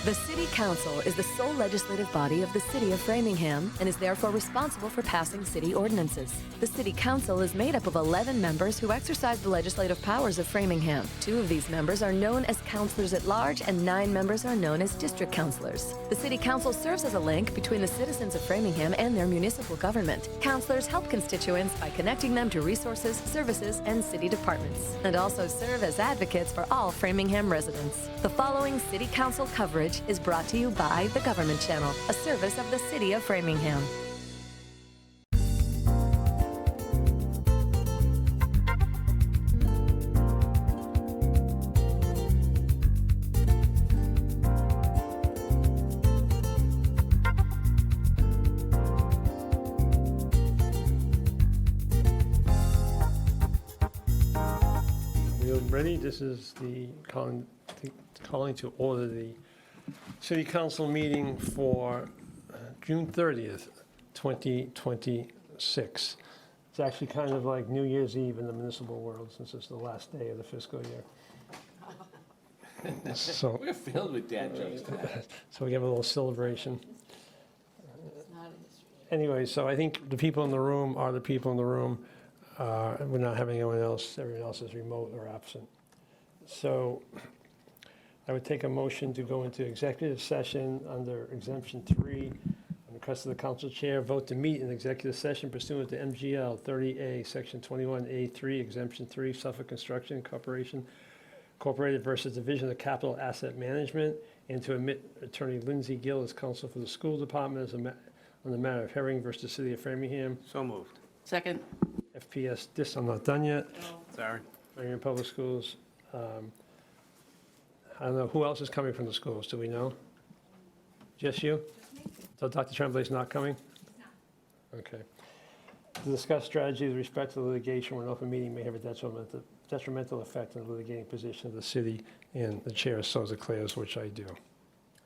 The City Council is the sole legislative body of the City of Framingham and is therefore responsible for passing city ordinances. The City Council is made up of 11 members who exercise the legislative powers of Framingham. 2 of these members are known as councilors at large and 9 members are known as district councilors. The City Council serves as a link between the citizens of Framingham and their municipal government. Councilors help constituents by connecting them to resources, services, and city departments, and also serve as advocates for all Framingham residents. The following City Council coverage is brought to you by the Government Channel, a service of the City of Framingham. We're ready. This is the calling to order the City Council meeting for June 30th, 2026. It's actually kind of like New Year's Eve in the municipal world since it's the last day of the fiscal year. So, We're filled with dad jokes today. so we have a little celebration. Anyway, so I think the people in the room are the people in the room. We're not having anyone else. Everyone else is remote or absent. So I would take a motion to go into executive session under exemption 3. On request of the council chair, vote to meet in executive session pursuant to MGL 30A, section 21A3, exemption 3, Suffolk Construction Corporation Incorporated versus Division of Capital Asset Management, and to admit Attorney Lindsay Gill as counsel for the school department on the matter of Herring versus City of Framingham. So moved. Second. FPS, I'm not done yet. Sorry. Framingham Public Schools. I don't know, who else is coming from the schools? Do we know? Just you? So Dr. Tremblay's not coming? No. Okay. To discuss strategy with respect to litigation where an open meeting may have a detrimental effect on the litigating position of the city, and the chair so declares, which I do.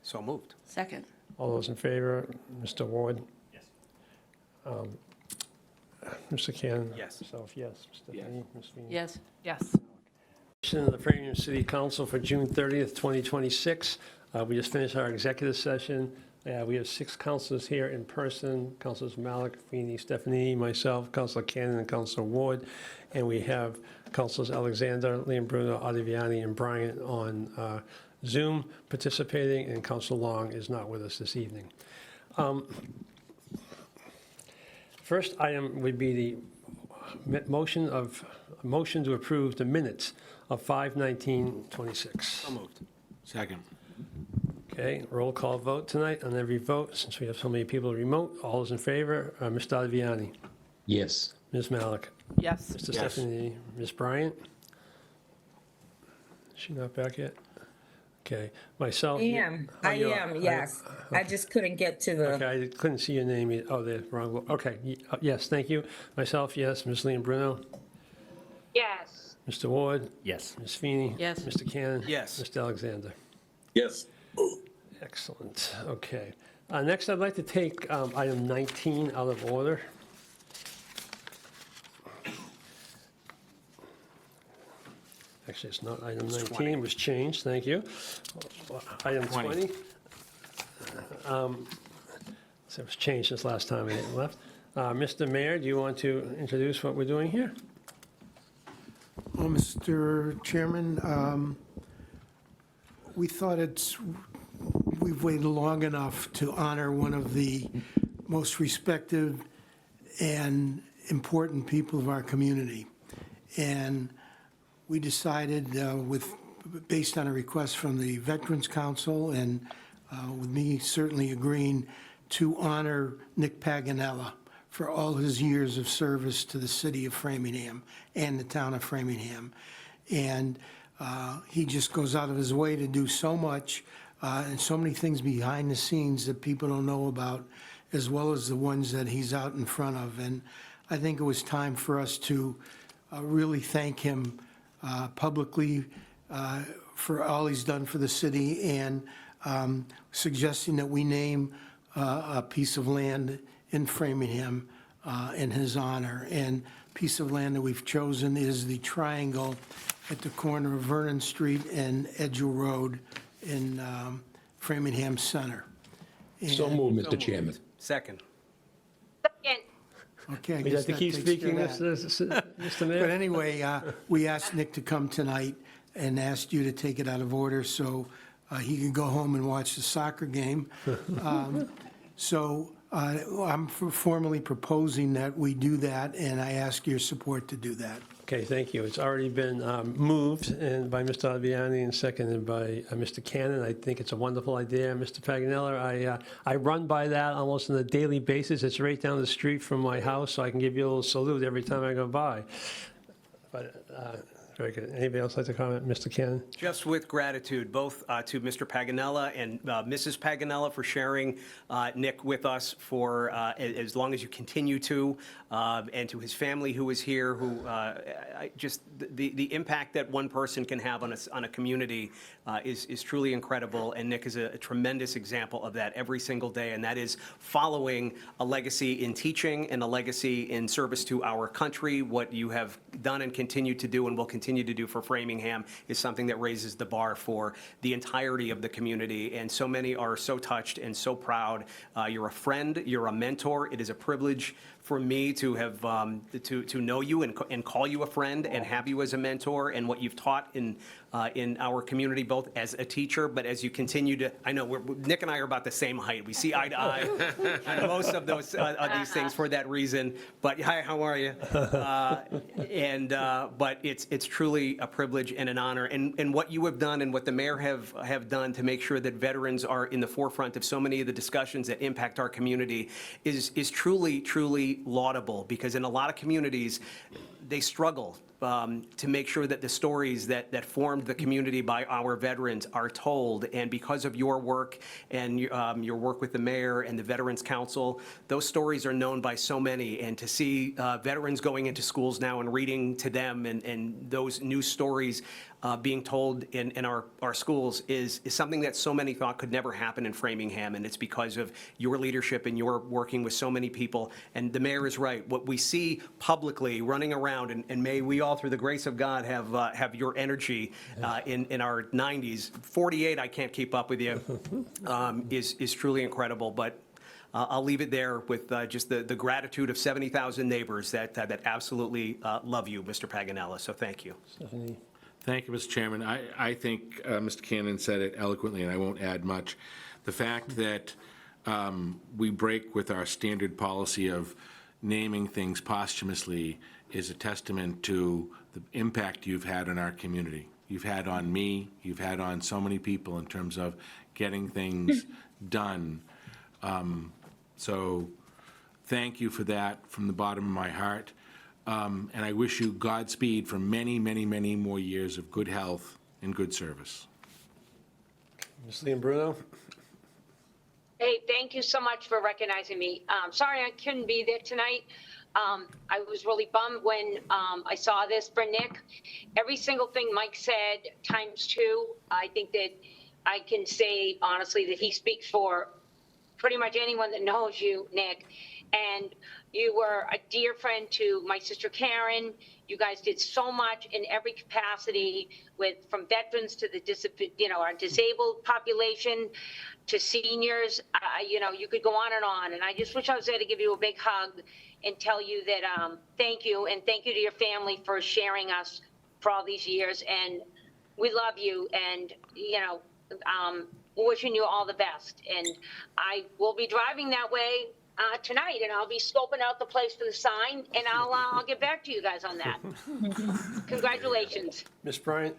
So moved. Second. All those in favor? Mr. Ward? Yes. Mr. Cannon? Yes. Myself, yes. Mr. Yes. Feeney? Ms. Feeney? Yes. Yes. Session of the Framingham City Council for June 30th, 2026. We just finished our executive session. We have 6 councilors here in person, Councilors Malik, Feeney, Stephanie, myself, Councilor Cannon, and Councilor Ward. And we have Councilors Alexander, Liam Bruno, Ottaviani, and Bryant on Zoom participating, and Councilor Long is not with us this evening. First item would be the motion to approve the minutes of 5/19/26. So moved. Second. Okay, roll call vote tonight on every vote, since we have so many people remote. All those in favor, Mr. Ottaviani, Yes. Ms. Malik, Yes. Mr. Yes. Stephanie, Ms. Bryant. Is she not back yet? Okay, myself. I am, Oh, I you are. am, yes. I just couldn't get to the, Okay, I couldn't see your name. Oh, the wrong, okay, yes, thank you. Myself, yes. Ms. Liam Bruno, Yes. Mr. Ward, Yes. Ms. Feeney. Yes. Mr. Cannon. Yes. Mr. Alexander. Yes. Excellent, okay. Next, I'd like to take item 19 out of order. Actually, it's not item 19, 20. it was changed, thank you. Item 20. 20. So it was changed since last time I left. Mr. Mayor, do you want to introduce what we're doing here? Well, Mr. Chairman, we thought we've waited long enough to honor one of the most respected and important people of our community. And we decided, based on a request from the Veterans Council and with me certainly agreeing, to honor Nick Paganella for all his years of service to the city of Framingham and the town of Framingham. And he just goes out of his way to do so much and so many things behind the scenes that people don't know about, as well as the ones that he's out in front of. And I think it was time for us to really thank him publicly for all he's done for the city, and suggesting that we name a piece of land in Framingham in his honor. And piece of land that we've chosen is the triangle at the corner of Vernon Street and Edgell Road in Framingham Center. So And- moved, Mr. Chairman. Second. Second. Okay. I We guess have to that keep takes care speaking, of that. Mr. But Mayor? anyway, we asked Nick to come tonight and asked you to take it out of order so he can go home and watch the soccer game. So I'm formally proposing that we do that, and I ask your support to do that. Okay, thank you. It's already been moved and by Mr. Alviani and seconded by Mr. Cannon. I think it's a wonderful idea. Mr. Paganella, I run by that almost on a daily basis. It's right down the street from my house, so I can give you a little salute every time I go by. But, very good. Anybody else like to comment? Mr. Cannon? Just with gratitude, both to Mr. Paganella and Mrs. Paganella for sharing Nick with us for as long as you continue to, and to his family who is here, who just the impact that one person can have on a community is truly incredible. And Nick is a tremendous example of that every single day, and that is following a legacy in teaching and a legacy in service to our country. What you have done and continue to do and will continue to do for Framingham is something that raises the bar for the entirety of the community, and so many are so touched and so proud. You're a friend, you're a mentor. It is a privilege for me to have to know you and call you a friend and have you as a mentor, and what you've taught in our community, both as a teacher, but as you continue to, I know Nick and I are about the same height. We see eye to eye on most of those these things for that reason. But hi, how are you? But it's truly a privilege and an honor, and what you have done and what the mayor have done to make sure that veterans are in the forefront of so many of the discussions that impact our community is truly laudable, because in a lot of communities, they struggle to make sure that the stories that formed the community by our veterans are told. And because of your work and your work with the mayor and the Veterans Council, those stories are known by so many. And to see veterans going into schools now and reading to them and those new stories being told in our schools is something that so many thought could never happen in Framingham, and it's because of your leadership and your working with so many people. And the mayor is right. What we see publicly running around, and may we all, through the grace of God, have your energy in our 90s. 48, I can't keep up with you, is truly incredible. But I'll leave it there with just the gratitude of 70,000 neighbors that absolutely love you, Mr. Paganella. So thank you. Stephanie? Thank you, Mr. Chairman. I think Mr. Cannon said it eloquently, and I won't add much. The fact that we break with our standard policy of naming things posthumously is a testament to the impact you've had on our community. You've had on me, you've had on so many people in terms of getting things done. So thank you for that from the bottom of my heart. And I wish you Godspeed for many, many, many more years of good health and good service. Ms. Leon-Bruno? Hey, thank you so much for recognizing me. Sorry I couldn't be there tonight. I was really bummed when I saw this for Nick. Every single thing Mike said times two. I think that I can say honestly that he speaks for pretty much anyone that knows you, Nick. And you were a dear friend to my sister Karen. You guys did so much in every capacity, from veterans to our disabled population to seniors. You could go on. And I just wish I was there to give you a big hug and tell you that thank you, and thank you to your family for sharing us for all these years. And we love you, and wishing you all the best. And I will be driving that way tonight, and I'll be scoping out the place for the sign, and I'll get back to you guys on that. Congratulations. Ms. Bryant?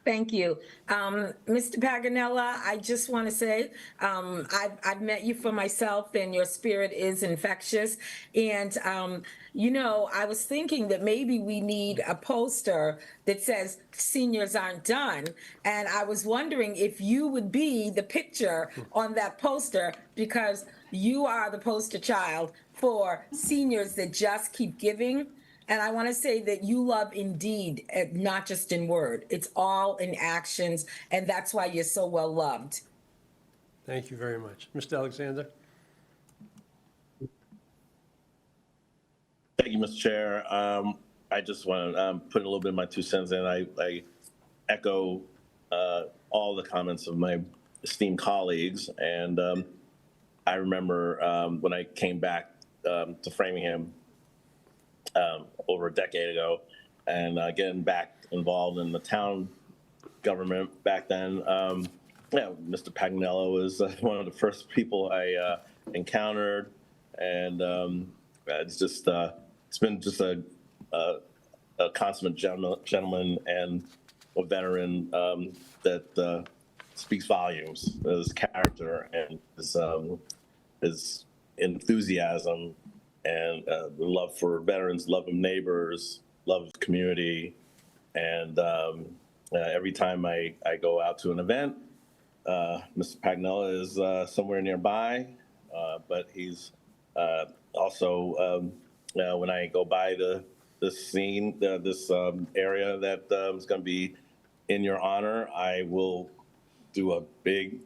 Thank you. Mr. Paganella, I just want to say I've met you for myself, and your spirit is infectious. And, I was thinking that maybe we need a poster that says seniors aren't done. And I was wondering if you would be the picture on that poster, because you are the poster child for seniors that just keep giving. And I want to say that you love indeed, not just in word. It's all in actions, and that's why you're so well loved. Thank you very much. Mr. Alexander? Thank you, Mr. Chair. I just want to put a little bit of my 2 cents in. I echo all the comments of my esteemed colleagues. And I remember when I came back to Framingham over a decade ago, and getting back involved in the town government back then. Mr. Paganella was one of the first people I encountered, and it's just it's been just a consummate gentleman and a veteran that speaks volumes. His character and his enthusiasm and the love for veterans, love of neighbors, love of community, and every time I go out to an event, Mr. Paganella is somewhere nearby, but he's also when I go by this scene, this area that is going to be in your honor, I will do a big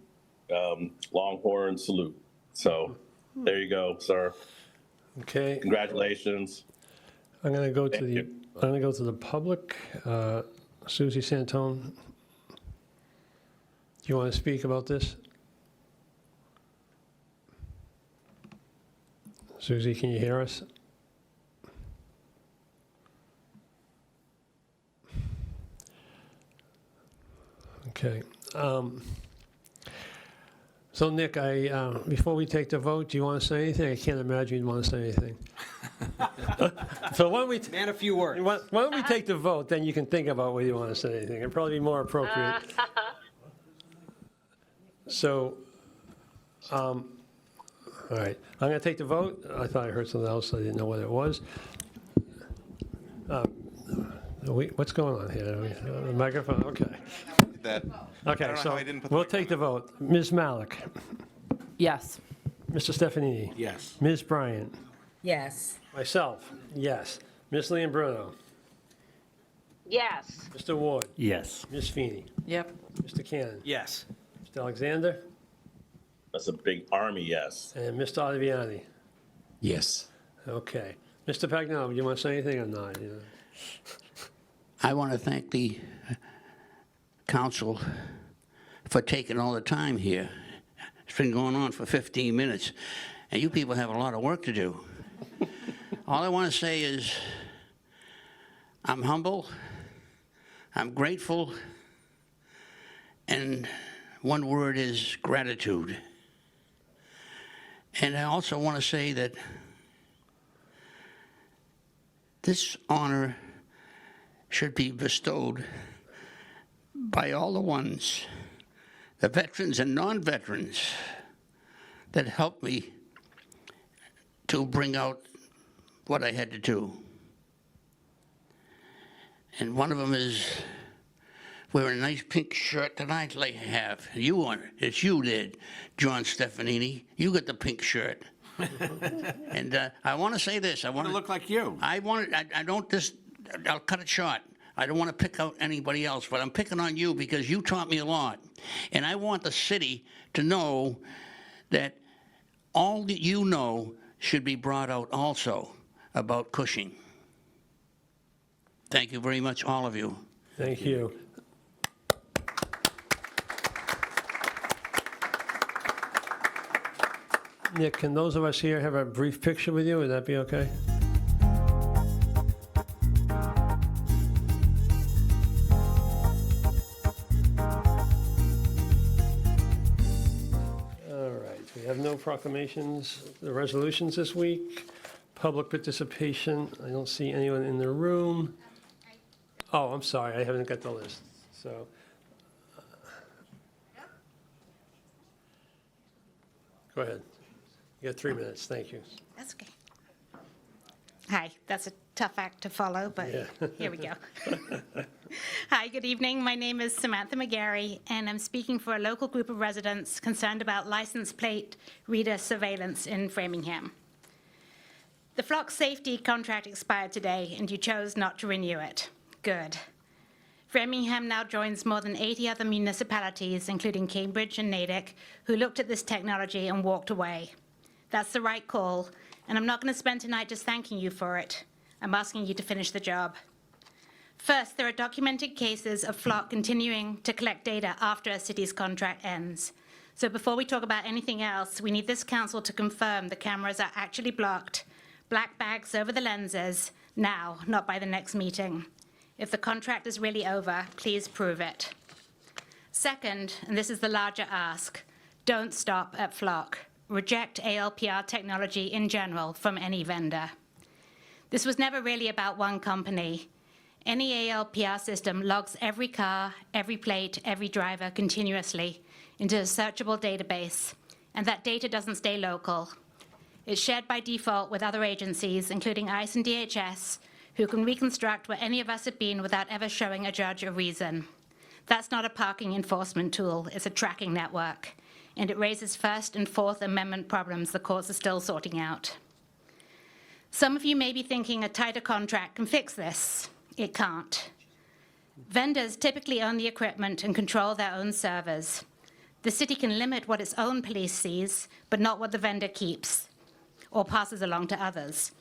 Longhorn salute. So there you go, sir. Okay. Congratulations. I'm going to go to Thank the you. I'm going to go to the public. Susie Santone, do you want to speak about this? Susie, can you hear us? Okay. So Nick, before we take the vote, do you want to say anything? I can't imagine you'd want to say anything. So why don't we? Man, a few words. Why don't we take the vote, then you can think about whether you want to say anything. It'd probably be more appropriate. So, all right, I'm going to take the vote. I thought I heard something else. I didn't know what it was. What's going on here? The microphone, okay. That, Okay, know so how I didn't put the we'll take the vote. Ms. Malik, Yes. Mr. Stefanini, Yes. Ms. Bryant, Yes. myself, yes. Ms. Leon-Bruno, Yes. Mr. Ward, Yes. Ms. Feeney, Yep. Mr. Cannon, Yes. Mr. Alexander, That's a big army, yes. and Mr. Ottaviani. Yes. Okay. Mr. Pagnell, do you want to say anything or not? Yeah. I want to thank the council for taking all the time here. It's been going on for 15 minutes, and you people have a lot of work to do. All I want to say is I'm humble, I'm grateful, and one word is gratitude. And I also want to say that this honor should be bestowed by all the ones, the veterans and non-veterans, that helped me to bring out what I had to do. And one of them is wearing a nice pink shirt that I have. You want it. It's you did, John Stefanini. You got the pink shirt. And I want to say this. I want to look like you. I don't just, I'll cut it short. I don't want to pick out anybody else, but I'm picking on you because you taught me a lot. And I want the city to know that all that you know should be brought out also about Cushing. Thank you very much, all of you. Thank you. Nick, can those of us here have a brief picture with you? Would that be okay? All right, we have no proclamations, the resolutions this week. Public participation, I don't see anyone in the room. Oh, I'm sorry, I haven't got the list, so. Go ahead. You got 3 minutes, thank you. That's okay. Hi, that's a tough act to follow, but here we go. Hi, good evening. My name is Samantha McGarry, and I'm speaking for a local group of residents concerned about license plate reader surveillance in Framingham. The flock safety contract expired today, and you chose not to renew it. Good. Framingham now joins more than 80 other municipalities, including Cambridge and Natick, who looked at this technology and walked away. That's the right call, and I'm not going to spend tonight just thanking you for it. I'm asking you to finish the job. First, there are documented cases of Flock continuing to collect data after a city's contract ends. So before we talk about anything else, we need this council to confirm the cameras are actually blocked, black bags over the lenses, now, not by the next meeting. If the contract is really over, please prove it. Second, and this is the larger ask, don't stop at Flock. Reject ALPR technology in general from any vendor. This was never really about one company. Any ALPR system logs every car, every plate, every driver continuously into a searchable database, and that data doesn't stay local. It's shared by default with other agencies, including ICE and DHS, who can reconstruct where any of us have been without ever showing a judge a reason. That's not a parking enforcement tool, it's a tracking network, and it raises First and Fourth Amendment problems the courts are still sorting out. Some of you may be thinking a tighter contract can fix this. It can't. Vendors typically own the equipment and control their own servers. The city can limit what its own police sees, but not what the vendor keeps or passes along to others.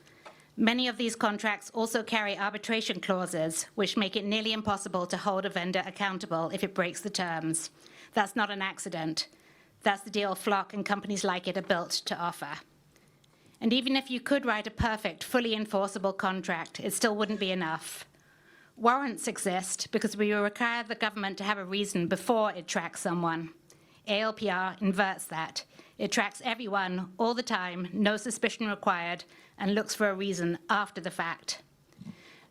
Many of these contracts also carry arbitration clauses, which make it nearly impossible to hold a vendor accountable if it breaks the terms. That's not an accident. That's the deal Flock and companies like it are built to offer. And even if you could write a perfect, fully enforceable contract, it still wouldn't be enough. Warrants exist because we require the government to have a reason before it tracks someone. ALPR inverts that. It tracks everyone all the time, no suspicion required, and looks for a reason after the fact.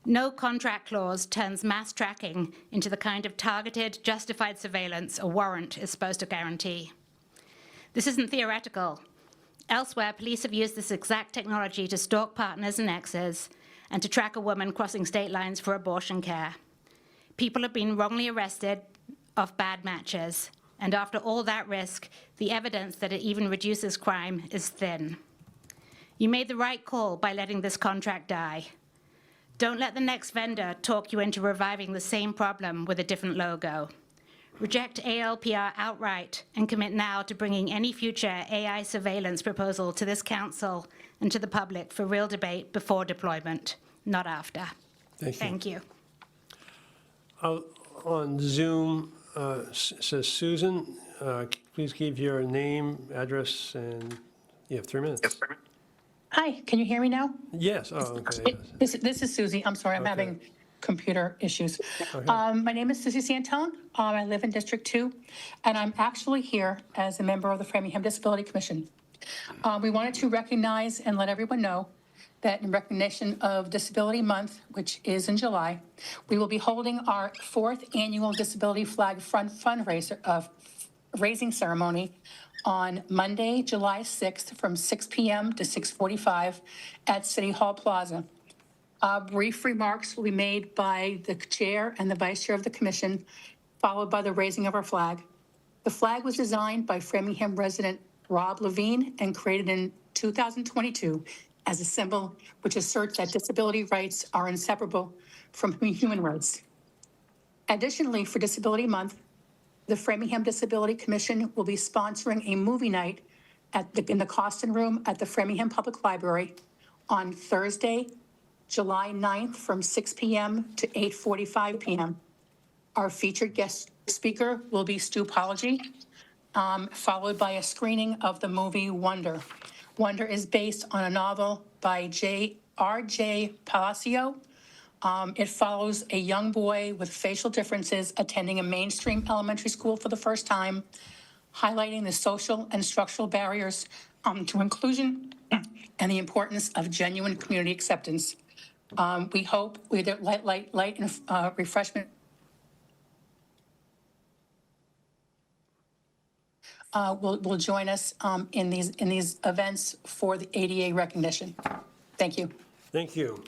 No contract clause turns mass tracking into the kind of targeted, justified surveillance a warrant is supposed to guarantee. This isn't theoretical. Elsewhere, police have used this exact technology to stalk partners and exes and to track a woman crossing state lines for abortion care. People have been wrongly arrested off bad matches, and after all that risk, the evidence that it even reduces crime is thin. You made the right call by letting this contract die. Don't let the next vendor talk you into reviving the same problem with a different logo. Reject ALPR outright and commit now to bringing any future AI surveillance proposal to this council and to the public for real debate before deployment, not after. Thank you. Thank you. On Zoom, says Susan, please give your name, address, and you have 3 minutes. Hi, can you hear me now? Yes, oh, okay. This is Susie. I'm sorry, I'm having computer issues. My name is Susie Santone. I live in District 2, and I'm actually here as a member of the Framingham Disability Commission. We wanted to recognize and let everyone know that in recognition of Disability Month, which is in July, we will be holding our 4th annual Disability Flag fundraiser raising ceremony on Monday, July 6th from 6 p.m. to 6:45 at City Hall Plaza. Brief remarks will be made by the chair and the vice chair of the commission, followed by the raising of our flag. The flag was designed by Framingham resident Rob Levine and created in 2022 as a symbol which asserts that disability rights are inseparable from human rights. Additionally, for Disability Month, the Framingham Disability Commission will be sponsoring a movie night in the Costin Room at the Framingham Public Library on Thursday, July 9th from 6 p.m. to 8:45 p.m. Our featured guest speaker will be Stu Pology, followed by a screening of the movie Wonder. Wonder is based on a novel by R.J. Palacio. It follows a young boy with facial differences attending a mainstream elementary school for the first time, highlighting the social and structural barriers to inclusion and the importance of genuine community acceptance. We hope either light and refreshment will join us in these events for the ADA recognition. Thank you. Thank you.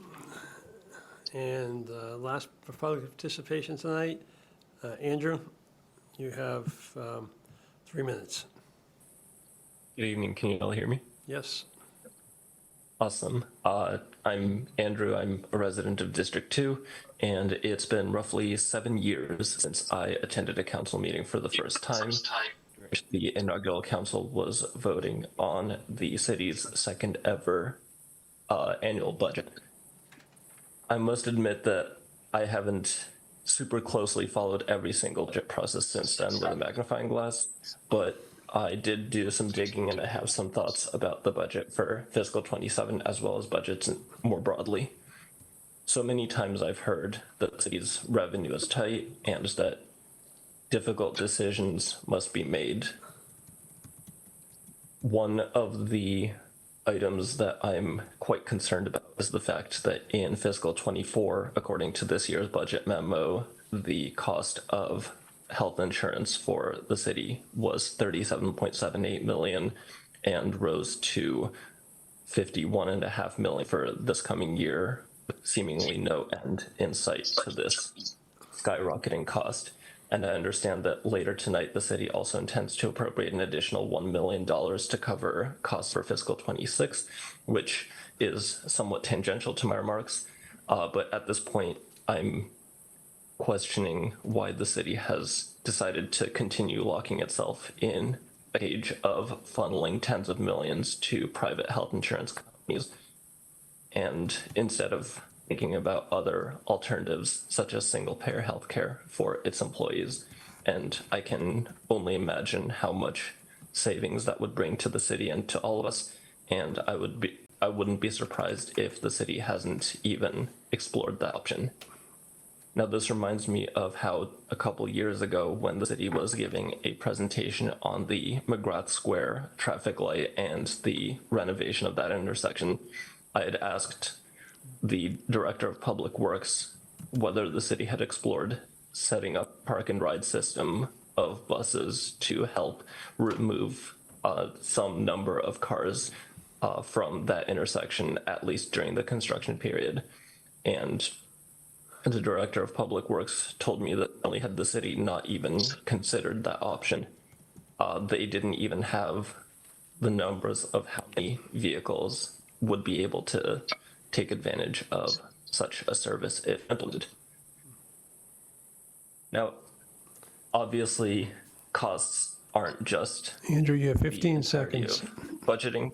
And last for public participation tonight, Andrew, you have 3 minutes. Good evening. Can you all hear me? Yes. Awesome. I'm Andrew. I'm a resident of District 2, and it's been roughly 7 years since I attended a council meeting for the first time. The inaugural council was voting on the city's second ever annual budget. I must admit that I haven't super closely followed every single budget process since then with a magnifying glass, but I did do some digging and I have some thoughts about the budget for fiscal 27 as well as budgets more broadly. So many times I've heard that the city's revenue is tight and that difficult decisions must be made. One of the items that I'm quite concerned about is the fact that in fiscal 24, according to this year's budget memo, the cost of health insurance for the city was $37.78 million and rose to $51.5 million for this coming year, seemingly no end in sight to this skyrocketing cost. And I understand that later tonight, the city also intends to appropriate an additional $1 million to cover costs for fiscal 26, which is somewhat tangential to my remarks. But at this point, I'm questioning why the city has decided to continue locking itself in a cage of funneling tens of millions to private health insurance companies. And instead of thinking about other alternatives, such as single-payer healthcare for its employees. And I can only imagine how much savings that would bring to the city and to all of us. And I wouldn't be surprised if the city hasn't even explored that option. Now, this reminds me of how a couple years ago, when the city was giving a presentation on the McGrath Square traffic light and the renovation of that intersection, I had asked the director of public works whether the city had explored setting up a park and ride system of buses to help remove some number of cars from that intersection, at least during the construction period. And the director of public works told me that only had the city not even considered that option. They didn't even have the numbers of how many vehicles would be able to take advantage of such a service if implemented. Now, obviously, costs aren't just Andrew, you have the 15 entirety seconds. of budgeting.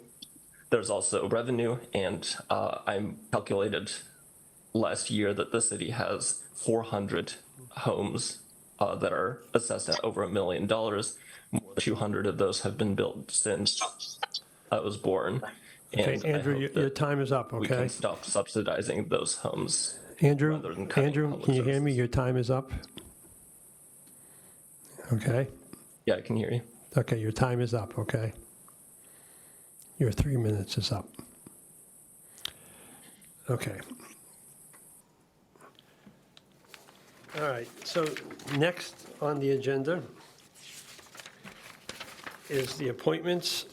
There's also revenue, and I calculated last year that the city has 400 homes that are assessed at over $1 million. More than 200 of those have been built since I was born. Okay, And I Andrew, hope your that time is up, we okay? can stop subsidizing those homes. Andrew, rather than cutting Andrew, public can you hear me? services. Your time is up. Okay, Yeah, I can hear you. okay, your time is up, okay? Your 3 minutes is up. Okay. All right, so next on the agenda is the appointments.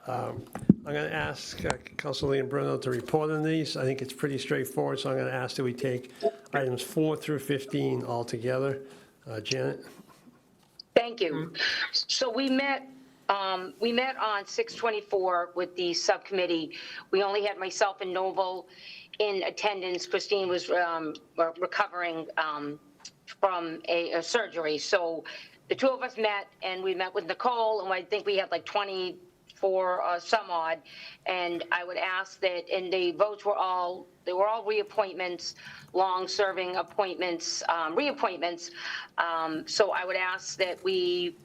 I'm going to ask Councilor Leon to report on these. I think it's pretty straightforward, so I'm going to ask that we take items 4 through 15 all together. Janet? Thank you. So we met on 6/24 with the subcommittee. We only had myself and Noble in attendance. Christine was recovering from a surgery. So the two of us met, and we met with Nicole, and I think we had like 24 some odd. And I would ask that, and the votes were all, they were all reappointments, long-serving appointments, reappointments. So I would ask that we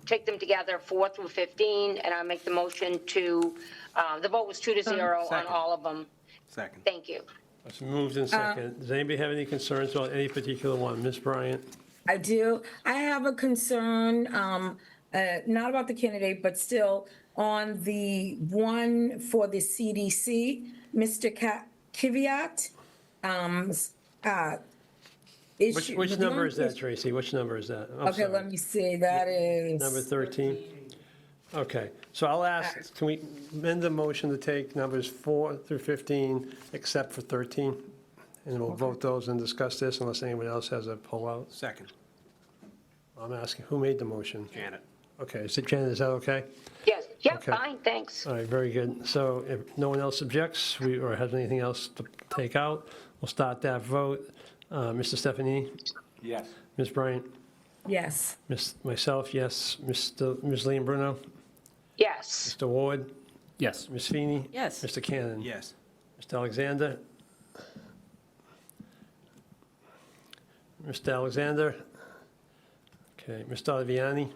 take them together, 4 through 15, and I make the motion to, the vote was 2-0 on Second. all of them. Second. Thank you. It's moved in second. Does anybody have any concerns about any particular one? Ms. Bryant? I do. I have a concern, not about the candidate, but still on the one for the CDC, Mr. Kiviat. Which number is that, Tracy? Which number is that? I'm Okay, sorry. let me see. That is. Number 13? Okay, so I'll ask, can we amend the motion to take numbers 4 through 15, except for 13? And we'll vote those and discuss this unless anyone else has a pullout. Second. I'm asking, who made the motion? Janet. Okay, is it Janet, is that okay? Yes, yeah, Okay. fine, thanks. All right, very good. So if no one else objects, or has anything else to take out, we'll start that vote. Mr. Stephanie? Yes. Ms. Bryant? Yes. Myself, yes. Ms. Leon Bruno? Yes. Mr. Ward? Yes. Ms. Feeney? Yes. Mr. Cannon? Yes. Mr. Alexander? Mr. Alexander? Okay, Mr. Vianney?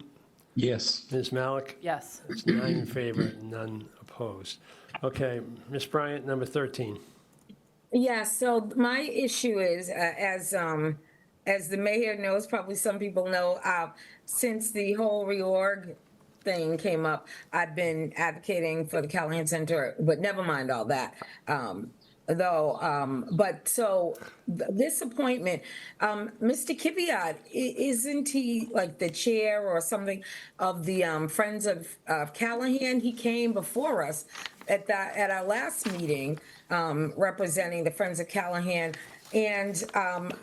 Yes. Ms. Malik? Yes. It's 9 in favor, none opposed. Okay, Ms. Bryant, number 13. Yeah, so my issue is, as the mayor knows, probably some people know, since the whole reorg thing came up, I've been advocating for the Callahan Center, but never mind all that. But so this appointment, Mr. Kiviat, isn't he like the chair or something of the Friends of Callahan? He came before us at our last meeting, representing the Friends of Callahan, and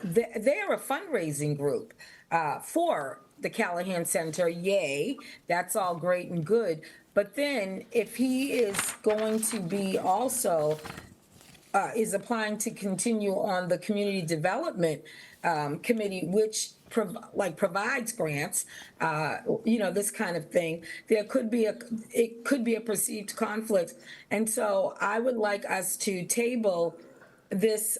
they're a fundraising group for the Callahan Center. Yay, that's all great and good. But then if he is going to be also is applying to continue on the Community Development Committee, which provides grants, this kind of thing, it could be a perceived conflict. And so I would like us to table this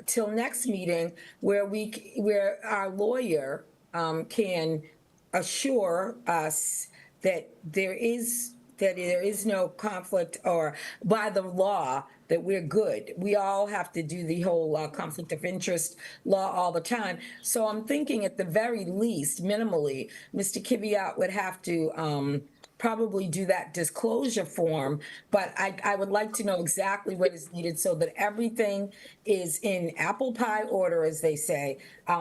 till next meeting where our lawyer can assure us that there is no conflict, or by the law that we're good. We all have to do the whole conflict of interest law all the time. So I'm thinking at the very least, minimally, Mr. Kiviat would have to probably do that disclosure form, but I would like to know exactly what is needed so that everything is in apple pie order, as they say,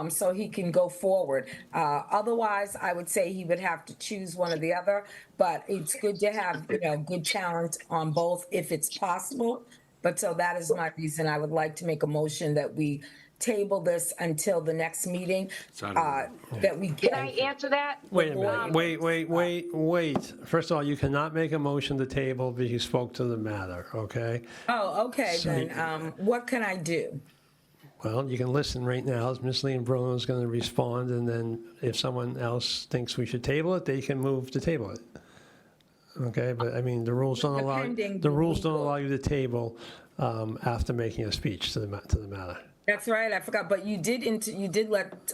so he can go forward. Otherwise, I would say he would have to choose one or the other, but it's good to have, good talent on both if it's possible. But so that is my reason. I would like to make a motion that we table this until the next meeting, that we get. Can I answer that? Wait a minute, wait. First of all, you cannot make a motion to table because you spoke to the matter, okay? Oh, okay, So then, what can I do? Well, you can listen right now. Ms. Leon is going to respond, and then if someone else thinks we should table it, they can move to table it. Okay, but I mean, the rules don't allow you to table after making a speech to the matter. That's right, I forgot, but you did let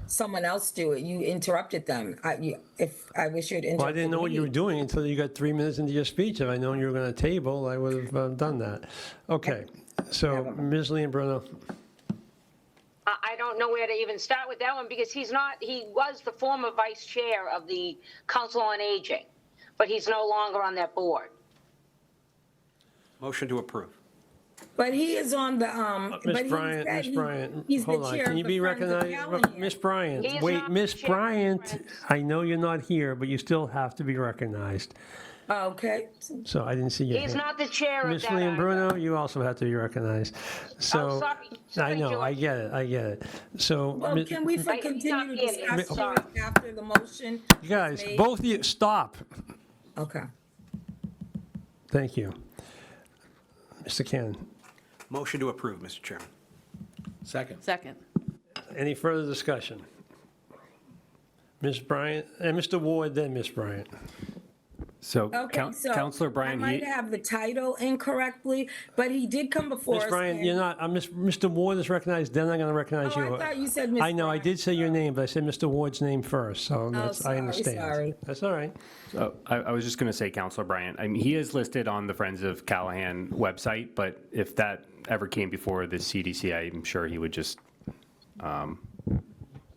someone else do it. You interrupted them. I wish you had interrupted. Well, I didn't know what you were doing until you got 3 minutes into your speech. If I'd known you were going to table, I would have done that. Okay, so Ms. Leon Bruno. I don't know where to even start with that one because he was the former vice chair of the Council on Aging, but he's no longer on that board. Motion to approve. But he is on the, Ms. Bryant, he's the hold on. chair Can of you the be Friends of recognized? Callahan. Ms. Bryant, He is wait, not Ms. the chair of the Bryant, Friends. I know you're not here, but you still have to be recognized. Okay, So I didn't see your He's hand. not the chair of Ms. that. Leon either. Bruno, you also have to be recognized. So, sorry, I know, George. I get it. So, well, can we Right, continue to he's not discuss in. it after the motion? you guys, is made? both of you, stop. Okay. Thank you. Mr. Cannon, Motion to approve, Mr. Chairman. Second. Second. any further discussion? Ms. Bryant, and Mr. Ward, then Ms. Bryant. So, Okay, so Counselor I Bryan, might have the title incorrectly, but he did come before us. Ms. Bryant, and- you're not, Mr. Ward is recognized, then I'm going to recognize Oh, you. I thought you said Ms. I know, I Bryant. did say your name, but I said Mr. Ward's name first, so I sorry, understand. sorry. That's all right. I was just going to say, Counselor Bryant, I mean, he is listed on the Friends of Callahan website, but if that ever came before the CDC, I'm sure he would just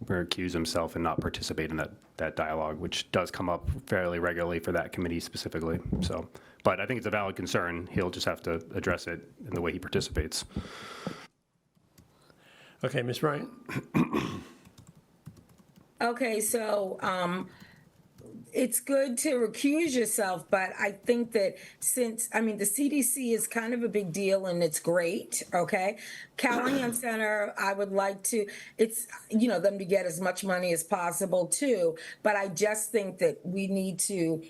recuse himself and not participate in that dialogue, which does come up fairly regularly for that committee specifically. So, but I think it's a valid concern. He'll just have to address it in the way he participates. Okay, Ms. Bryant? Okay, so it's good to recuse yourself, but I think that since, the CDC is kind of a big deal and it's great, okay? Callahan Center, I would like to, them to get as much money as possible too, but I just think that we need to,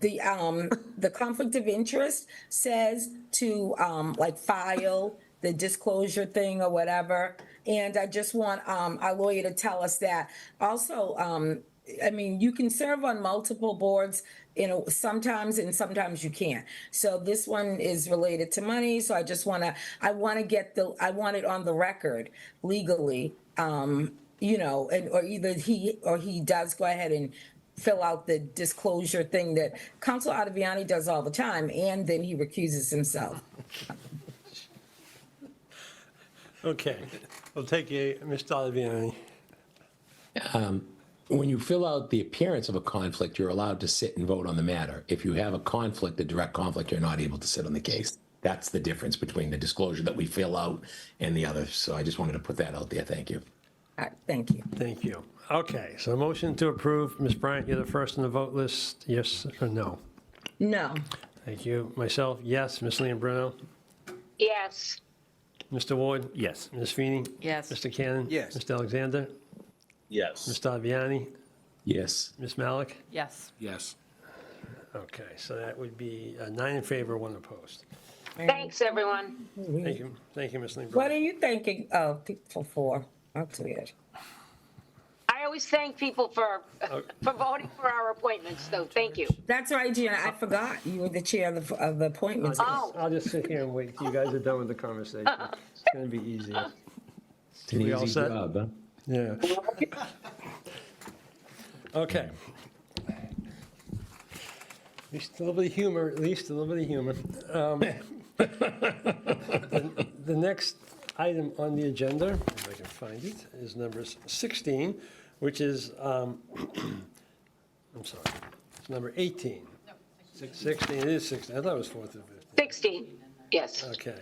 the conflict of interest says to file the disclosure thing or whatever. And I just want our lawyer to tell us that. Also, I mean, you can serve on multiple boards, sometimes, and sometimes you can't. So this one is related to money, so I want it on the record legally, and, or either he or he does go ahead and fill out the disclosure thing that Council Ottaviani does all the time, and then he recuses himself. Okay, we'll take Mr. Ottaviani. When you fill out the appearance of a conflict, you're allowed to sit and vote on the matter. If you have a conflict, a direct conflict, you're not able to sit on the case. That's the difference between the disclosure that we fill out and the others. So I just wanted to put that out there. Thank you. All right, thank you. Thank you. Okay, so motion to approve. Ms. Bryant, you're the first on the vote list. Yes or no? No. Thank you. Myself, yes. Ms. Leon-Bruno? Yes. Mr. Ward? Yes. Ms. Feeney? Yes. Mr. Cannon? Yes. Mr. Alexander? Yes. Mr. Ottaviani? Yes. Ms. Malik? Yes. Yes. Okay, so that would be 9 in favor, 1 opposed. Thanks, everyone. Thank you. Thank you, Ms. What Leon-Bruno. are you thanking people for? That's weird. I always thank people for voting for our appointments, though. Thank you. That's right, Gina. I forgot you were the chair of the appointments. I'll just sit here and wait till you guys are done with the conversation. It's going to be easier. It's an We all easy set? job, huh? Yeah. Okay. At least a little bit of humor, at least a little bit of humor. The next item on the agenda, if I can find it, is number 16, which is, I'm sorry, it's number 18. 16, it is 16. I thought it was 4 through 15. 16, yes. Okay.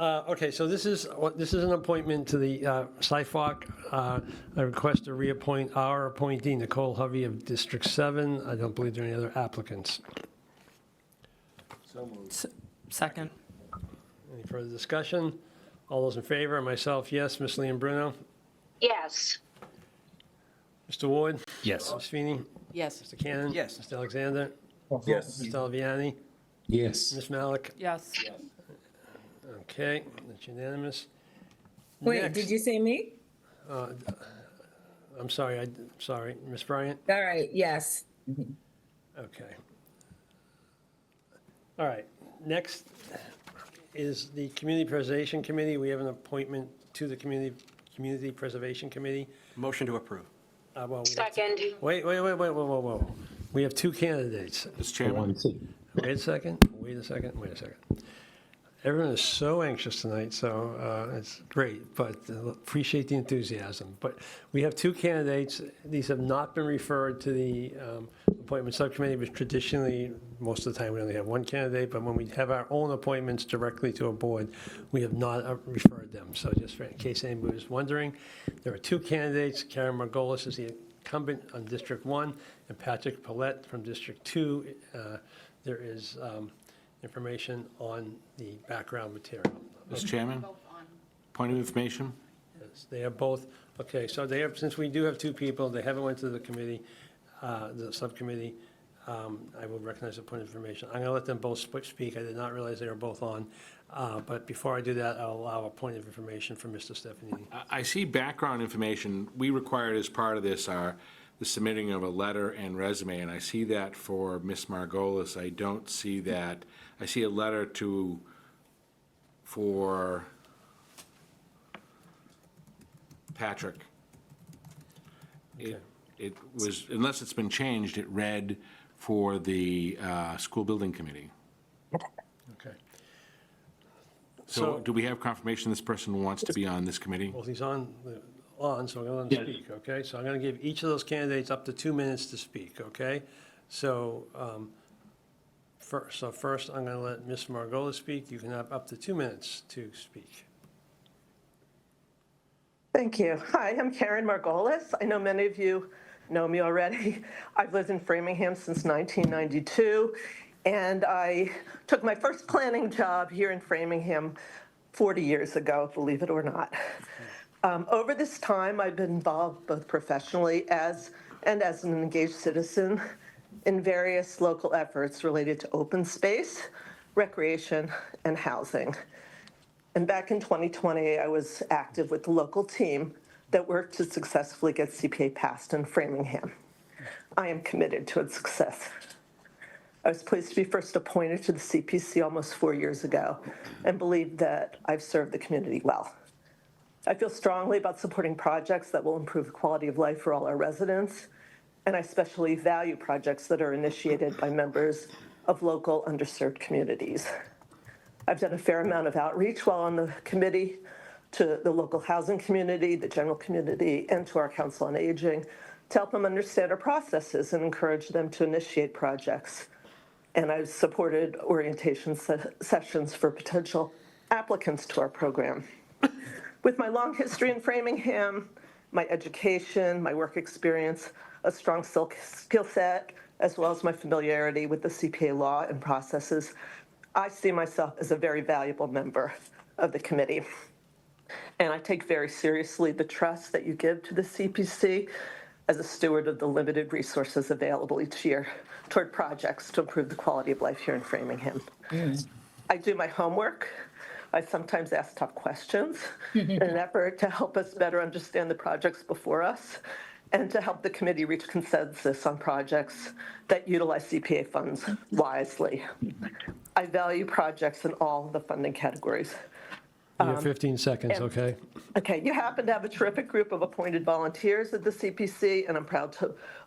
Okay, so this is an appointment to the SIFOC. I request to reappoint our appointee, Nicole Hovey of District 7. I don't believe there are any other applicants. Second. Any further discussion? All those in favor? Myself, yes. Ms. Leon-Bruno? Yes. Mr. Ward? Yes. Ms. Feeney? Yes. Mr. Cannon? Yes. Mr. Alexander? Yes. Mr. Alviani? Yes. Ms. Malik? Yes. Okay, that's unanimous. Wait, Next- did you say me? I'm sorry, sorry. Ms. Bryant? All right, yes. Okay. All right, next is the Community Preservation Committee. We have an appointment to the Community Preservation Committee. Motion to approve. Well, we have- Second. Wait, whoa. We have 2 candidates. Mr. I Chairman, want to see. Wait a second. Everyone is so anxious tonight, so it's great, but appreciate the enthusiasm. But we have 2 candidates. These have not been referred to the appointment subcommittee, which traditionally, most of the time, we only have 1 candidate, but when we have our own appointments directly to a board, we have not referred them. So just in case anybody was wondering, there are 2 candidates. Karen Margolis is the incumbent on District 1, and Patrick Paulette from District 2. There is information on the background material. Mr. Chairman, point of information. Yes, they are both, okay, so they have, since we do have 2 people, they haven't went to the committee, the subcommittee. I will recognize the point of information. I'm going to let them both speak. I did not realize they were both on. But before I do that, I'll allow a point of information from Mr. Stefanini. I see background information. We required as part of this the submitting of a letter and resume, and I see that for Ms. Margolis. I don't see that. I see a letter for Patrick. It was, unless it's been changed, it read for the school building committee. Okay. So do we have confirmation this person wants to be on this committee? Well, he's on, so I'm going to let him speak, okay? So I'm going to give each of those candidates up to 2 minutes to speak, okay? So, first, I'm going to let Ms. Margolis speak. You can have up to 2 minutes to speak. Thank you. Hi, I'm Karen Margolis. I know many of you know me already. I've lived in Framingham since 1992, and I took my first planning job here in Framingham 40 years ago, believe it or not. Over this time, I've been involved both professionally and as an engaged citizen in various local efforts related to open space, recreation, and housing. And back in 2020, I was active with the local team that worked to successfully get CPA passed in Framingham. I am committed to its success. I was pleased to be first appointed to the CPC almost 4 years ago and believe that I've served the community well. I feel strongly about supporting projects that will improve the quality of life for all our residents, and I especially value projects that are initiated by members of local underserved communities. I've done a fair amount of outreach while on the committee to the local housing community, the general community, and to our Council on Aging to help them understand our processes and encourage them to initiate projects. And I've supported orientation sessions for potential applicants to our program. With my long history in Framingham, my education, my work experience, a strong skill set, as well as my familiarity with the CPA law and processes, I see myself as a very valuable member of the committee. And I take very seriously the trust that you give to the CPC as a steward of the limited resources available each year toward projects to improve the quality of life here in Framingham. I do my homework. I sometimes ask tough questions in an effort to help us better understand the projects before us and to help the committee reach consensus on projects that utilize CPA funds wisely. I value projects in all the funding categories. You have 15 seconds, okay? Okay, you happen to have a terrific group of appointed volunteers at the CPC, and I'm proud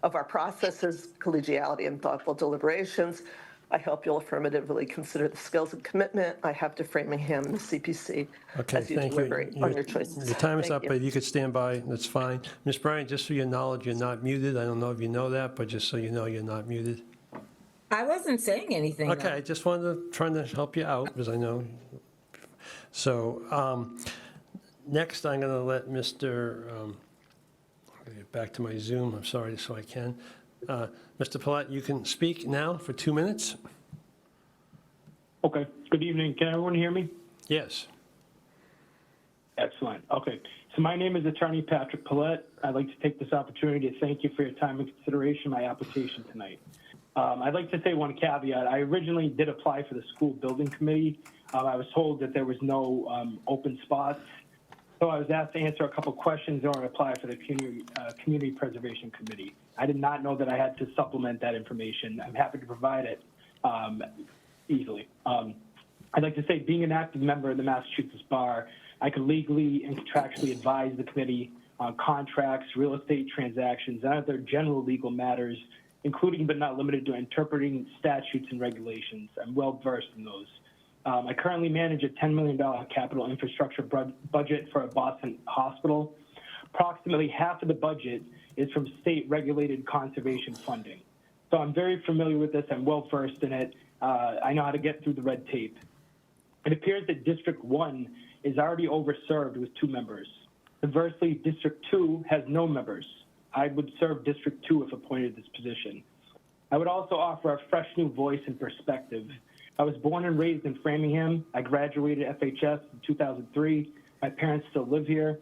of our processes, collegiality, and thoughtful deliberations. I hope you'll affirmatively consider the skills and commitment I have to Framingham and the CPC Okay, as you thank deliberate you. on your choices. Your time is Thank up, you. but you could stand by, that's fine. Ms. Bryant, just for your knowledge, you're not muted. I don't know if you know that, but just so you know, you're not muted. I wasn't saying anything. Okay, though. I just wanted to, trying to help you out, because I know. So, next, I'm going to let Mr., I'm going to get back to my Zoom, I'm sorry, so I can. Mr. Paulette, you can speak now for 2 minutes. Okay, good evening. Can everyone hear me? Yes. Excellent. Okay, so my name is Attorney Patrick Paulette. I'd like to take this opportunity to thank you for your time and consideration of my application tonight. I'd like to say one caveat. I originally did apply for the school building committee. I was told that there was no open spots. So I was asked to answer a couple questions in order to apply for the community preservation committee. I did not know that I had to supplement that information. I'm happy to provide it easily. I'd like to say, being an active member of the Massachusetts Bar, I could legally and contractually advise the committee on contracts, real estate transactions, and other general legal matters, including but not limited to interpreting statutes and regulations. I'm well versed in those. I currently manage a $10 million capital infrastructure budget for a Boston hospital. Approximately half of the budget is from state-regulated conservation funding. So I'm very familiar with this. I'm well versed in it. I know how to get through the red tape. It appears that District 1 is already overserved with 2 members. Conversely, District 2 has no members. I would serve District 2 if appointed to this position. I would also offer a fresh new voice and perspective. I was born and raised in Framingham. I graduated FHS in 2003. My parents still live here.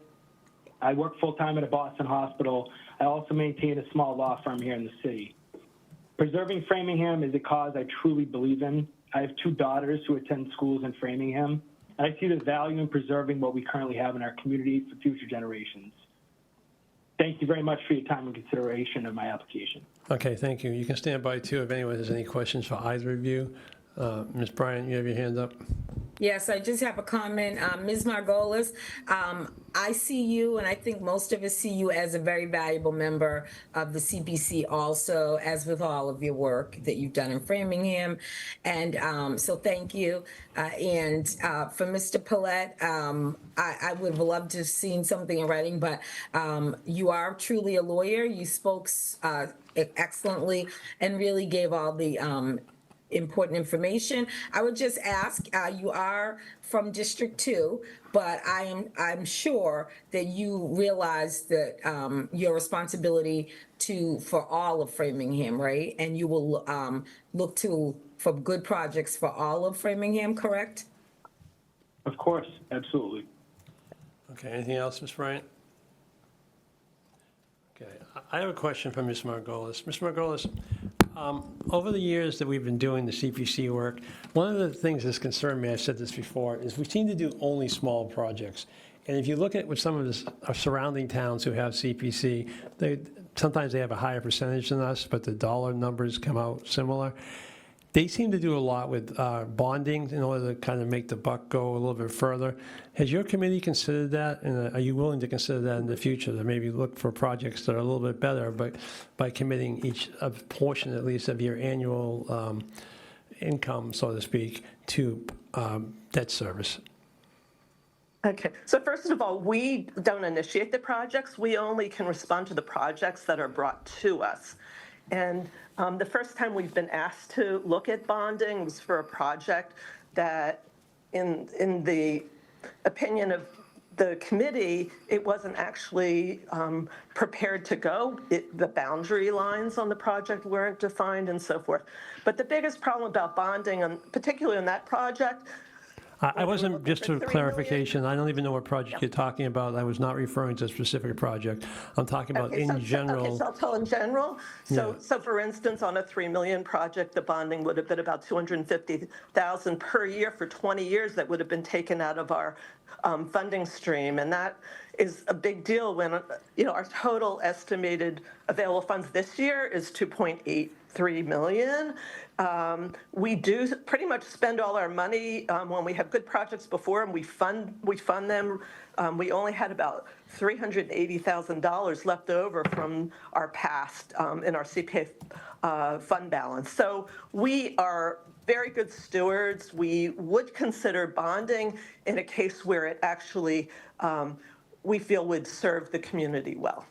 I work full-time at a Boston hospital. I also maintain a small law firm here in the city. Preserving Framingham is a cause I truly believe in. I have 2 daughters who attend schools in Framingham, and I see the value in preserving what we currently have in our community for future generations. Thank you very much for your time and consideration of my application. Okay, thank you. You can stand by, too, if anyone has any questions for either of you. Ms. Bryant, you have your hand up. Yes, I just have a comment. Ms. Margolis, I see you, and I think most of us see you as a very valuable member of the CPC also, as with all of your work that you've done in Framingham. And so thank you. And for Mr. Paulette, I would have loved to have seen something in writing, but you are truly a lawyer. You spoke excellently and really gave all the important information. I would just ask, you are from District 2, but I'm sure that you realize that your responsibility for all of Framingham, right? And you will look for good projects for all of Framingham, correct? Of course, absolutely. Okay, anything else, Ms. Bryant? Okay, I have a question for Ms. Margolis. Ms. Margolis, over the years that we've been doing the CPC work, one of the things that's concerned me, I've said this before, is we seem to do only small projects. And if you look at with some of the surrounding towns who have CPC, sometimes they have a higher percentage than us, but the dollar numbers come out similar. They seem to do a lot with bonding in order to kind of make the buck go a little bit further. Has your committee considered that? And are you willing to consider that in the future, to maybe look for projects that are a little bit better, but by committing a portion at least of your annual income, so to speak, to debt service? Okay, so first of all, we don't initiate the projects. We only can respond to the projects that are brought to us. And the first time we've been asked to look at bonding was for a project that, in the opinion of the committee, it wasn't actually prepared to go. The boundary lines on the project weren't defined and so forth. But the biggest problem about bonding, particularly on that project, I wasn't, just for clarification, I don't even know what project you're talking about. I was not referring to a specific project. I'm talking about in general. Okay, so I'll tell in general. So for instance, on a $3 million project, the bonding would have been about $250,000 per year for 20 years that would have been taken out of our funding stream. And that is a big deal when, our total estimated available funds this year is $2.83 million. We do pretty much spend all our money when we have good projects before, and we fund them. We only had about $380,000 left over from our past in our CPA fund balance. So we are very good stewards. We would consider bonding in a case where it actually we feel would serve the community well.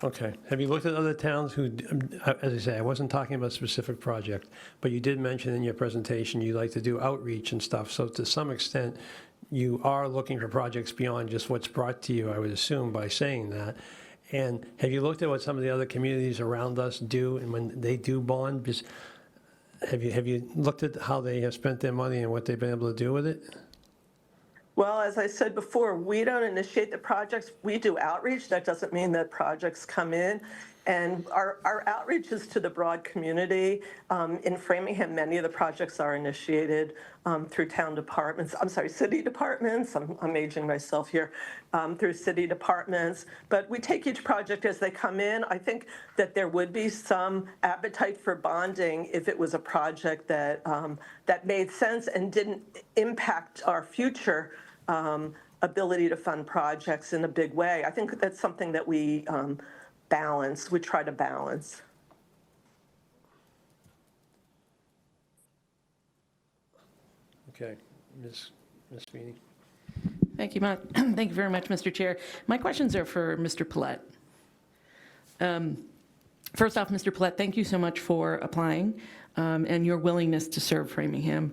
Okay. Have you looked at other towns who, as I say, I wasn't talking about a specific project, but you did mention in your presentation you like to do outreach and stuff. So to some extent, you are looking for projects beyond just what's brought to you, I would assume, by saying that. And have you looked at what some of the other communities around us do, and when they do bond, just have you looked at how they have spent their money and what they've been able to do with it? Well, as I said before, we don't initiate the projects. We do outreach. That doesn't mean that projects come in. And our outreach is to the broad community. In Framingham, many of the projects are initiated through town departments. I'm sorry, city departments. I'm aging myself here. Through city departments. But we take each project as they come in. I think that there would be some appetite for bonding if it was a project that that made sense and didn't impact our future ability to fund projects in a big way. I think that's something that we balance. We try to balance. Okay, Ms. Sweeney. Thank you, thank you very much, Mr. Chair. My questions are for Mr. Paulette. First off, Mr. Paulette, thank you so much for applying and your willingness to serve Framingham.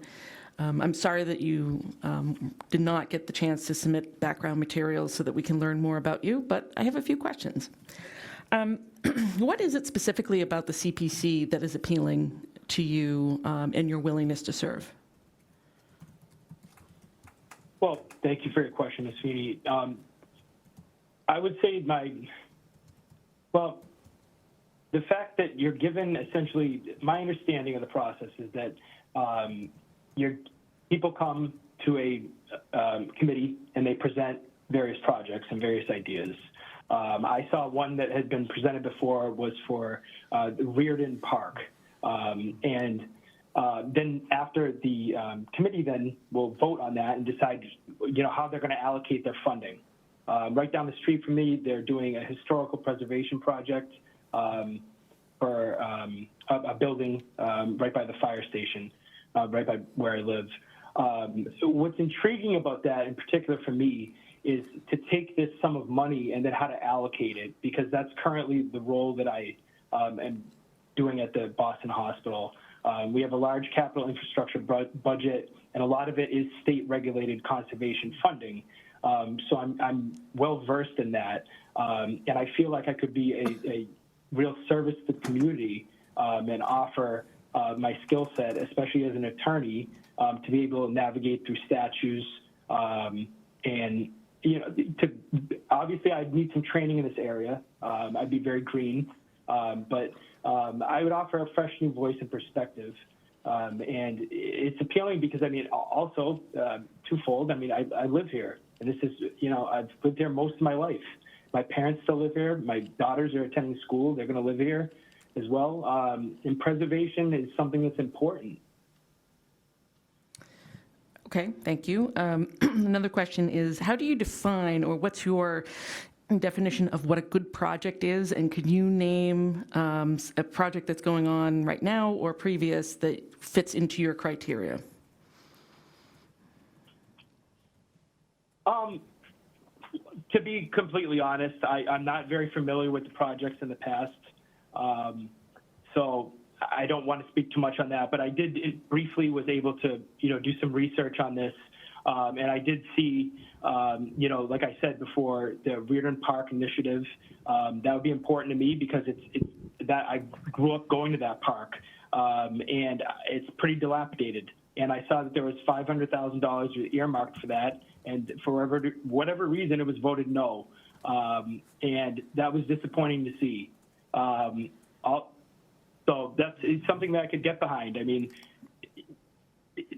I'm sorry that you did not get the chance to submit background materials so that we can learn more about you, but I have a few questions. What is it specifically about the CPC that is appealing to you and your willingness to serve? Well, thank you for your question, Ms. Sweeney. I would say the fact that you're given essentially, my understanding of the process is that people come to a committee and they present various projects and various ideas. I saw one that had been presented before was for Reardon Park. Then after the committee then will vote on that and decide, how they're going to allocate their funding. Right down the street from me, they're doing a historical preservation project for a building right by the fire station, right by where I live. So what's intriguing about that, in particular for me, is to take this sum of money and then how to allocate it, because that's currently the role that I am doing at the Boston Hospital. We have a large capital infrastructure budget, and a lot of it is state-regulated conservation funding. So I'm well-versed in that, and I feel like I could be a real service to the community and offer my skill set, especially as an attorney, to be able to navigate through statutes and obviously I'd need some training in this area. I'd be very green, but I would offer a fresh new voice and perspective. And it's appealing because, I mean, also twofold. I mean, I live here, and this is, you know, I've lived here most of my life. My parents still live here. My daughters are attending school. They're going to live here as well. And preservation is something that's important. Okay, thank you. Another question is, how do you define, or what's your definition of what a good project is? And could you name a project that's going on right now or previous that fits into your criteria? To be completely honest, I'm not very familiar with the projects in the past. So I don't want to speak too much on that, but I did briefly was able to, you know, do some research on this. And I did see, you know, like I said before, the Reardon Park initiative, that would be important to me because it's that I grew up going to that park, and it's pretty dilapidated. And I saw that there was $500,000 earmarked for that, and for whatever reason, it was voted no. And that was disappointing to see. So it's something that I could get behind. I mean,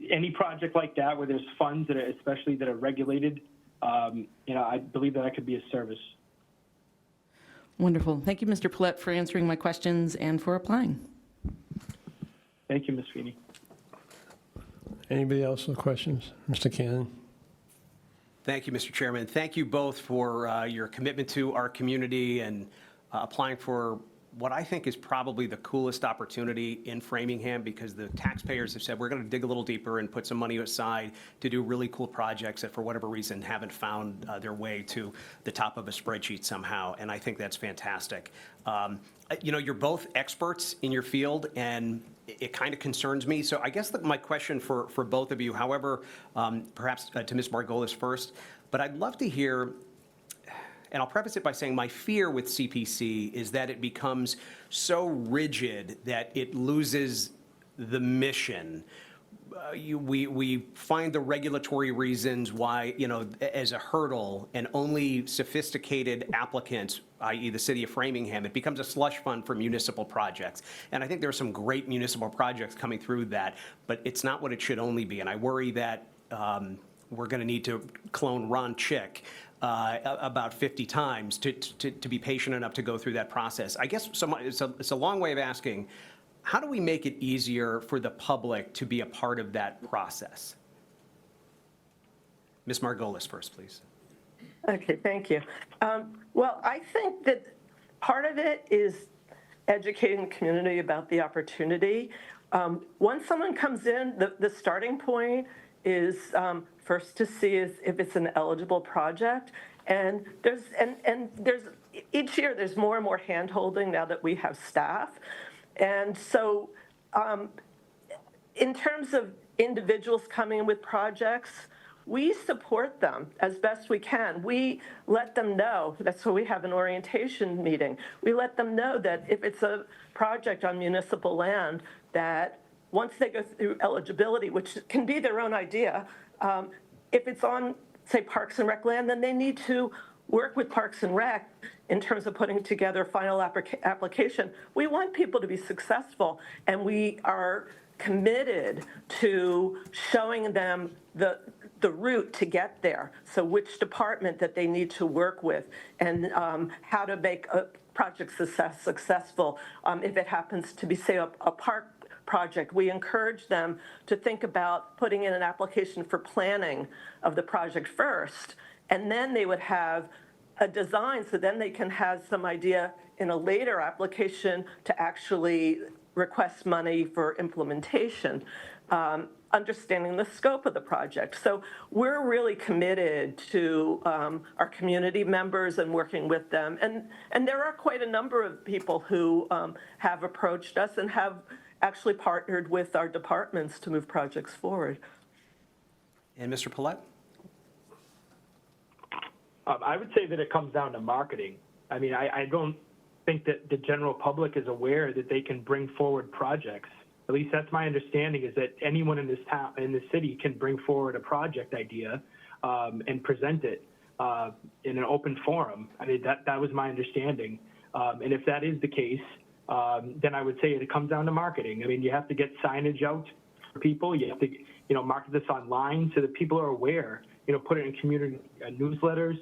any project like that where there's funds that are, especially that are regulated, you know, I believe that could be a service. Wonderful. Thank you, Mr. Paulette, for answering my questions and for applying. Thank you, Ms. Feeney. Anybody else with questions? Mr. Cannon? Thank you, Mr. Chairman. Thank you both for your commitment to our community and applying for what I think is probably the coolest opportunity in Framingham, because the taxpayers have said, we're going to dig a little deeper and put some money aside to do really cool projects that for whatever reason haven't found their way to the top of a spreadsheet somehow. And I think that's fantastic. You know, you're both experts in your field, and it kind of concerns me. So I guess my question for both of you, however, perhaps to Ms. Margolis first, but I'd love to hear, and I'll preface it by saying my fear with CPC is that it becomes so rigid that it loses the mission. We find the regulatory reasons why, you know, as a hurdle, and only sophisticated applicants, i.e. the city of Framingham, it becomes a slush fund for municipal projects. And I think there are some great municipal projects coming through that, but it's not what it should only be. And I worry that we're going to need to clone Ron Chick about 50 times to be patient enough to go through that process. I guess it's a long way of asking, how do we make it easier for the public to be a part of that process? Ms. Margolis first, please. Okay, thank you. Well, I think that part of it is educating the community about the opportunity. Once someone comes in, the starting point is first to see if it's an eligible project. And there's each year there's more and more hand-holding now that we have staff. And so in terms of individuals coming in with projects, we support them as best we can. We let them know, that's why we have an orientation meeting. We let them know that if it's a project on municipal land, that once they go through eligibility, which can be their own idea, if it's on, say, Parks and Rec land, then they need to work with Parks and Rec in terms of putting together a final application. We want people to be successful, and we are committed to showing them the route to get there. So which department that they need to work with, and how to make a project successful. If it happens to be, say, a park project, we encourage them to think about putting in an application for planning of the project first, and then they would have a design, so then they can have some idea in a later application to actually request money for implementation, understanding the scope of the project. So we're really committed to our community members and working with them. And there are quite a number of people who have approached us and have actually partnered with our departments to move projects forward. And Mr. Paulette? I would say that it comes down to marketing. I mean, I don't think that the general public is aware that they can bring forward projects. At least that's my understanding, is that anyone in this town, in the city, can bring forward a project idea and present it in an open forum. I mean, that was my understanding. And if that is the case, then I would say it comes down to marketing. I mean, you have to get signage out for people. You have to, market this online so that people are aware. Put it in community newsletters.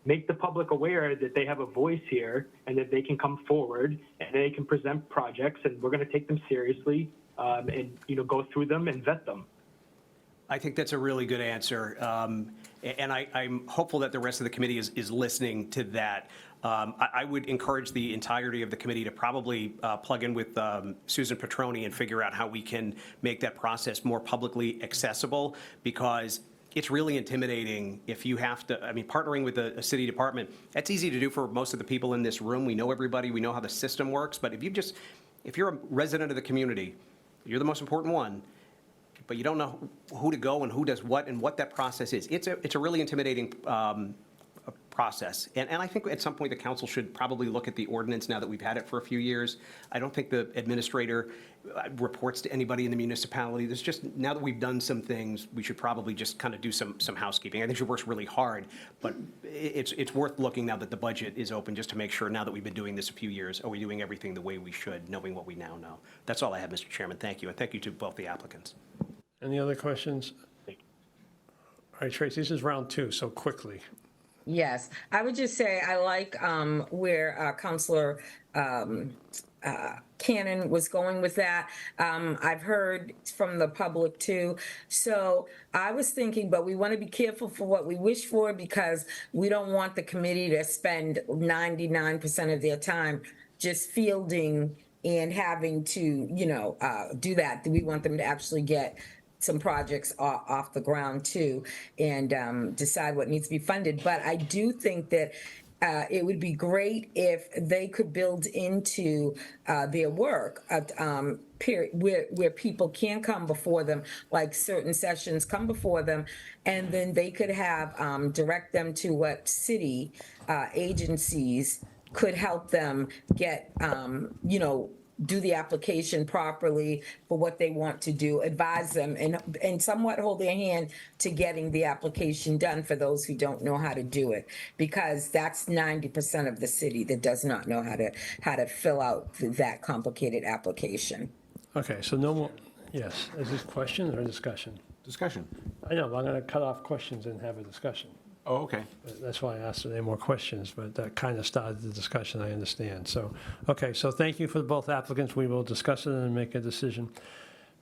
Make the public aware that they have a voice here and that they can come forward and they can present projects, and we're going to take them seriously and go through them and vet them. I think that's a really good answer. And I'm hopeful that the rest of the committee is listening to that. I would encourage the entirety of the committee to probably plug in with Susan Petroni and figure out how we can make that process more publicly accessible, because it's really intimidating if you have to, partnering with a city department, that's easy to do for most of the people in this room. We know everybody, we know how the system works, but if you're a resident of the community, you're the most important one, but you don't know who to go and who does what and what that process is. It's a really intimidating process. And I think at some point the council should probably look at the ordinance now that we've had it for a few years. I don't think the administrator reports to anybody in the municipality. There's just, now that we've done some things, we should probably just kind of do some housekeeping. I think she works really hard, but it's worth looking now that the budget is open, just to make sure, now that we've been doing this a few years, are we doing everything the way we should, knowing what we now know? That's all I have, Mr. Chairman. Thank you. And thank you to both the applicants. Any other questions? All right, Tracy, this is round 2, so quickly. Yes, I would just say I like where Councilor Cannon was going with that. I've heard from the public too. So I was thinking, but we want to be careful for what we wish for, because we don't want the committee to spend 99% of their time just fielding and having to, do that. We want them to actually get some projects off the ground too, and decide what needs to be funded. But I do think that it would be great if they could build into their work where people can come before them, like certain sessions come before them, and then they could have direct them to what city agencies could help them get, do the application properly for what they want to do, advise them, and somewhat hold their hand to getting the application done for those who don't know how to do it, because that's 90% of the city that does not know how to fill out that complicated application. Okay, so no more, yes, is this questions or discussion? Discussion. I know, but I'm going to cut off questions and have a discussion. Oh, okay. That's why I asked if there are more questions, but that kind of started the discussion, I understand. So, okay, so thank you for both applicants. We will discuss it and make a decision.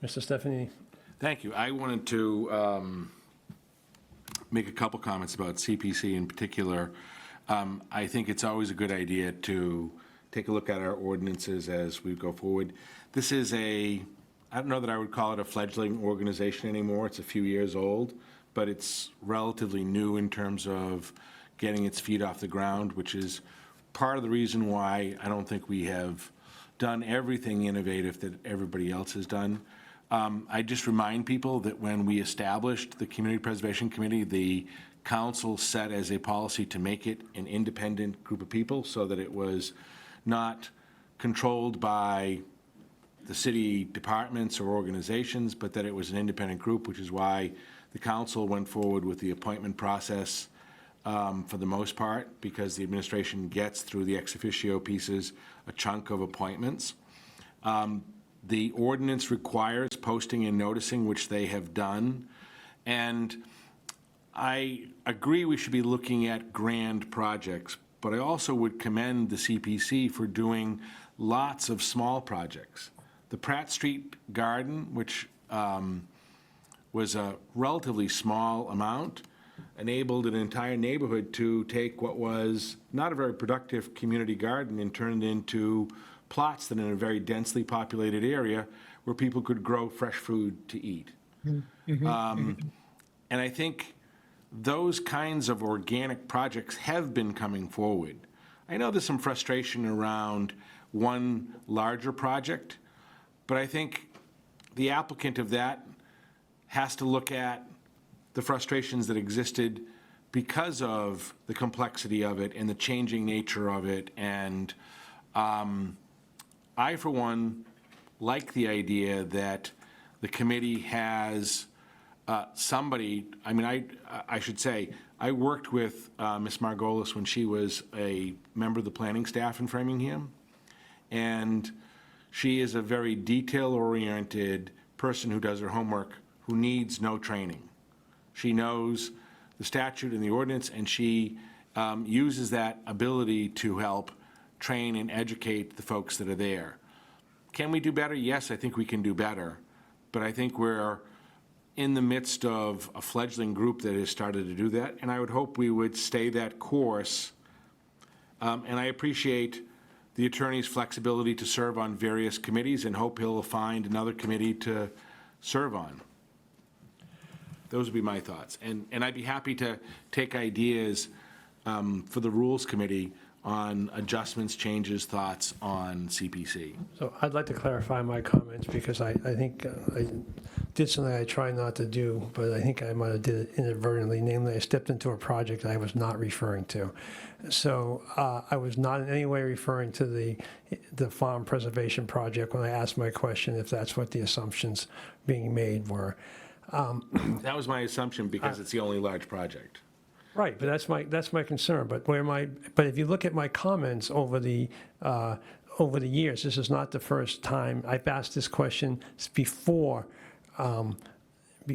Mr. Stephanie? Thank you. I wanted to make a couple comments about CPC in particular. I think it's always a good idea to take a look at our ordinances as we go forward. This is I don't know that I would call it a fledgling organization anymore. It's a few years old, but it's relatively new in terms of getting its feet off the ground, which is part of the reason why I don't think we have done everything innovative that everybody else has done. I just remind people that when we established the Community Preservation Committee, the council set as a policy to make it an independent group of people so that it was not controlled by the city departments or organizations, but that it was an independent group, which is why the council went forward with the appointment process for the most part, because the administration gets, through the ex officio pieces, a chunk of appointments. The ordinance requires posting and noticing, which they have done. And I agree we should be looking at grand projects, but I also would commend the CPC for doing lots of small projects. The Pratt Street Garden, which was a relatively small amount, enabled an entire neighborhood to take what was not a very productive community garden and turn it into plots that, in a very densely populated area, where people could grow fresh food to eat. And I think those kinds of organic projects have been coming forward. I know there's some frustration around one larger project, but I think the applicant of that has to look at the frustrations that existed because of the complexity of it and the changing nature of it. And I, for one, like the idea that the committee has somebody, I should say, I worked with Ms. Margolis when she was a member of the planning staff in Framingham. And She is a very detail-oriented person who does her homework, who needs no training. She knows the statute and the ordinance, and she uses that ability to help train and educate the folks that are there. Can we do better? Yes, I think we can do better. But I think we're in the midst of a fledgling group that has started to do that, and I would hope we would stay that course. And I appreciate the attorney's flexibility to serve on various committees and hope he'll find another committee to serve on. Those would be my thoughts. And I'd be happy to take ideas for the Rules Committee on adjustments, changes, thoughts on CPC. So I'd like to clarify my comments because I think I did something I try not to do, but I think I might have did it inadvertently. Namely, I stepped into a project I was not referring to. So I was not in any way referring to the farm preservation project when I asked my question, if that's what the assumptions being made were. That was my assumption because it's the only large project. Right, but that's my concern. But if you look at my comments over the years, this is not the first time I've asked this question before.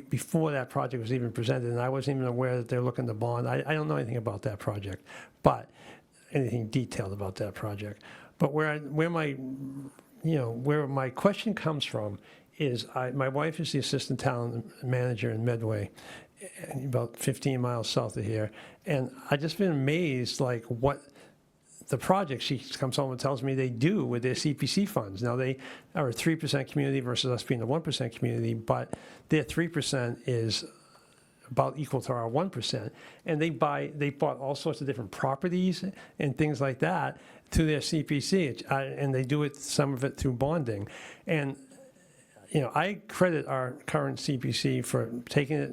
Before that project was even presented, and I wasn't even aware that they're looking to bond. I don't know anything about that project, but anything detailed about that project. But where my question comes from is my wife is the assistant town manager in Medway, about 15 miles south of here, and I just been amazed like what the project she comes home and tells me they do with their CPC funds. Now they are a 3% community versus us being a 1% community, but their 3% is about equal to our 1%, and they bought all sorts of different properties and things like that to their CPC, and they do it, some of it through bonding. And I credit our current CPC for taking it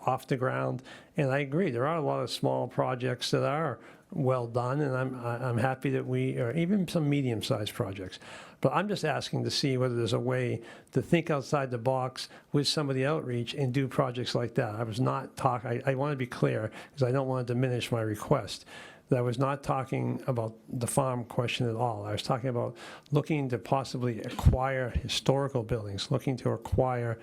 off the ground, and I agree there are a lot of small projects that are well done, and I'm happy that or even some medium-sized projects. But I'm just asking to see whether there's a way to think outside the box with some of the outreach and do projects like that. I was not talking. I want to be clear because I don't want to diminish my request. That I was not talking about the farm question at all. I was talking about looking to possibly acquire historical buildings, looking to acquire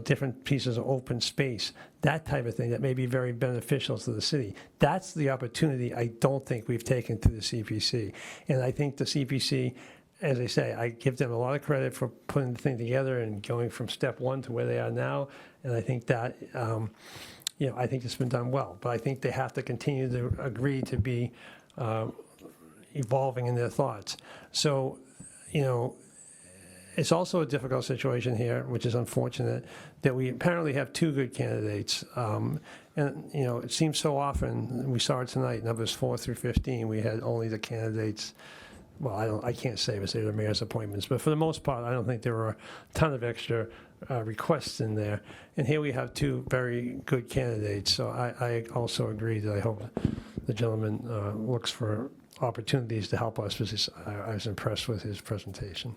different pieces of open space, that type of thing that may be very beneficial to the city. That's the opportunity I don't think we've taken to the CPC. And I think the CPC, as I say, I give them a lot of credit for putting the thing together and going from step one to where they are now. And I think that, I think it's been done well. But I think they have to continue to agree to be evolving in their thoughts. So, it's also a difficult situation here, which is unfortunate, that we apparently have two good candidates. And, it seems so often, we saw it tonight, numbers 4 through 15, we had only the candidates. Well, I can't say because they're the mayor's appointments, but for the most part, I don't think there were a ton of extra requests in there. And here we have two very good candidates. So I also agree that I hope the gentleman looks for opportunities to help us, because I was impressed with his presentation.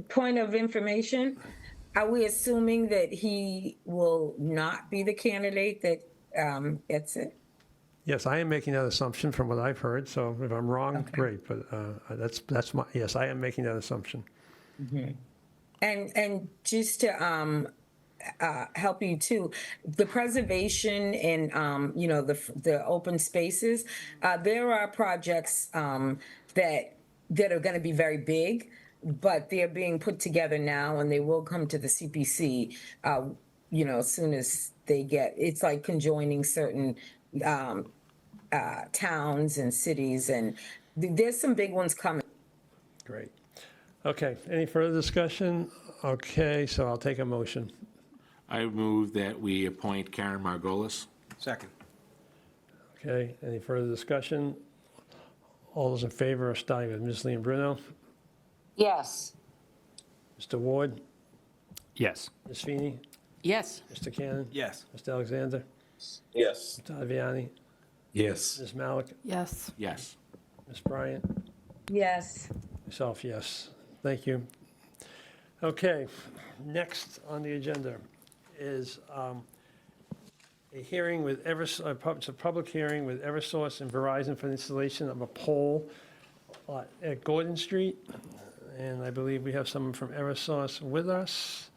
Point of information, are we assuming that he will not be the candidate that gets it? Yes, I am making that assumption from what I've heard, so if I'm wrong, Okay. great, but that's my, yes, I am making that assumption. Mm-hmm. And just to help you too, the preservation and the open spaces, there are projects that are going to be very big, but they're being put together now, and they will come to the CPC as soon as they it's like conjoining certain towns and cities, and there's some big ones coming. Great. Okay, any further discussion? Okay, so I'll take a motion. I move that we appoint Karen Margolis. Second. Okay, any further discussion? All those in favor of starting with Ms. Leon-Bruno? Yes. Mr. Ward? Yes. Ms. Feeney? Yes. Mr. Cannon? Yes. Mr. Alexander? Yes. Mr. Aviani? Yes. Ms. Malik? Yes. Yes. Ms. Bryant? Yes. Myself, yes. Thank you. Okay, next on the agenda is a hearing with it's a public hearing with Eversource and Verizon for the installation of a pole at Gordon Street, and I believe we have someone from Eversource with us.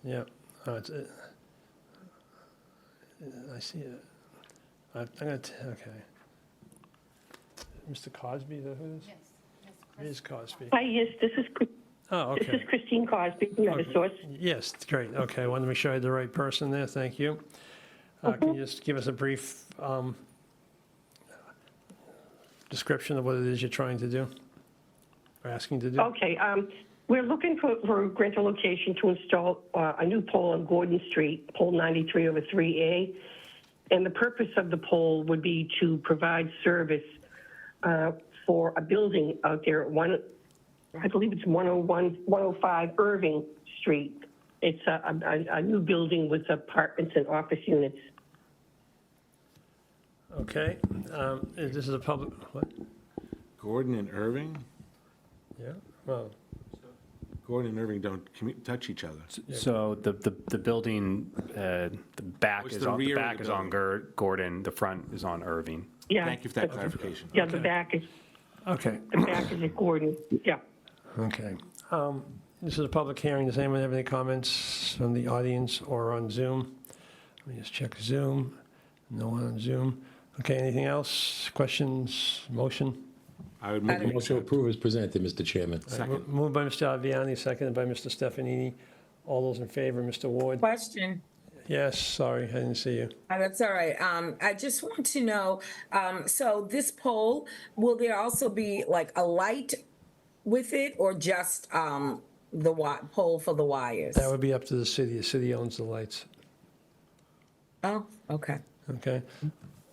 Yeah, I see it. I'm gonna, okay. Mr. Cosby, is that who it is? Yes. It is Cosby. Hi, yes, this is Oh, this okay. is Christine Cosby from Eversource. Yes, great, okay, I wanted to make sure I had the right person there, thank you. Can you just give us a brief description of what it is you're trying to do, or asking to do? Okay, we're looking for a rental location to install a new pole on Gordon Street, pole 93 over 3A. And the purpose of the pole would be to provide service for a building out there at I believe it's 105 Irving Street. It's a new building with apartments and office units. Okay, this is a public, what? Gordon and Irving? Yeah, well. Gordon and Irving don't touch each other. So the building, the back It's is the on, the rear of back the is on Gordon, the front is on Irving. Yeah. Thank you for that clarification. Yeah, the back is Okay. the back is at Gordon. Yeah. Okay. This is a public hearing. Does anyone have any comments from the audience or on Zoom? Let me just check Zoom. No one on Zoom. Okay, anything else? Questions? Motion? I would make a Motion to approve is presented, Mr. Chairman. Second. Moved by Mr. Aviani, seconded by Mr. Stefanini. All those in favor, Mr. Ward? Question. Yes, sorry, I didn't see you. That's all right. I just want to know, so this pole, will there also be like a light with it or just the pole for the wires? That would be up to the city. The city owns the lights. Oh, okay. Okay.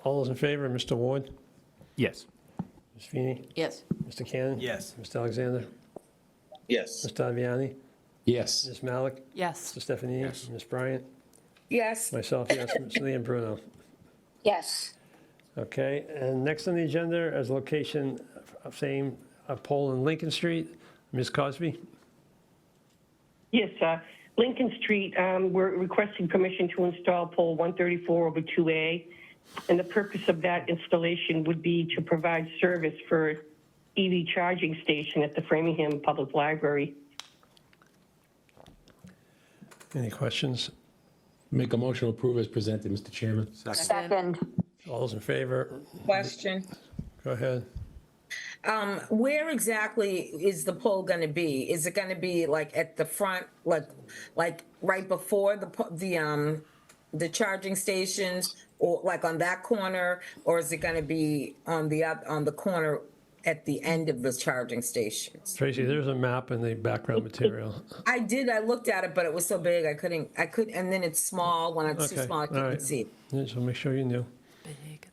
All those in favor, Mr. Ward? Yes. Ms. Feeney? Yes. Mr. Cannon? Yes. Mr. Alexander? Yes. Mr. Aviani? Yes. Ms. Malik? Yes. Mr. Stefanini? Yes. Ms. Bryant? Yes. Myself, yes. Ms. Lee and Bruno? Yes. Okay, and next on the agenda is location of same pole in Lincoln Street. Ms. Cosby? Yes, Lincoln Street, we're requesting permission to install pole 134 over 2A. And the purpose of that installation would be to provide service for EV charging station at the Framingham Public Library. Any questions? Make a motion to approve as presented, Mr. Chairman. Second. All those in favor? Question. Go ahead. Where exactly is the pole going to be? Is it going to be like at the front, like right before the charging stations, or like on that corner, or is it going to be on the corner at the end of the charging stations? Tracy, there's a map in the background material. I looked at it, but it was so big, I couldn't, and then it's small. When it's too Okay, small, I all couldn't right. see it. Yeah, so make sure you knew.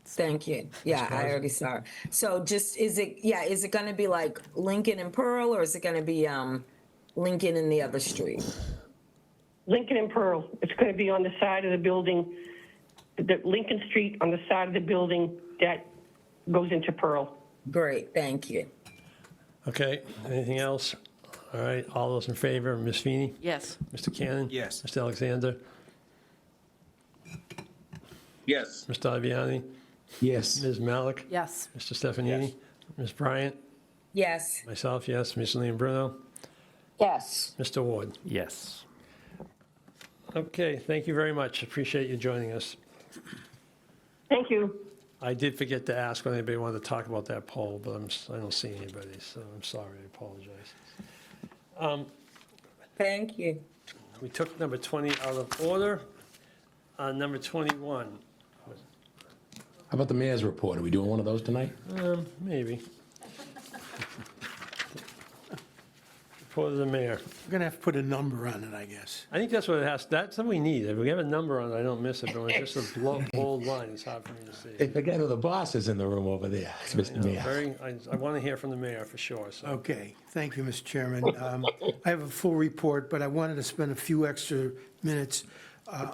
Thank you. Yeah, I already saw it. So just, is it going to be like Lincoln and Pearl, or is it going to be Lincoln and the other street? Lincoln and Pearl, it's going to be on the side of the building, the Lincoln Street on the side of the building that goes into Pearl. Great, thank you. Okay, anything else? All right, all those in favor, Ms. Feeney? Yes. Mr. Cannon? Yes. Mr. Alexander? Yes. Mr. Aviani? Yes. Ms. Malik? Yes. Mr. Stefanini? Ms. Bryant? Yes. Myself, yes. Ms. Lee and Bruno? Yes. Mr. Ward? Yes. Okay, thank you very much. Appreciate you joining us. Thank you. I did forget to ask when anybody wanted to talk about that poll, but I don't see anybody, so I'm sorry, I apologize. Thank you. We took number 20 out of order. Number 21, How about the mayor's report? Are we doing one of those tonight? maybe. Report of the mayor. We're going to have to put a number on it, I guess. I think that's what it has, that's what we need. If we have a number on it, I don't miss it, but when it's just a bold line, it's hard for me to see. Hey, forget who the boss is in the room over there. It's Mr. Mayor. I want to hear from the mayor for sure, so. Okay, thank you, Mr. Chairman. I have a full report, but I wanted to spend a few extra minutes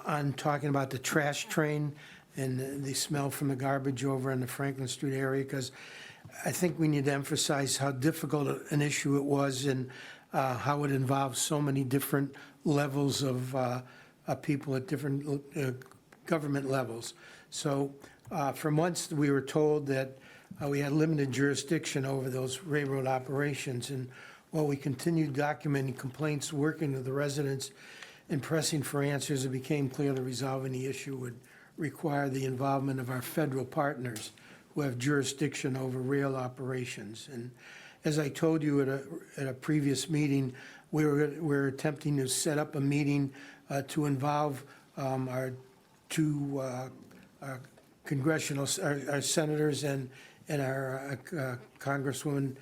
on talking about the trash train and the smell from the garbage over in the Franklin Street area, because I think we need to emphasize how difficult an issue it was and how it involves so many different levels of people at different government levels. So for months, we were told that we had limited jurisdiction over those railroad operations. And while we continued documenting complaints, working with the residents, and pressing for answers, it became clear that resolving the issue would require the involvement of our federal partners who have jurisdiction over rail operations. And as I told you at a previous meeting, we're attempting to set up a meeting to involve our two congressional, our senators and our Congresswoman,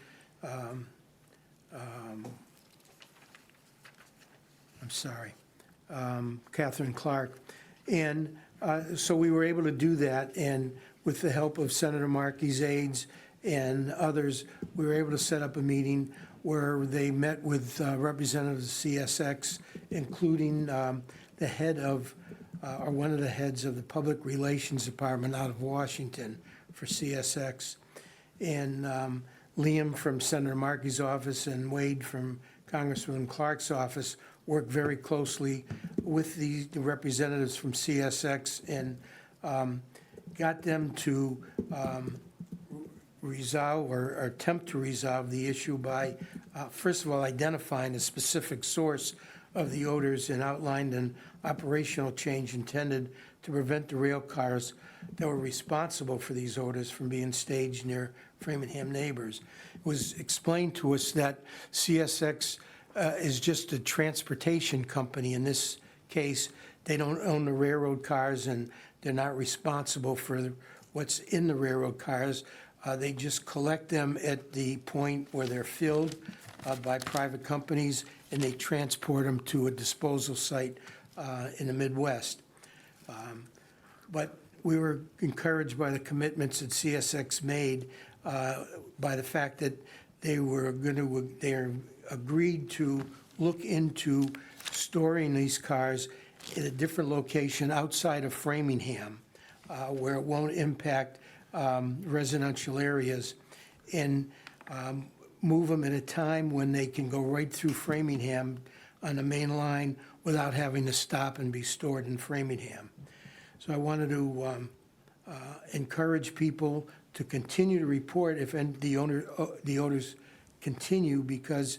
Catherine Clark. And so we were able to do that, and with the help of Senator Markey's aides and others, we were able to set up a meeting where they met with representatives of CSX, including the head of, or one of the heads of the Public Relations Department out of Washington for CSX, and Liam from Senator Markey's office and Wade from Congresswoman Clark's office worked very closely with the representatives from CSX and got them to resolve or attempt to resolve the issue by, first of all, identifying a specific source of the odors and outlined an operational change intended to prevent the rail cars that were responsible for these odors from being staged near Framingham neighbors. It was explained to us that CSX is just a transportation company. In this case, they don't own the railroad cars and they're not responsible for what's in the railroad cars. They just collect them at the point where they're filled by private companies, and they transport them to a disposal site in the Midwest. But we were encouraged by the commitments that CSX made by the fact that they agreed to look into storing these cars in a different location outside of Framingham, where it won't impact residential areas, and move them at a time when they can go right through Framingham on the main line without having to stop and be stored in Framingham. So I wanted to encourage people to continue to report if the odors continue, because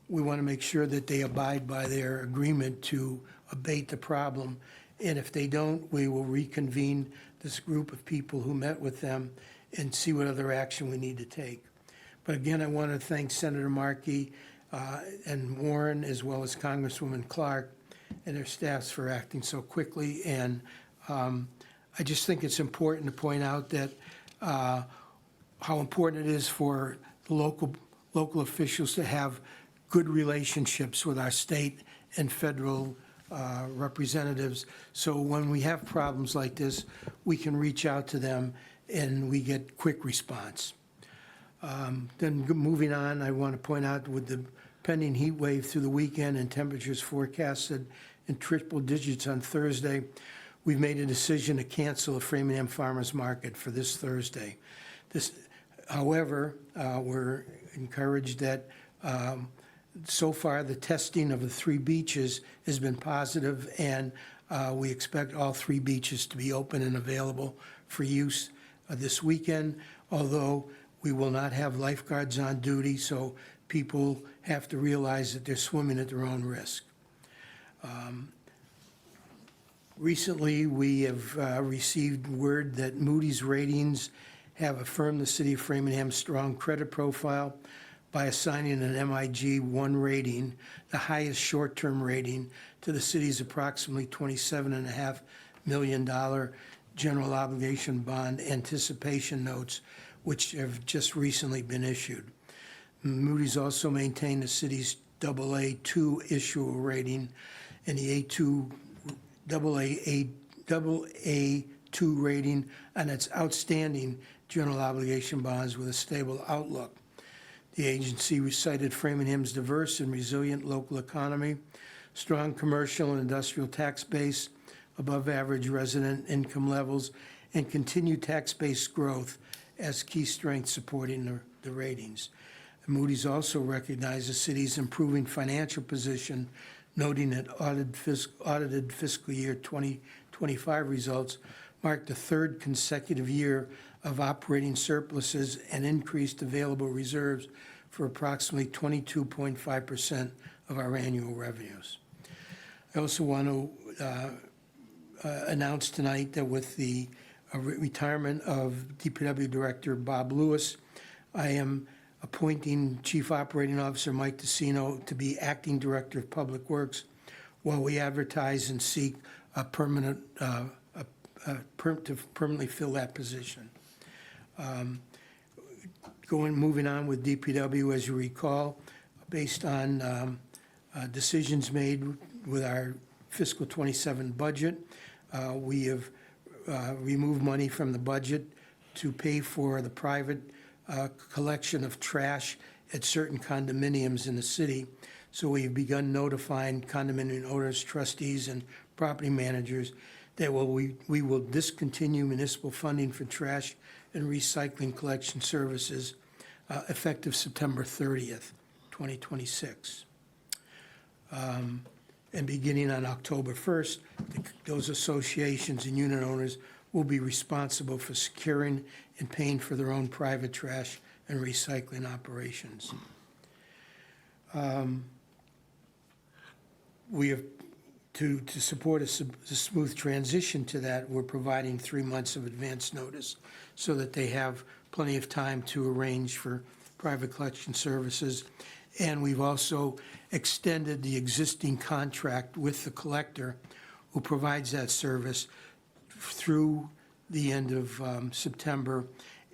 we want to make sure that they abide by their agreement to abate the problem. And if they don't, we will reconvene this group of people who met with them and see what other action we need to take. But again, I want to thank Senator Markey and Warren, as well as Congresswoman Clark and their staffs for acting so quickly. And I just think it's important to point out that how important it is for the local officials to have good relationships with our state and federal representatives. So when we have problems like this, we can reach out to them and we get quick response. Then moving on, I want to point out with the pending heat wave through the weekend and temperatures forecasted in triple digits on Thursday, we've made a decision to cancel the Framingham Farmers Market for this Thursday. However, we're encouraged that so far the testing of the 3 beaches has been positive, and we expect all 3 beaches to be open and available for use this weekend, although we will not have lifeguards on duty, so people have to realize that they're swimming at their own risk. Recently, we have received word that Moody's Ratings have affirmed the City of Framingham's strong credit profile by assigning an MIG 1 rating, the highest short-term rating, to the city's approximately $27.5 million general obligation bond anticipation notes, which have just recently been issued. Moody's also maintained the city's AA2 issuer rating and the AA2 rating on its outstanding general obligation bonds with a stable outlook. The agency recited Framingham's diverse and resilient local economy, strong commercial and industrial tax base, above average resident income levels, and continued tax base growth as key strengths supporting the ratings. And Moody's also recognized the city's improving financial position, noting that audited fiscal year 25 results marked the third consecutive year of operating surpluses and increased available reserves for approximately 22.5% of our annual revenues. I also want to announce tonight that with the retirement of DPW Director Bob Lewis, I am appointing Chief Operating Officer Mike Tessino to be Acting Director of Public Works while we advertise and seek a permanent, to permanently fill that position. Moving on with DPW, as you recall, based on decisions made with our fiscal 27 budget, we have removed money from the budget to pay for the private collection of trash at certain condominiums in the city. So we've begun notifying condominium owners, trustees, and property managers that we will discontinue municipal funding for trash and recycling collection services effective September 30th, 2026. And beginning on October 1st, those associations and unit owners will be responsible for securing and paying for their own private trash and recycling operations. We have, to support a smooth transition to that, we're providing 3 months of advance notice so that they have plenty of time to arrange for private collection services. And we've also extended the existing contract with the collector who provides that service through the end of September,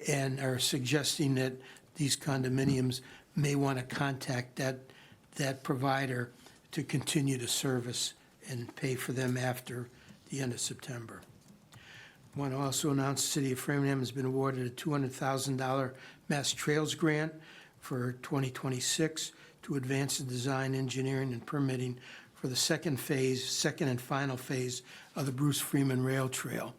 and are suggesting that these condominiums may want to contact that provider to continue to service and pay for them after the end of September. I want to also announce the City of Framingham has been awarded a $200,000 Mass Trails grant for 2026 to advance the design, engineering, and permitting for the second and final phase of the Bruce Freeman Rail Trail.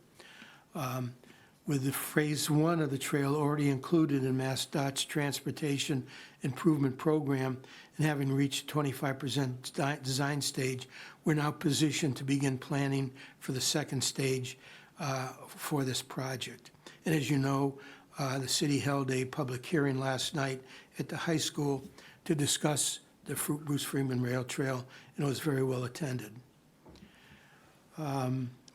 With the phase 1 of the trail already included in MassDOT's Transportation Improvement Program and having reached 25% design stage, we're now positioned to begin planning for the second stage for this project. And as you know, the city held a public hearing last night at the high school to discuss the Bruce Freeman Rail Trail, and it was very well attended.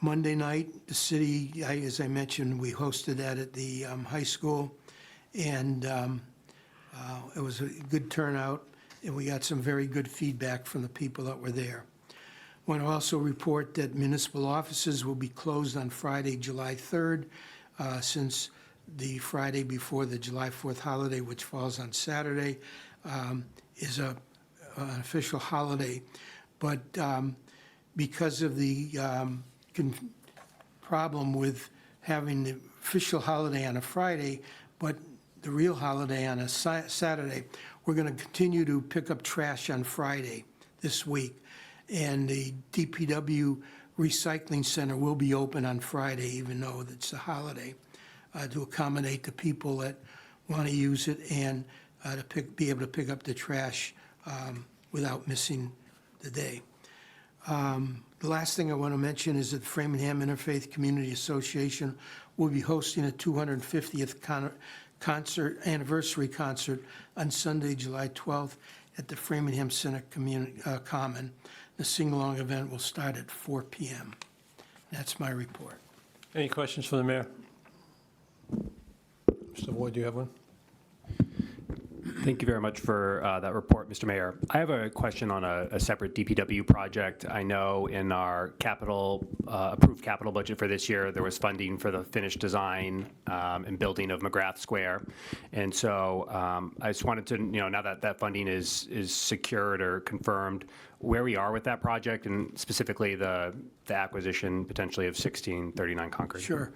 Monday night, the city, as I mentioned, we hosted that at the high school, and it was a good turnout, and we got some very good feedback from the people that were there. I want to also report that municipal offices will be closed on Friday, July 3rd, since the Friday before the July 4th holiday, which falls on Saturday, is an official holiday. But because of the problem with having the official holiday on a Friday, but the real holiday on a Saturday, we're going to continue to pick up trash on Friday this week. And the DPW Recycling Center will be open on Friday, even though it's a holiday, to accommodate the people that want to use it and to be able to pick up the trash without missing the day. The last thing I want to mention is that the Framingham Interfaith Community Association will be hosting a 250th anniversary concert on Sunday, July 12th at the Framingham Center Common. The sing-along event will start at 4 p.m. That's my report. Any questions for the mayor? Mr. Ward, do you have one? Thank you very much for that report, Mr. Mayor. I have a question on a separate DPW project. I know in our approved capital budget for this year, there was funding for the finished design and building of McGrath Square. And so I just wanted to, now that that funding is secured or confirmed, where we are with that project, and specifically the acquisition potentially of 1639 Concord. Sure.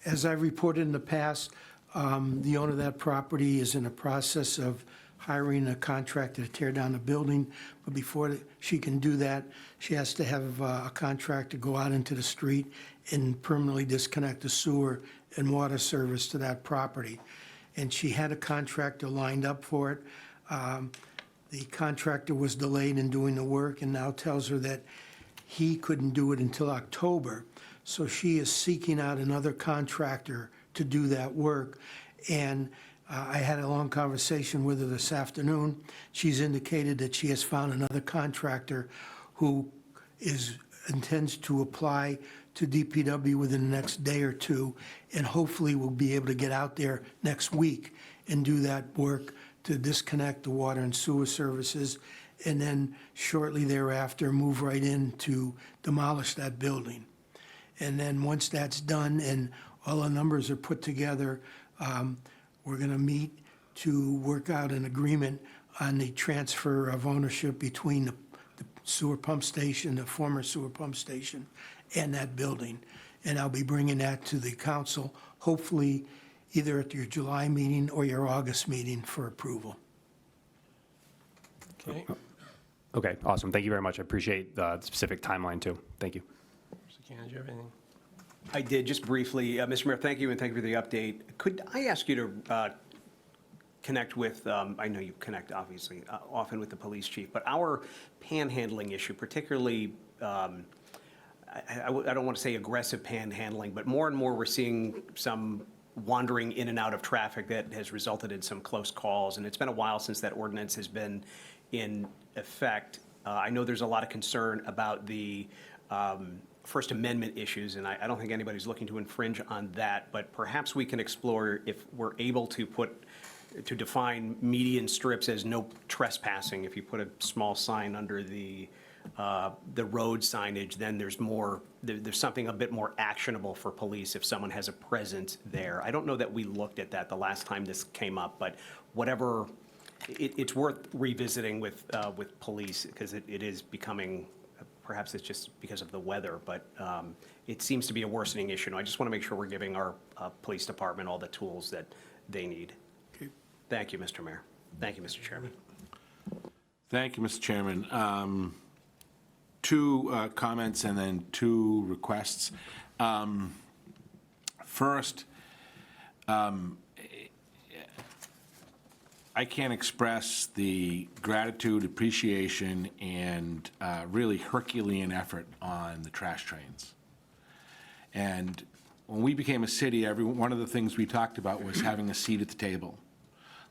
As I've reported in the past, the owner of that property is in the process of hiring a contractor to tear down the building. But before she can do that, she has to have a contractor go out into the street and permanently disconnect the sewer and water service to that property. And she had a contractor lined up for it. The contractor was delayed in doing the work and now tells her that he couldn't do it until October. So she is seeking out another contractor to do that work. And I had a long conversation with her this afternoon. She's indicated that she has found another contractor who intends to apply to DPW within the next day or two, and hopefully will be able to get out there next week and do that work to disconnect the water and sewer services, and then shortly thereafter move right in to demolish that building. And then once that's done and all the numbers are put together, we're going to meet to work out an agreement on the transfer of ownership between the sewer pump station, the former sewer pump station, and that building. And I'll be bringing that to the council, hopefully either at your July meeting or your August meeting for approval. Okay. Okay, awesome. Thank you very much. I appreciate the specific timeline, too. Thank you. Mr. Cannon, do you have anything? I did, just briefly. Mr. Mayor, thank you, and thank you for the update. Could I ask you to connect with, I know you connect, obviously, often with the police chief, but our panhandling issue, particularly, I don't want to say aggressive panhandling, but more and more we're seeing some wandering in and out of traffic that has resulted in some close calls, and it's been a while since that ordinance has been in effect. I know there's a lot of concern about the First Amendment issues, and I don't think anybody's looking to infringe on that, but perhaps we can explore if we're able to define median strips as no trespassing. If you put a small sign under the road signage, then there's something a bit more actionable for police if someone has a presence there. I don't know that we looked at that the last time this came up, but whatever, it's worth revisiting with police, because it is becoming, perhaps it's just because of the weather, but it seems to be a worsening issue. And I just want to make sure we're giving our police department all the tools that they need. Okay. Thank you, Mr. Mayor. Thank you, Mr. Chairman. Thank you, Mr. Chairman. Two comments and then two requests. First, I can't express the gratitude, appreciation, and really Herculean effort on the trash trains. And when we became a city, one of the things we talked about was having a seat at the table.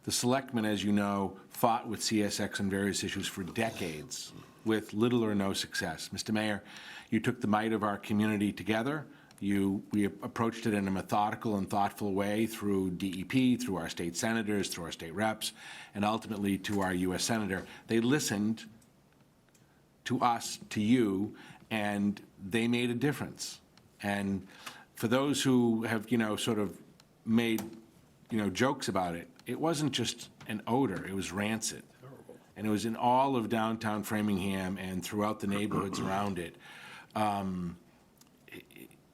The selectmen, as you know, fought with CSX on various issues for decades with little or no success. Mr. Mayor, you took the might of our community together. We approached it in a methodical and thoughtful way through DEP, through our state senators, through our state reps, and ultimately to our U.S. Senator. They listened to us, to you, and they made a difference. And for those who have, sort of made, jokes about it, it wasn't just an odor, it was rancid. And it was in all of downtown Framingham and throughout the neighborhoods around it.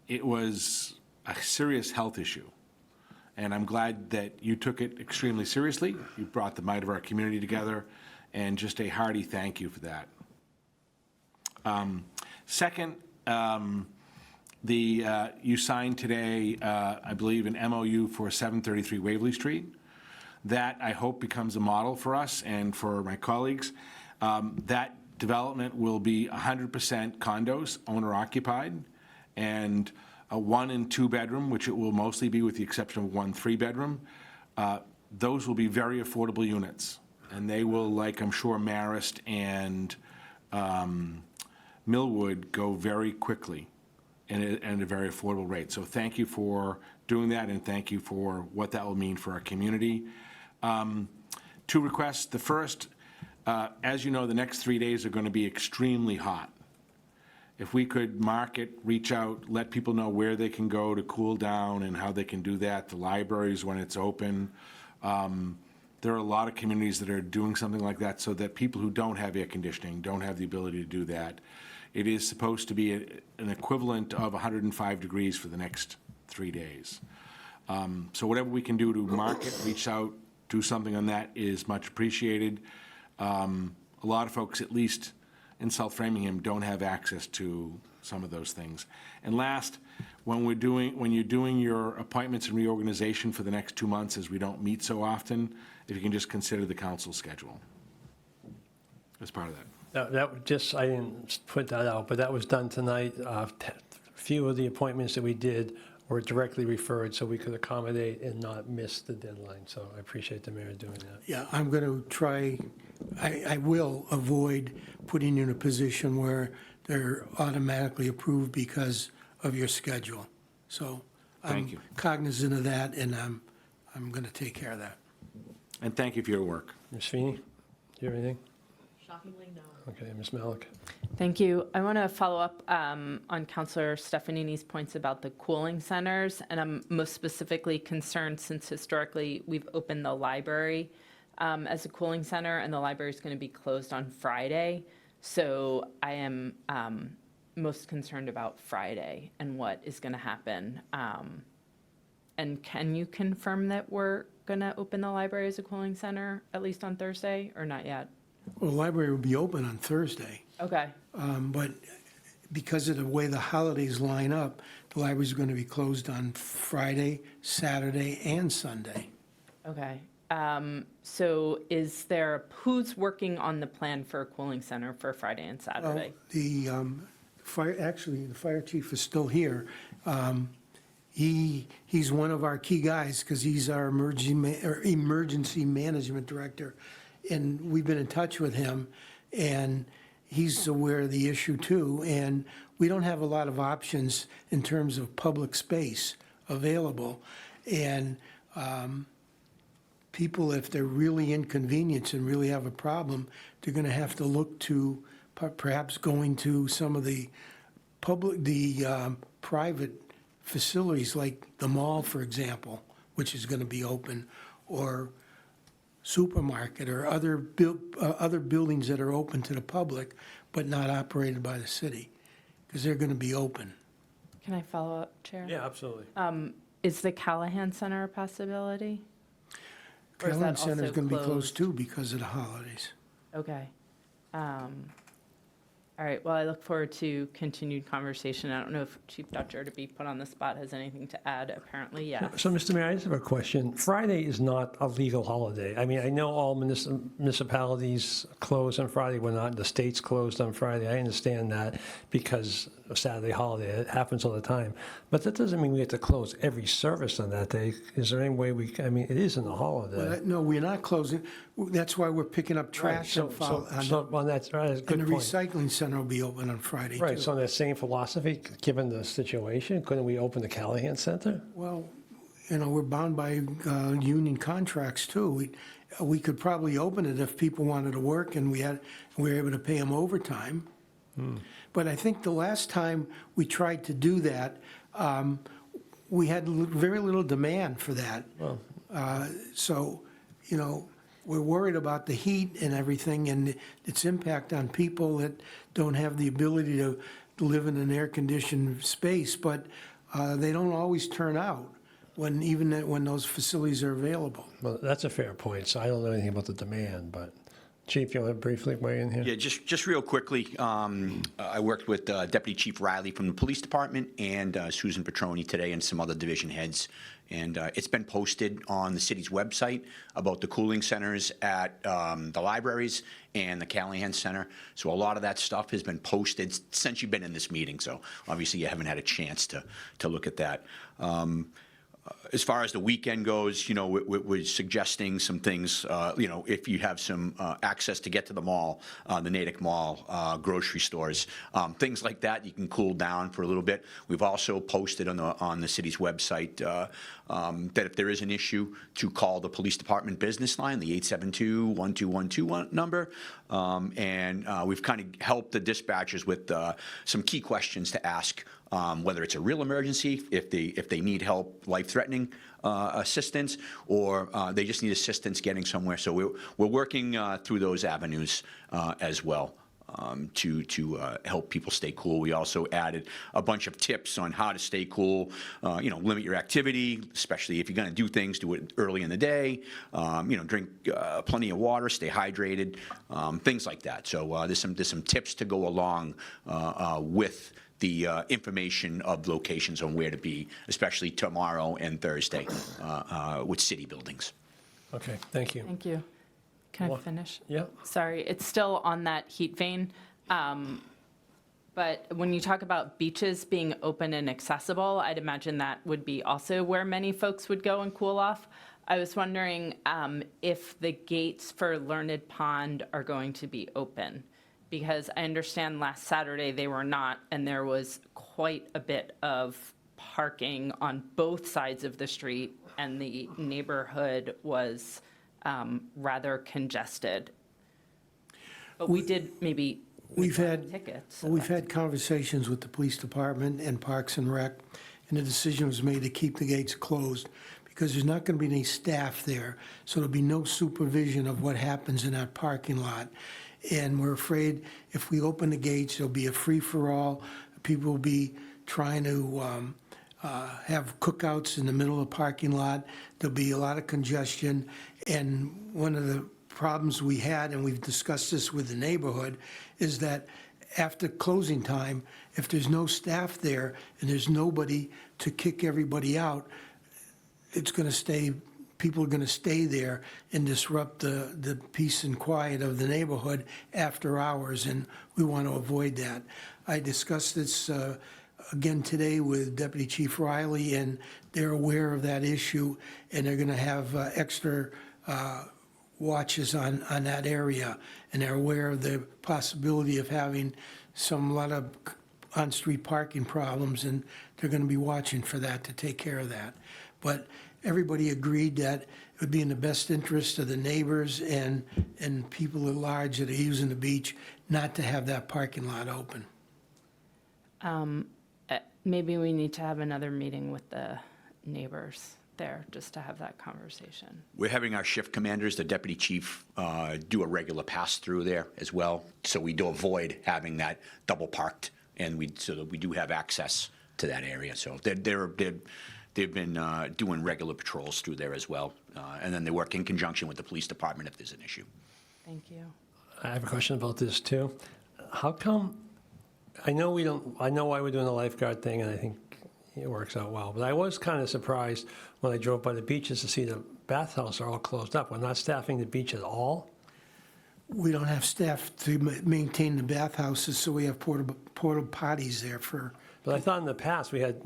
It was a serious health issue. And I'm glad that you took it extremely seriously. You brought the might of our community together, and just a hearty thank you for that. Second, you signed today, I believe, an MOU for 733 Waverly Street. That, I hope, becomes a model for us and for my colleagues. That development will be 100% condos, owner-occupied, and a 1 and 2 bedroom, which it will mostly be with the exception of 1 3-bedroom. Those will be very affordable units, and they will, like I'm sure Marist and Millwood, go very quickly and at a very affordable rate. So thank you for doing that, and thank you for what that will mean for our community. 2 requests. The first, as you know, the next 3 days are going to be extremely hot. If we could market, reach out, let people know where they can go to cool down and how they can do that, the libraries when it's open. There are a lot of communities that are doing something like that so that people who don't have air conditioning don't have the ability to do that. It is supposed to be an equivalent of 105 degrees for the next 3 days. So whatever we can do to market, reach out, do something on that is much appreciated. A lot of folks, at least in South Framingham, don't have access to some of those things. And last, when you're doing your appointments and reorganization for the next 2 months, as we don't meet so often, if you can just consider the council schedule as part of that. That just, I didn't put that out, but that was done tonight. Few of the appointments that we did were directly referred, so we could accommodate and not miss the deadline. So I appreciate the mayor doing that. Yeah, I'm going to try, I will avoid putting you in a position where they're automatically approved because of your schedule. So Thank you. I'm cognizant of that, and I'm going to take care of that. And thank you for your work. Ms. Feeney, do you have anything? Shockingly, no. Okay, Ms. Malik. Thank you. I want to follow up on Councilor Stefanini's points about the cooling centers, and I'm most specifically concerned since historically we've opened the library as a cooling center, and the library is going to be closed on Friday. So I am most concerned about Friday and what is going to happen. And can you confirm that we're going to open the library as a cooling center, at least on Thursday, or not yet? Well, the library will be open on Thursday. Okay. But because of the way the holidays line up, the library's going to be closed on Friday, Saturday, and Sunday. Okay. So is there, who's working on the plan for a cooling center for Friday and Saturday? The the fire chief is still here. He's one of our key guys because he's our emergency management director. And we've been in touch with him, and he's aware of the issue too. And we don't have a lot of options in terms of public space available. And people, if they're really inconvenienced and really have a problem, they're going to have to look to perhaps going to some of the private facilities like the mall, for example, which is going to be open, or supermarket, or other buildings that are open to the public but not operated by the city, because they're going to be open. Can I follow up, Chair? Yeah, absolutely. Is the Callahan Center a possibility? Or is Callahan that Center is also going to be closed too because of the holidays. Okay. All right, well, I look forward to continued conversation. I don't know if Chief Dutcher, to be put on the spot, has anything to add. Apparently, yes. So, Mr. Mayor, I just have a question. Friday is not a legal holiday. I mean, I know all municipalities close on Friday. We're not. The state's closed on Friday. I understand that because of Saturday holiday. It happens all the time. But that doesn't mean we have to close every service on that day. Is there any way I mean, it isn't a holiday. Well, no, we're not closing. That's why we're picking up trash. Right, so on that, right, that's a good And the point. recycling center will be open on Friday too. Right, so on that same philosophy, given the situation, couldn't we open the Callahan Center? Well, we're bound by union contracts too. We could probably open it if people wanted to work and we were able to pay them overtime. But I think the last time we tried to do that, we had very little demand for that. So, we're worried about the heat and everything and its impact on people that don't have the ability to live in an air-conditioned space, but they don't always turn out when those facilities are available. Well, that's a fair point, so I don't know anything about the demand, but Chief, you want to briefly weigh in here? Yeah, just real quickly, I worked with Deputy Chief Riley from the Police Department and Susan Petroni today and some other division heads. And it's been posted on the city's website about the cooling centers at the libraries and the Callahan Center. So a lot of that stuff has been posted since you've been in this meeting. So obviously you haven't had a chance to look at that. As far as the weekend goes, we're suggesting some things, if you have some access to get to the mall, the Natick Mall, grocery stores, things like that, you can cool down for a little bit. We've also posted on the city's website that if there is an issue, to call the police department business line, the 872-1212 number. And we've kind of helped the dispatchers with some key questions to ask. Whether it's a real emergency, if they need help, life-threatening assistance, or they just need assistance getting somewhere. So we're working through those avenues as well to help people stay cool. We also added a bunch of tips on how to stay cool. Limit your activity, especially if you're going to do things, do it early in the day. Drink plenty of water, stay hydrated, things like that. So there's some tips to go along with the information of locations on where to be, especially tomorrow and Thursday with city buildings. Okay, thank you. Thank you. Can I finish? Yep. Sorry, it's still on that heat vein. But when you talk about beaches being open and accessible, I'd imagine that would be also where many folks would go and cool off. I was wondering if the gates for Learned Pond are going to be open, because I understand last Saturday they were not, and there was quite a bit of parking on both sides of the street, and the neighborhood was rather congested. But we did maybe We've had, tickets. we've had conversations with the police department and Parks and Rec, and the decision was made to keep the gates closed because there's not going to be any staff there, so there'll be no supervision of what happens in that parking lot. And we're afraid if we open the gates, there'll be a free-for-all. People will be trying to have cookouts in the middle of the parking lot. There'll be a lot of congestion, and one of the problems we had, and we've discussed this with the neighborhood, is that after closing time, if there's no staff there and there's nobody to kick everybody out, it's going to stay, people are going to stay there and disrupt the peace and quiet of the neighborhood after hours, and we want to avoid that. I discussed this again today with Deputy Chief Riley, and they're aware of that issue, and they're going to have extra watches on that area, and they're aware of the possibility of having lot of on-street parking problems, and they're going to be watching for that to take care of that. But everybody agreed that it would be in the best interest of the neighbors and people at large that are using the beach not to have that parking lot open. Maybe we need to have another meeting with the neighbors there, just to have that conversation. We're having our shift commanders, the deputy chief, do a regular pass-through there as well, so we do avoid having that double parked, and so that we do have access to that area. So they've been doing regular patrols through there as well, and then they work in conjunction with the police department if there's an issue. Thank you. I have a question about this too. How come, I know why we're doing the lifeguard thing, and I think it works out well, but I was kind of surprised when I drove by the beaches to see the bathhouses are all closed up. We're not staffing the beach at all? We don't have staff to maintain the bathhouses, so we have porta potties there for. But I thought in the past we had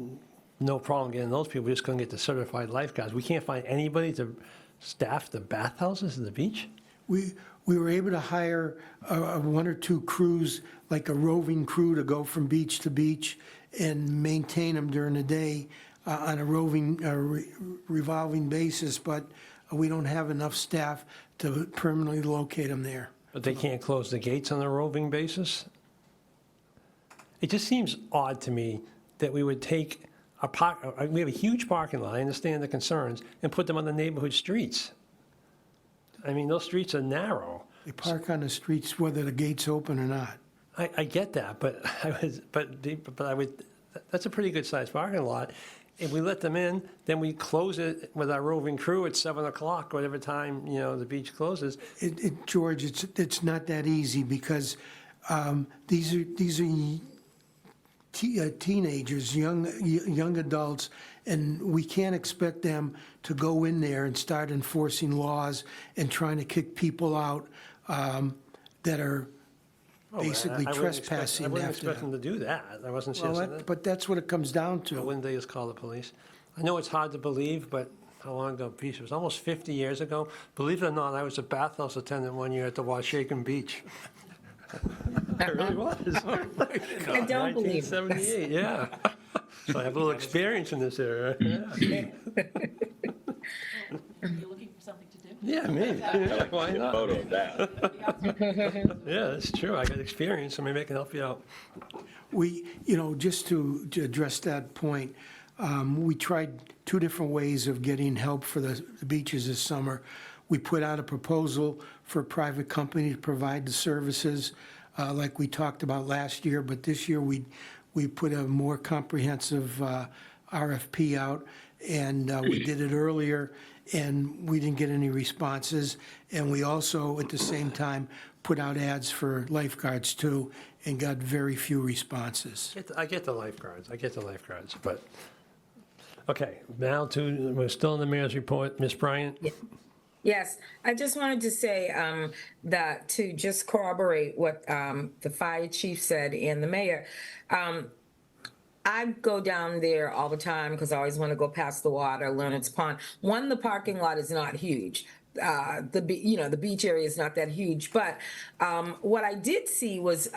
no problem getting those people, we just couldn't get the certified lifeguards. We can't find anybody to staff the bathhouses at the beach? We were able to hire one or two crews, like a roving crew, to go from beach to beach and maintain them during the day on a roving, revolving basis, but we don't have enough staff to permanently locate them there. But they can't close the gates on a roving basis? It just seems odd to me that we would take we have a huge parking lot, I understand the concerns, and put them on the neighborhood streets. I mean, those streets are narrow. They park on the streets whether the gate's open or not. I get that, but that's a pretty good-sized parking lot. If we let them in, then we close it with our roving crew at 7 o'clock, whatever time, the beach closes. George, it's not that easy because these are teenagers, young adults, and we can't expect them to go in there and start enforcing laws and trying to kick people out that are basically trespassing. I wouldn't expect them to do that. I wasn't suggesting that. But that's what it comes down to. Wouldn't they just call the police? I know it's hard to believe, but how long ago? It was almost 50 years ago. Believe it or not, I was a bathhouse attendant one year at the Washaken Beach. I really was. Oh my God. I don't believe it. 1978, yeah. So I have a little experience in this area. Yeah. You're looking for something to do? Yeah, maybe. Yeah, why not? Photo of that. Yeah, that's true. I got experience, so maybe I can help you out. We, just to address that point, we tried two different ways of getting help for the beaches this summer. We put out a proposal for a private company to provide the services like we talked about last year, but this year we put a more comprehensive RFP out, and we did it earlier, and we didn't get any responses. And we also, at the same time, put out ads for lifeguards too, and got very few responses. I get the lifeguards, but, okay, now we're still in the mayor's report. Ms. Bryant? Yes, I just wanted to say that to just corroborate what the fire chief said and the mayor. I go down there all the time because I always want to go past the water, Leonard's Pond. One, the parking lot is not huge. The beach area is not that huge, but what I did see was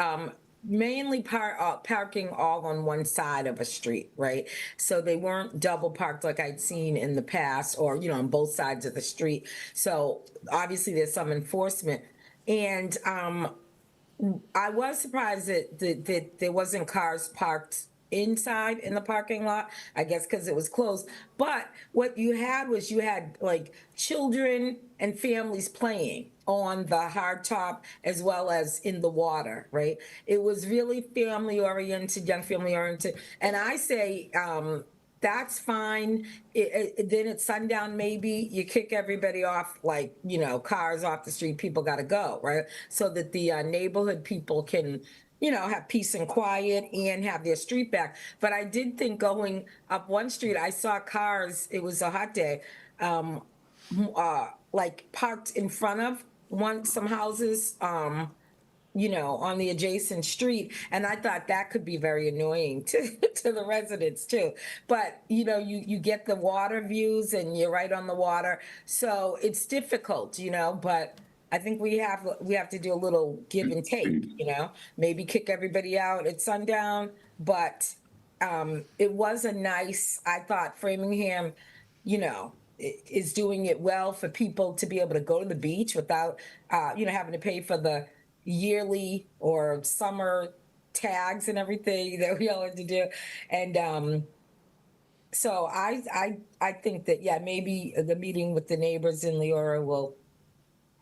mainly parking all on one side of a street, right? So they weren't double parked like I'd seen in the past, or on both sides of the street. So obviously there's some enforcement, and I was surprised that there wasn't cars parked inside in the parking lot, I guess because it was closed. But what you had was like children and families playing on the hard top as well as in the water, right? It was really family oriented, young family oriented. And I say, that's fine. Then at sundown, maybe you kick everybody off, like, cars off the street, people got to go, right? So that the neighborhood people can, have peace and quiet and have their street back. But I did think going up one street, I saw cars, it was a hot day, like parked in front of some houses, on the adjacent street. And I thought that could be very annoying to the residents too. But, you get the water views and you're right on the water. So it's difficult, but I think we have to do a little give and take, maybe kick everybody out at sundown. But it was I thought Framingham, is doing it well for people to be able to go to the beach without, having to pay for the yearly or summer tags and everything that we all had to do. And so I think that, maybe the meeting with the neighbors in Leora will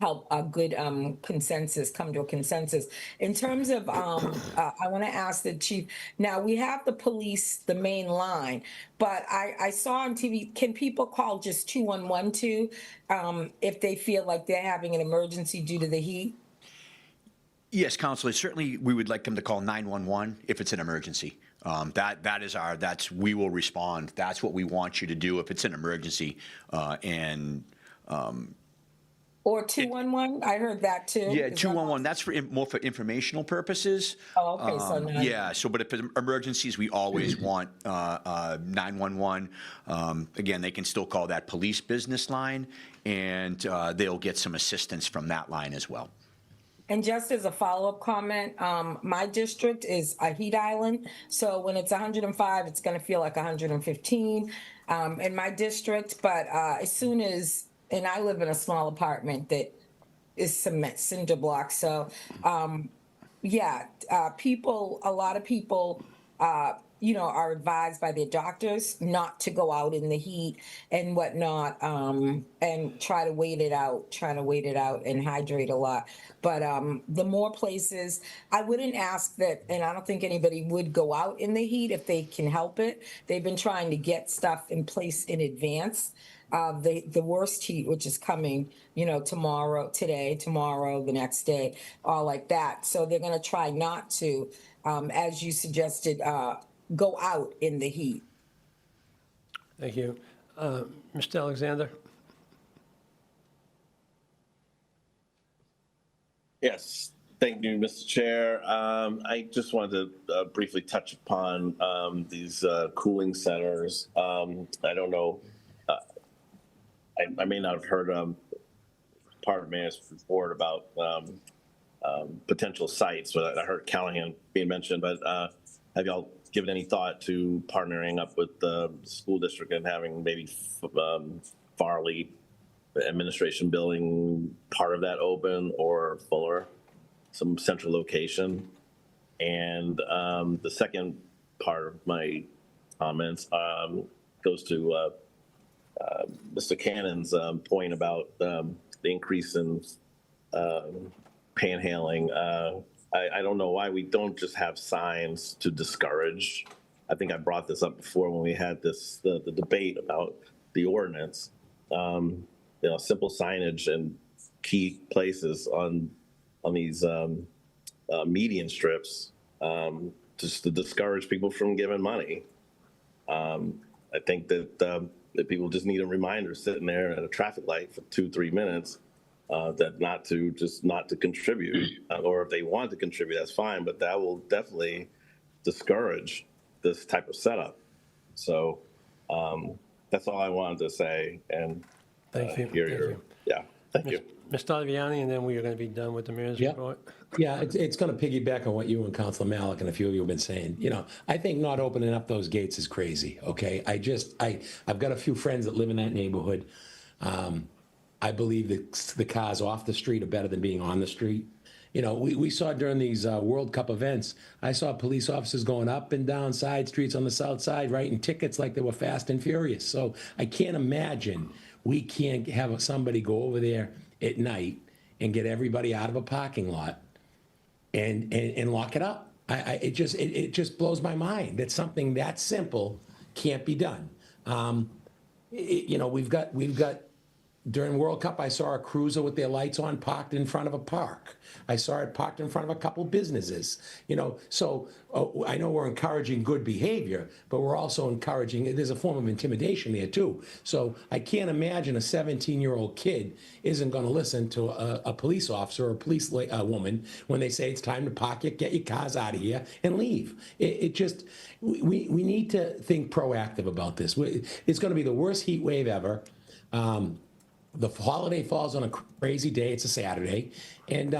help a good come to a consensus. In terms of, I want to ask the chief, now we have the police, the main line, but I saw on TV, can people call just 2112 if they feel like they're having an emergency due to the heat? Yes, Counselor, certainly we would like them to call 911 if it's an emergency. We will respond. That's what we want you to do if it's an emergency. Or 211, I heard that too. Yeah, 211, that's more for informational purposes. Oh, okay, so no. Yeah, but if it's emergencies, we always want 911. Again, they can still call that police business line, and they'll get some assistance from that line as well. And just as a follow-up comment, my district is a heat island. So when it's 105, it's going to feel like 115 in my district. But as soon as, and I live in a small apartment that is cement, cinder block. So a lot of people, are advised by their doctors not to go out in the heat and whatnot, and try to wait it out and hydrate a lot. But the more places, I wouldn't ask that, and I don't think anybody would go out in the heat if they can help it. They've been trying to get stuff in place in advance. The worst heat, which is coming, today, tomorrow, the next day, all like that. So they're going to try not to, as you suggested, go out in the heat. Thank you. Mr. Alexander? Yes, thank you, Mr. Chair. I just wanted to briefly touch upon these cooling centers. I don't know, I may not have heard part of Mayor's report about potential sites, but I heard Callahan being mentioned. But have y'all given any thought to partnering up with the school district and having maybe Farley administration building part of that open, or Fuller, some central location? And the second part of my comments goes to Mr. Cannon's point about the increase in panhandling. I don't know why we don't just have signs to discourage. I think I brought this up before when we had the debate about the ordinance. Simple signage in key places on these median strips, just to discourage people from giving money. I think that people just need a reminder sitting there at a traffic light for 2-3 minutes that not to contribute, or if they want to contribute, that's fine, but that will definitely discourage this type of setup. So that's all I wanted to say. And Thank you. Thank you. Mr. Ottaviani, and then we are going to be done with the mayor's Yeah. report. Yeah, it's going to piggyback on what you and Councilor Malik and a few of you have been saying. You know, I think not opening up those gates is crazy, okay? I've got a few friends that live in that neighborhood. I believe that the cars off the street are better than being on the street. You know, we saw during these World Cup events, I saw police officers going up and down side streets on the south side writing tickets like they were Fast and Furious. So I can't imagine we can't have somebody go over there at night and get everybody out of a parking lot and lock it up. It just blows my mind that something that simple can't be done. You know, we've got during World Cup, I saw a cruiser with their lights on parked in front of a park. I saw it parked in front of a couple businesses. You know, so I know we're encouraging good behavior, but we're also encouraging, there's a form of intimidation there too. So I can't imagine a 17-year-old kid isn't going to listen to a police officer or a police woman when they say it's time to park it, get your cars out of here, and leave. We need to think proactive about this. It's going to be the worst heat wave ever. The holiday falls on a crazy day. It's a Saturday. And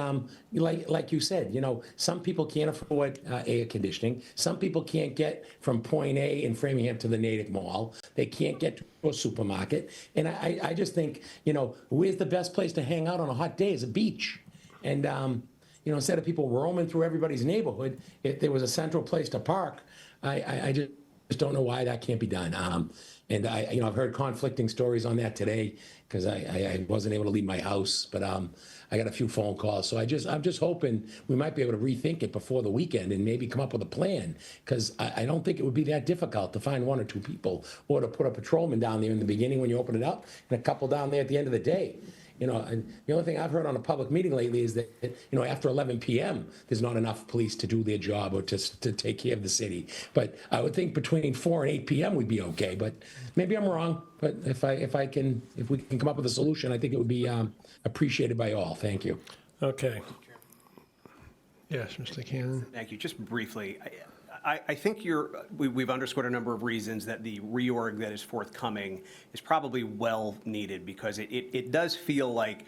like you said, you know, some people can't afford air conditioning. Some people can't get from point A in Framingham to the Natick Mall. They can't get to a supermarket. And I just think, you know, where's the best place to hang out on a hot day is a beach. And, you know, instead of people roaming through everybody's neighborhood, if there was a central place to park, I just don't know why that can't be done. And I've heard conflicting stories on that today because I wasn't able to leave my house, but I got a few phone calls. So I'm just hoping we might be able to rethink it before the weekend and maybe come up with a plan, because I don't think it would be that difficult to find 1 or 2 people, or to put a patrolman down there in the beginning when you open it up and a couple down there at the end of the day. You know, and the only thing I've heard on a public meeting lately is that, you know, after 11 p.m., there's not enough police to do their job or to take care of the city. But I would think between 4 and 8 p.m. we'd be okay. But maybe I'm wrong. But if we can come up with a solution, I think it would be appreciated by all. Thank you. Okay. Yes, Mr. Cannon. Thank you. Just briefly, I think we've underscored a number of reasons that the reorg that is forthcoming is probably well needed, because it does feel like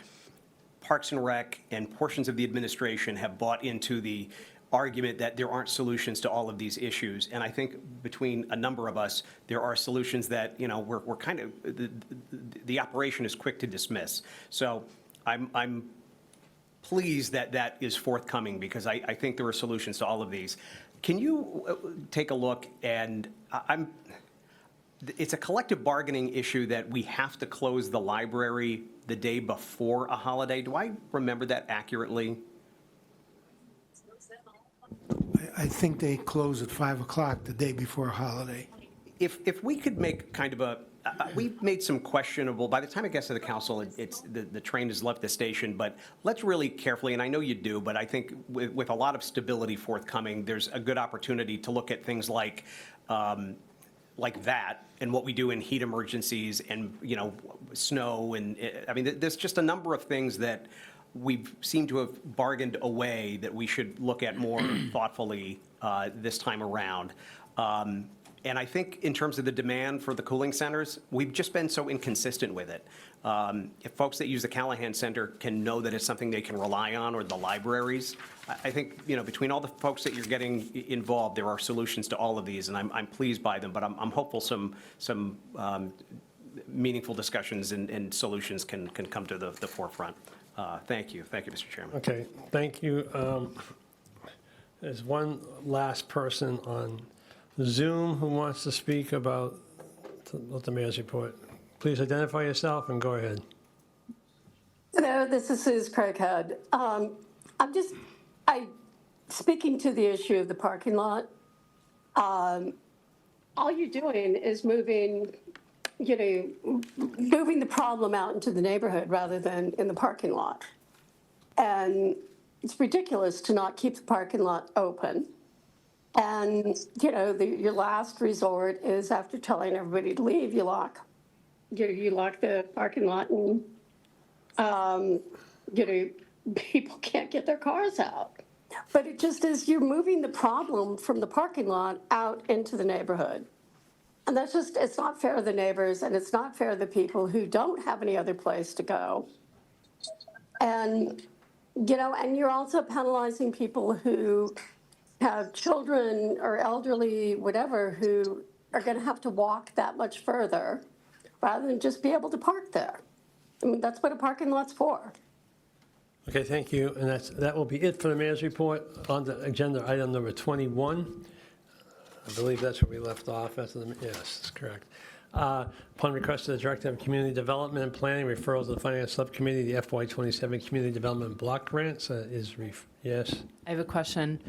Parks and Rec and portions of the administration have bought into the argument that there aren't solutions to all of these issues. And I think between a number of us, there are solutions that, you know, we're kind of, the operation is quick to dismiss. So I'm pleased that that is forthcoming, because I think there are solutions to all of these. Can you take a look, and it's a collective bargaining issue that we have to close the library the day before a holiday. Do I remember that accurately? I think they close at 5 o'clock the day before a holiday. If we could make kind of we made some questionable, by the time it gets to the council, the train has left the station, but let's really carefully, and I know you do, but I think with a lot of stability forthcoming, there's a good opportunity to look at things like that and what we do in heat emergencies and, you know, snow. And I mean, there's just a number of things that we've seemed to have bargained away that we should look at more thoughtfully this time around. And I think in terms of the demand for the cooling centers, we've just been so inconsistent with it. If folks that use the Callahan Center can know that it's something they can rely on, or the libraries, I think, you know, between all the folks that you're getting involved, there are solutions to all of these, and I'm pleased by them. But I'm hopeful some meaningful discussions and solutions can come to the forefront. Thank you, Mr. Chairman. Okay, thank you. There's one last person on Zoom who wants to speak about the mayor's report. Please identify yourself and go ahead. Hello, this is Suze Craighead. Speaking to the issue of the parking lot, all you're doing is moving the problem out into the neighborhood rather than in the parking lot. And it's ridiculous to not keep the parking lot open And, your last resort is after telling everybody to leave, you lock the parking lot and, people can't get their cars out. But it just is, you're moving the problem from the parking lot out into the neighborhood. And that's just, it's not fair to the neighbors, and it's not fair to the people who don't have any other place to go. And, and you're also penalizing people who have children or elderly, whatever, who are going to have to walk that much further rather than just be able to park there. I mean, that's what a parking lot's for. Okay, thank you. And that will be it for the mayor's report. On to agenda item number 21. I believe that's where we left off. Yes, that's correct. Upon request of the Director of Community Development and Planning, referral to the Finance Subcommittee, the FY27 Community Development Block Grants yes. I have a question.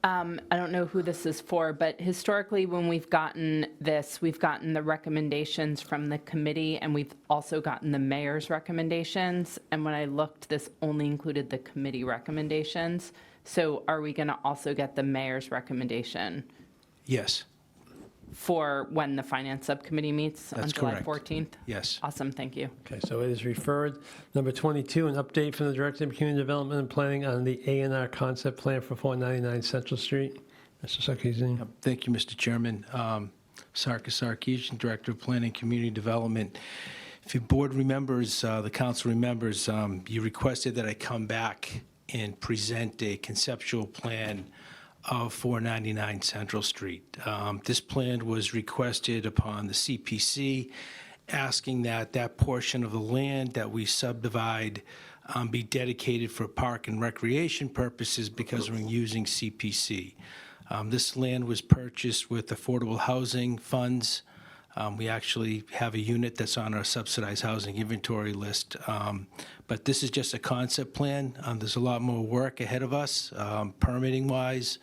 I don't know who this is for, but historically, when we've gotten this, we've gotten the recommendations from the committee, and we've also gotten the mayor's recommendations. And when I looked, this only included the committee recommendations. So are we going to also get the mayor's recommendation Yes, for when the finance subcommittee meets on That's July correct. 14th? yes. Awesome, thank you. Okay, so it is referred. Number 22, an update from the Director of Community Development and Planning on the A&R concept plan for 499 Central Street. Mr. Sarkeesian. Thank you, Mr. Chairman. Sarkis Sarkeesian, Director of Planning and Community Development. If your board remembers, the council remembers, you requested that I come back and present a conceptual plan of 499 Central Street. This plan was requested upon the CPC, asking that that portion of the land that we subdivide be dedicated for park and recreation purposes because we're using CPC. This land was purchased with affordable housing funds. We actually have a unit that's on our subsidized housing inventory list. But this is just a concept plan. There's a lot more work ahead of us, permitting-wise,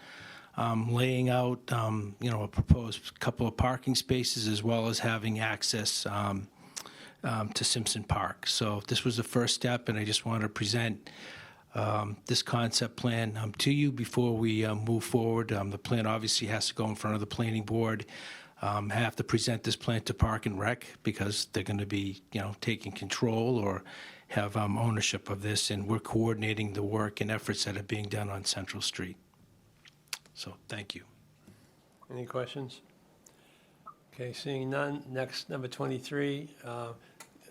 laying out, a proposed couple of parking spaces, as well as having access to Simpson Park. So this was the first step, and I just wanted to present this concept plan to you before we move forward. The plan obviously has to go in front of the planning board. Have to present this plan to Park and Rec because they're going to be, taking control or have ownership of this, and we're coordinating the work and efforts that are being done on Central Street. So, thank you. Any questions? Okay, seeing none. Next, number 23,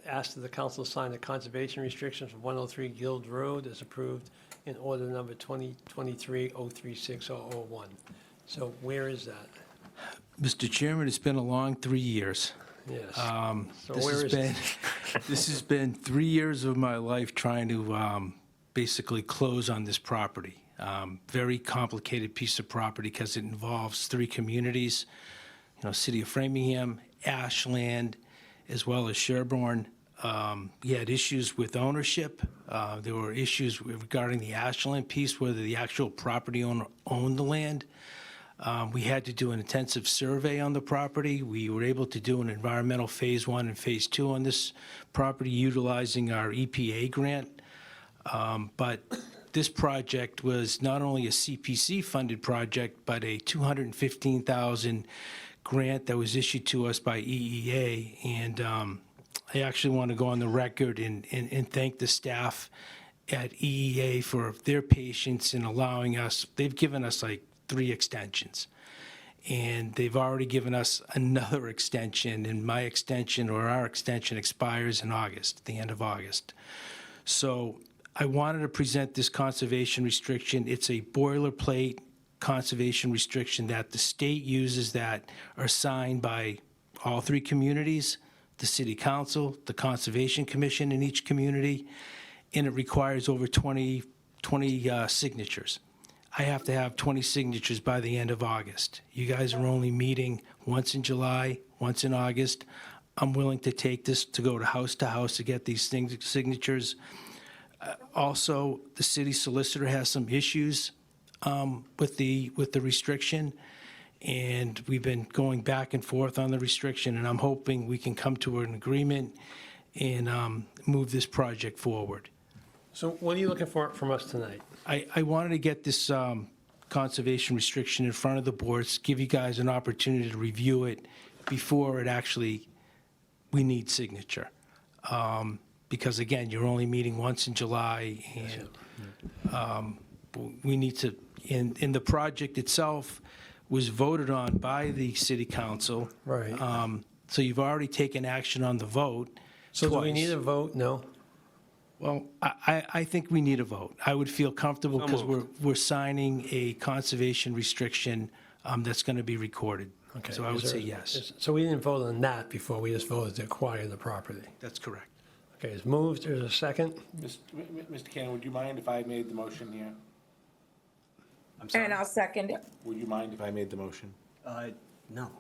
ask that the council sign the conservation restrictions for 103 Guild Road as approved in order number 2023-036001. So where is that? Mr. Chairman, it's been a long 3 years. Yes. So This where has is been, it? this has been 3 years of my life trying to basically close on this property. Very complicated piece of property because it involves 3 communities, City of Framingham, Ashland, as well as Sherborne. We had issues with ownership. There were issues regarding the Ashland piece, whether the actual property owner owned the land. We had to do an intensive survey on the property. We were able to do an environmental phase 1 and phase 2 on this property utilizing our EPA grant. But this project was not only a CPC-funded project, but a $215,000 grant that was issued to us by EEA. And I actually want to go on the record and thank the staff at EEA for their patience in allowing us. They've given us like 3 extensions. And they've already given us another extension, and my extension or our extension expires in August, the end of August. So I wanted to present this conservation restriction. It's a boilerplate conservation restriction that the state uses that are signed by all 3 communities, the city council, the conservation commission in each community, and it requires over 20 signatures. I have to have 20 signatures by the end of August. You guys are only meeting once in July, once in August. I'm willing to take this to go to house to get these signatures. Also, the city solicitor has some issues with the restriction, and we've been going back and forth on the restriction, and I'm hoping we can come to an agreement and move this project forward. So what are you looking for from us tonight? I wanted to get this conservation restriction in front of the boards, give you guys an opportunity to review it before it actually, we need signature. Because again, you're only meeting once in July, and we need to, and the project itself was voted on by the city council. Right. So you've already taken action on the vote So do we twice. need a vote? No? Well, I think we need a vote. I would feel comfortable because we're signing a conservation restriction that's going to be recorded. Okay. So I would say yes. So we didn't vote on that before, we just voted to acquire the property. That's correct. Okay, it's moved, there's a second? Mr. Cannon, would you mind if I made the motion here? And I'll second it. Would you mind if I made the motion? No.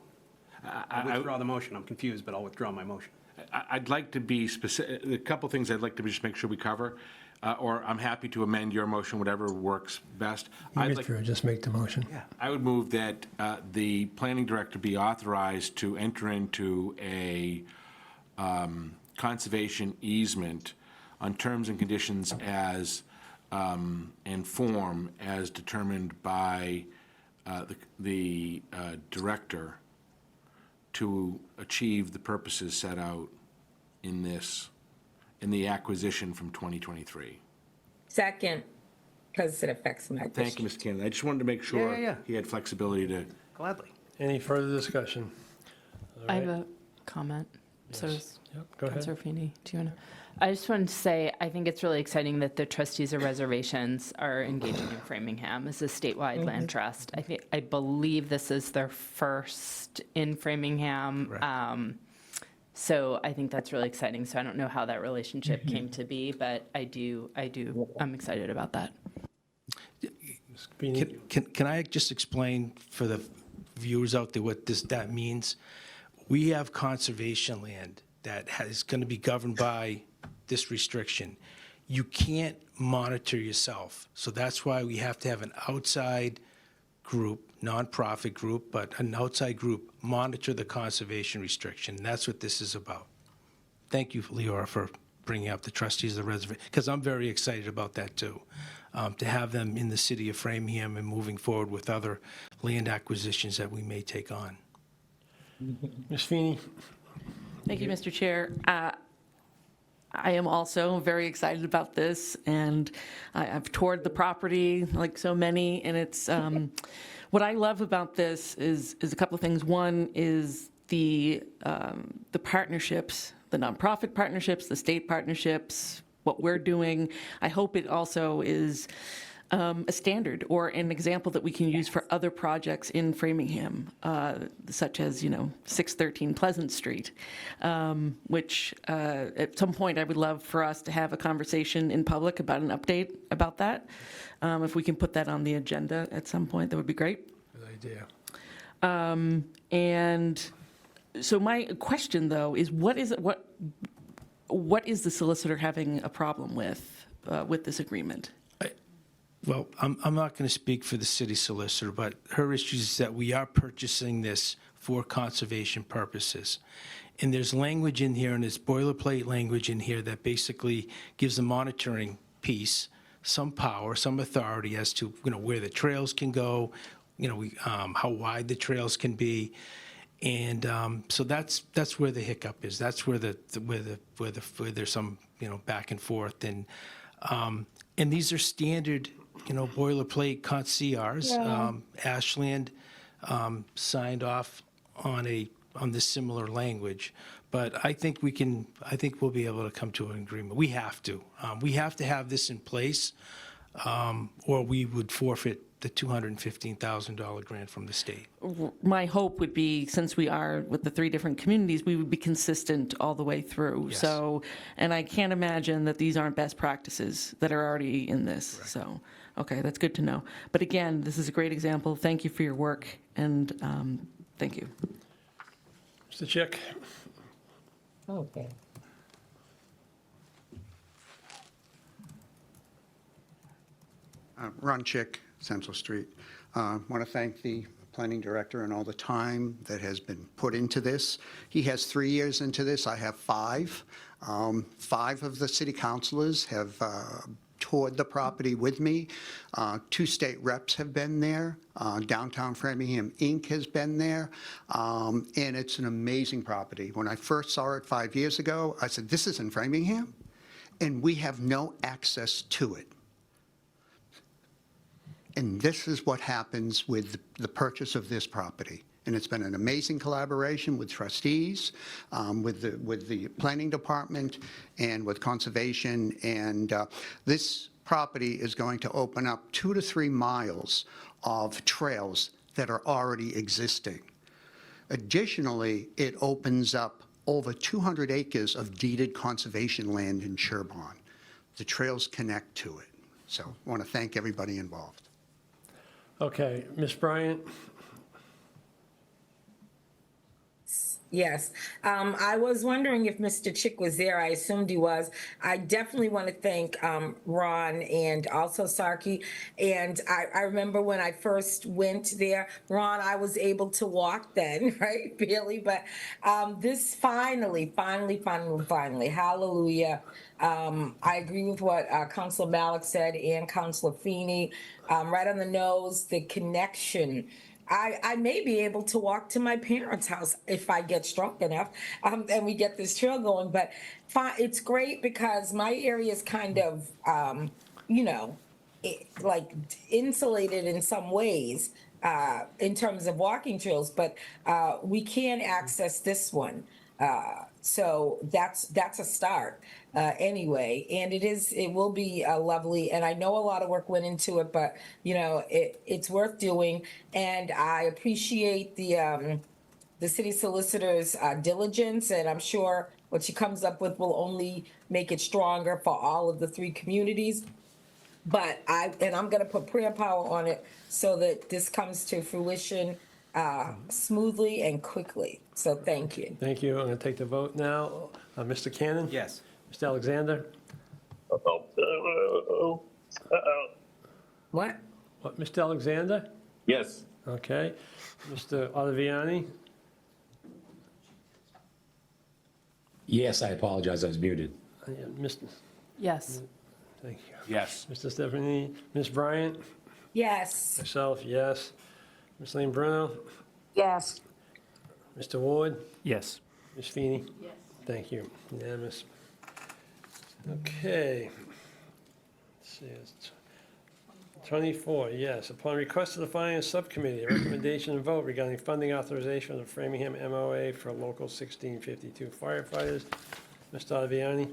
I withdraw the motion. I'm confused, but I'll withdraw my motion. I'd like to be specific, a couple things I'd like to just make sure we cover, or I'm happy to amend your motion, whatever works best. I'd like- Just make the motion. I would move that the planning director be authorized to enter into a conservation easement on terms and conditions as, and form as determined by the director to achieve the purposes set out in this, in the acquisition from 2023. Second, because it affects my Thank you, Mr. Cannon. I just wanted to make Yeah, sure yeah, yeah. he had flexibility to. Gladly. Any further discussion? All I have right. a comment. So does Yep, go ahead. Councilor Feeney, do you want to? I just wanted to say, I think it's really exciting that the trustees of reservations are engaging in Framingham as a statewide land trust. I believe this is their first in Framingham. So I think that's really exciting. So I don't know how that relationship came to be, but I'm excited about that. Can I just explain for the viewers out there what that means? We have conservation land that is going to be governed by this restriction. You can't monitor yourself. So that's why we have to have an outside group, nonprofit group, but an outside group monitor the conservation restriction. That's what this is about. Thank you, Leora, for bringing up the trustees of the reservation, because I'm very excited about that too. To have them in the city of Framingham and moving forward with other land acquisitions that we may take on. Ms. Feeney? Thank you, Mr. Chair. I am also very excited about this, and I've toured the property like so many, and it's, what I love about this is a couple of things. One is the partnerships, the nonprofit partnerships, the state partnerships, what we're doing. I hope it also is a standard or an example that we can use for other projects in Framingham, such as, 613 Pleasant Street, which at some point I would love for us to have a conversation in public about an update about that. If we can put that on the agenda at some point, that would be great. Good idea. And so my question, though, is what is the solicitor having a problem with this agreement? Well, I'm not going to speak for the city solicitor, but her issue is that we are purchasing this for conservation purposes. And there's language in here, and there's boilerplate language in here that basically gives the monitoring piece some power, some authority as to, where the trails can go, how wide the trails can be. And so that's where the hiccup is. That's where there's some, back and forth. And these are standard, boilerplate CRs. Yeah. Ashland signed off on this similar language. But I think we'll be able to come to an agreement. We have to. We have to have this in place, or we would forfeit the $215,000 grant from the state. My hope would be, since we are with the 3 different communities, we would be consistent all the way through. Yes. So, and I can't imagine that these aren't best practices that are already in this. Right. So, okay, that's good to know. But again, this is a great example. Thank you for your work, and thank you. Mr. Chick? Okay. Ron Chick, Central Street. I want to thank the planning director and all the time that has been put into this. He has 3 years into this. I have 5. 5 of the city councilors have toured the property with me. Two state reps have been there. Downtown Framingham Inc. has been there. And it's an amazing property. When I first saw it 5 years ago, I said, this is in Framingham? And we have no access to it. And this is what happens with the purchase of this property. And it's been an amazing collaboration with trustees, with the planning department, and with conservation. And this property is going to open up 2 to 3 miles of trails that are already existing. Additionally, it opens up over 200 acres of deeded conservation land in Sherborne. The trails connect to it. So I want to thank everybody involved. Okay, Ms. Bryant? Yes. I was wondering if Mr. Chick was there. I assumed he was. I definitely want to thank Ron and also Sarkey. And I remember when I first went there, Ron, I was able to walk then, right, Bailey? But this finally, hallelujah. I agree with what Councilor Malik said and Councilor Feeney. Right on the nose, the connection. I may be able to walk to my parents' house if I get strong enough and we get this trail going. But it's great because my area is kind of, like insulated in some ways in terms of walking trails, but we can access this one. So that's a start anyway, and it will be lovely. And I know a lot of work went into it, but it's worth doing. And I appreciate the city solicitor's diligence, and I'm sure what she comes up with will only make it stronger for all of the 3 communities. But I'm going to put prayer power on it so that this comes to fruition smoothly and quickly. So thank you. Thank you. I'm going to take the vote now. Mr. Cannon? Yes. Mr. Alexander? What? What, Mr. Alexander? Yes. Okay. Mr. Ottaviani? Yes, I apologize, I was muted. Mr. Yes. Thank you. Yes. Mr. Stephanie? Ms. Bryant? Yes. Myself, yes. Ms. Lane Bruno? Yes. Mr. Ward? Yes. Ms. Feeney? Yes. Thank you. Unanimous. Okay. Let's see. It's 24, yes. Upon request of the Finance Subcommittee, a recommendation and vote regarding funding authorization of the Framingham MOA for Local 1652 firefighters. Mr. Ottaviani?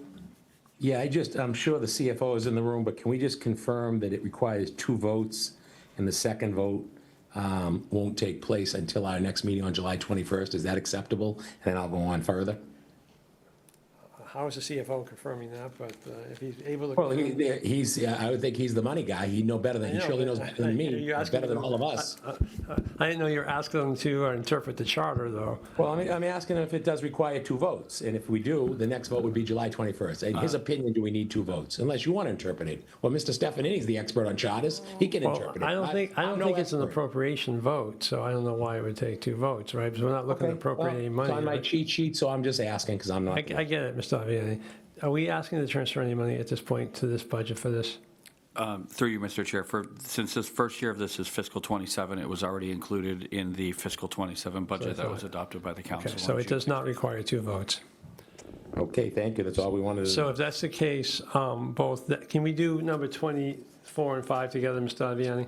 Yeah, I'm sure the CFO is in the room, but can we just confirm that it requires 2 votes, and the second vote won't take place until our next meeting on July 21st? Is that acceptable? And then I'll go on further. How is the CFO confirming that? But if he's able to. Well, I would think he's the money guy. He'd know better than, he surely knows better than me, better than all of us. I didn't know you were asking them to interpret the charter, though. Well, I'm asking if it does require 2 votes, and if we do, the next vote would be July 21st. In his opinion, do we need 2 votes? Unless you want to interpret it. Well, Mr. Stefanini's the expert on charters. He can interpret it. I don't think it's an expert. appropriation vote, so I don't know why it would take 2 votes, right? Because we're not looking to appropriate any money. It's on my right? cheat sheet, so I'm just asking because I'm not. I get it, Mr. Ottaviani. Are we asking to transfer any money at this point to this budget for this? Through you, Mr. Chair, since this first year of this is fiscal 27, it was already included in the fiscal 27 budget that was adopted by the council. Okay, so it does not require 2 votes. Okay, thank you. That's all we wanted to. So if that's the case, can we do number 24 and 5 together, Mr. Ottaviani?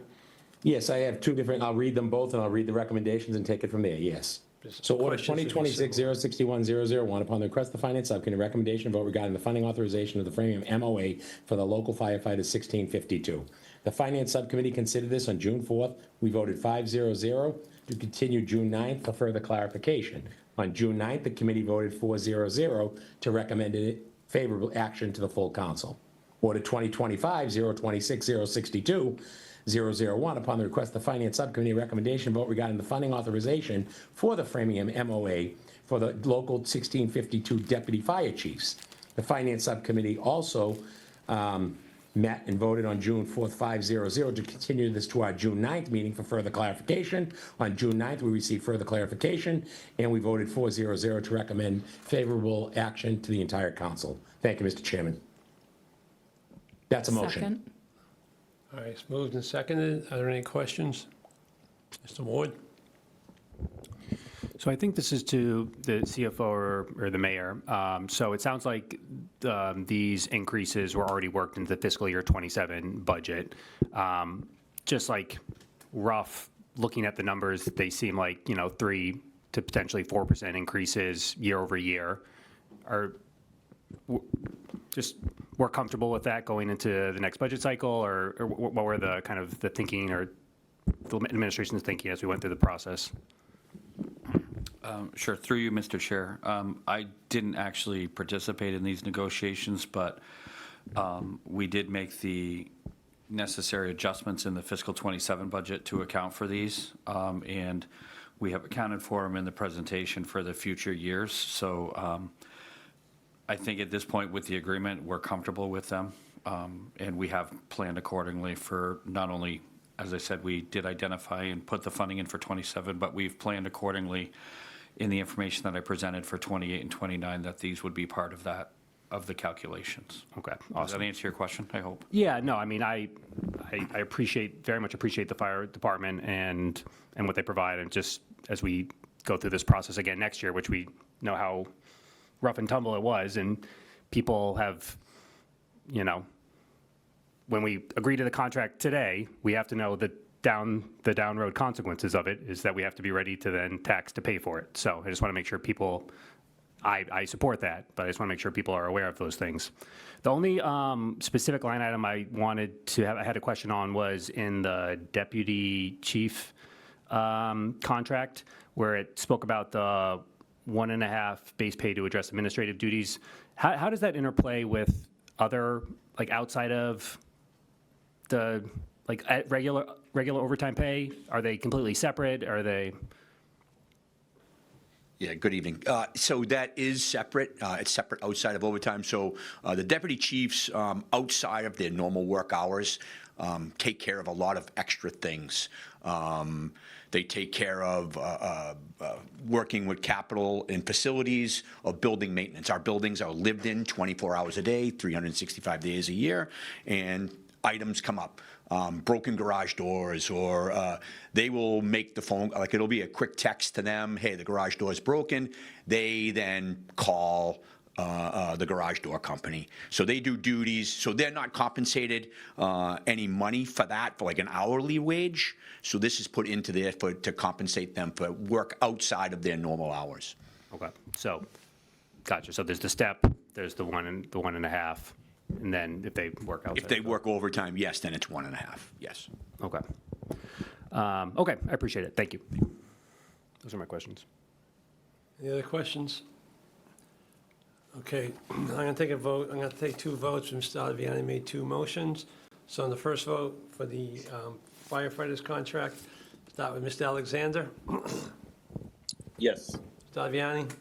Yes, I have 2 different, I'll read them both, and I'll read the recommendations and take it from there, yes. So order Questions would be 2026-061-001, upon the request of the Finance Subcommittee, recommendation vote regarding the funding authorization of the Framingham MOA for the local firefighters 1652. The Finance Subcommittee considered this on June 4th. We voted 5-0-0 to continue June 9th for further clarification. On June 9th, the committee voted 4-0-0 to recommend favorable action to the full council. Order 2025-026-062, 001, upon the request of the Finance Subcommittee, recommendation vote regarding the funding authorization for the Framingham MOA for the local 1652 deputy fire chiefs. The Finance Subcommittee also met and voted on June 4th, 5-0-0, to continue this to our June 9th meeting for further clarification. On June 9th, we received further clarification, and we voted 4-0-0 to recommend favorable action to the entire council. Thank you, Mr. Chairman. That's a motion. Second. All right, it's moved and seconded. Are there any questions? Mr. Ward? So I think this is to the CFO or the mayor. So it sounds like these increases were already worked into the fiscal year 27 budget. Just like rough, looking at the numbers, they seem like, 3 to potentially 4% increases year over year. Just we're comfortable with that going into the next budget cycle, or what were the kind of the thinking or the administration's thinking as we went through the process? Sure, through you, Mr. Chair. I didn't actually participate in these negotiations, but we did make the necessary adjustments in the fiscal 27 budget to account for these, and we have accounted for them in the presentation for the future years. So I think at this point with the agreement, we're comfortable with them, and we have planned accordingly for not only, as I said, we did identify and put the funding in for 27, but we've planned accordingly in the information that I presented for 28 and 29 that these would be part of that, of the calculations. Okay, Does awesome. that answer your question, I hope? Yeah, no, I mean, I very much appreciate the fire department and what they provide, and just as we go through this process again next year, which we know how rough and tumble it was, and people have, when we agree to the contract today, we have to know the down road consequences of it is that we have to be ready to then tax to pay for it. So I just want to make sure people, I support that, but I just want to make sure people are aware of those things. The only specific line item I wanted to have, I had a question on, was in the deputy chief contract, where it spoke about the 1.5 base pay to address administrative duties. How does that interplay with other, like outside of the, like regular overtime pay? Are they completely separate? Are they? Yeah, good evening. So that is separate. It's separate outside of overtime. So the deputy chiefs, outside of their normal work hours, take care of a lot of extra things. They take care of working with capital and facilities, of building maintenance. Our buildings are lived in 24 hours a day, 365 days a year, and items come up. Broken garage doors, or they will make the phone, like it'll be a quick text to them, hey, the garage door is broken. They then call the garage door company. So they do duties, so they're not compensated any money for that, for like an hourly wage. So this is put into there to compensate them for work outside of their normal hours. Okay, so, gotcha. So there's the step, there's the 1.5, and then if they work outside. If they work overtime, yes, then it's 1.5, yes. Okay. Okay, I appreciate it. Thank you. Those are my questions. Any other questions? Okay, I'm going to take a vote. I'm going to take 2 votes. Mr. Ottaviani made 2 motions. So on the first vote for the firefighters contract, start with Mr. Alexander. Yes. Mr. Ottaviani?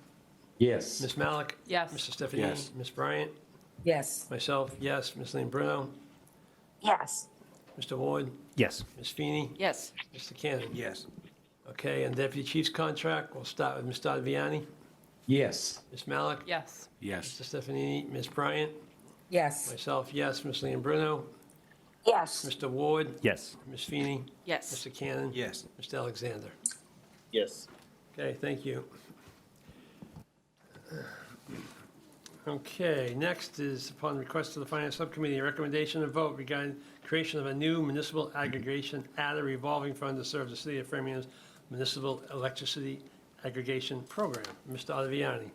Yes. Ms. Malik? Yes. Mr. Stefanini? Yes. Ms. Bryant? Yes. Myself, yes. Ms. Lean Bruno? Yes. Mr. Ward? Yes. Ms. Feeney? Yes. Mr. Cannon? Yes. Okay, and Deputy Chief's contract, we'll start with Mr. Ottaviani. Yes. Ms. Malik? Yes. Yes. Mr. Stefanini? Ms. Bryant? Yes. Myself, yes. Ms. Lean Bruno? Yes. Mr. Ward? Yes. Ms. Feeney? Yes. Mr. Cannon? Yes. Mr. Alexander? Yes. Okay, thank you. Okay, next is upon request of the Finance Subcommittee, a recommendation and vote regarding creation of a new municipal aggregation adder revolving fund to serve the city of Framingham municipal electricity aggregation program. Mr. Ottaviani.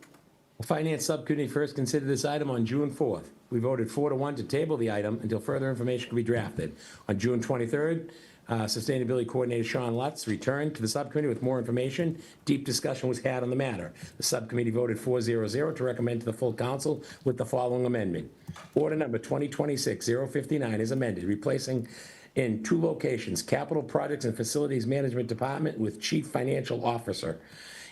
The Finance Subcommittee first considered this item on June 4th. We voted 4-1 to table the item until further information could be drafted. On June 23rd, Sustainability Coordinator Sean Lutz returned to the subcommittee with more information. Deep discussion was had on the matter. The subcommittee voted 4-0 to recommend to the full council with the following amendment. Order number 2026-059 is amended, replacing in 2 locations, Capital Projects and Facilities Management Department with Chief Financial Officer,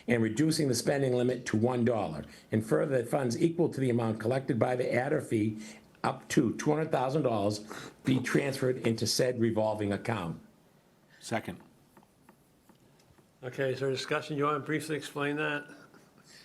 and reducing the spending limit to $1. And further, that funds equal to the amount collected by the adder fee up to $200,000 be transferred into said revolving account. Second. Okay, is there discussion? You want to briefly explain that?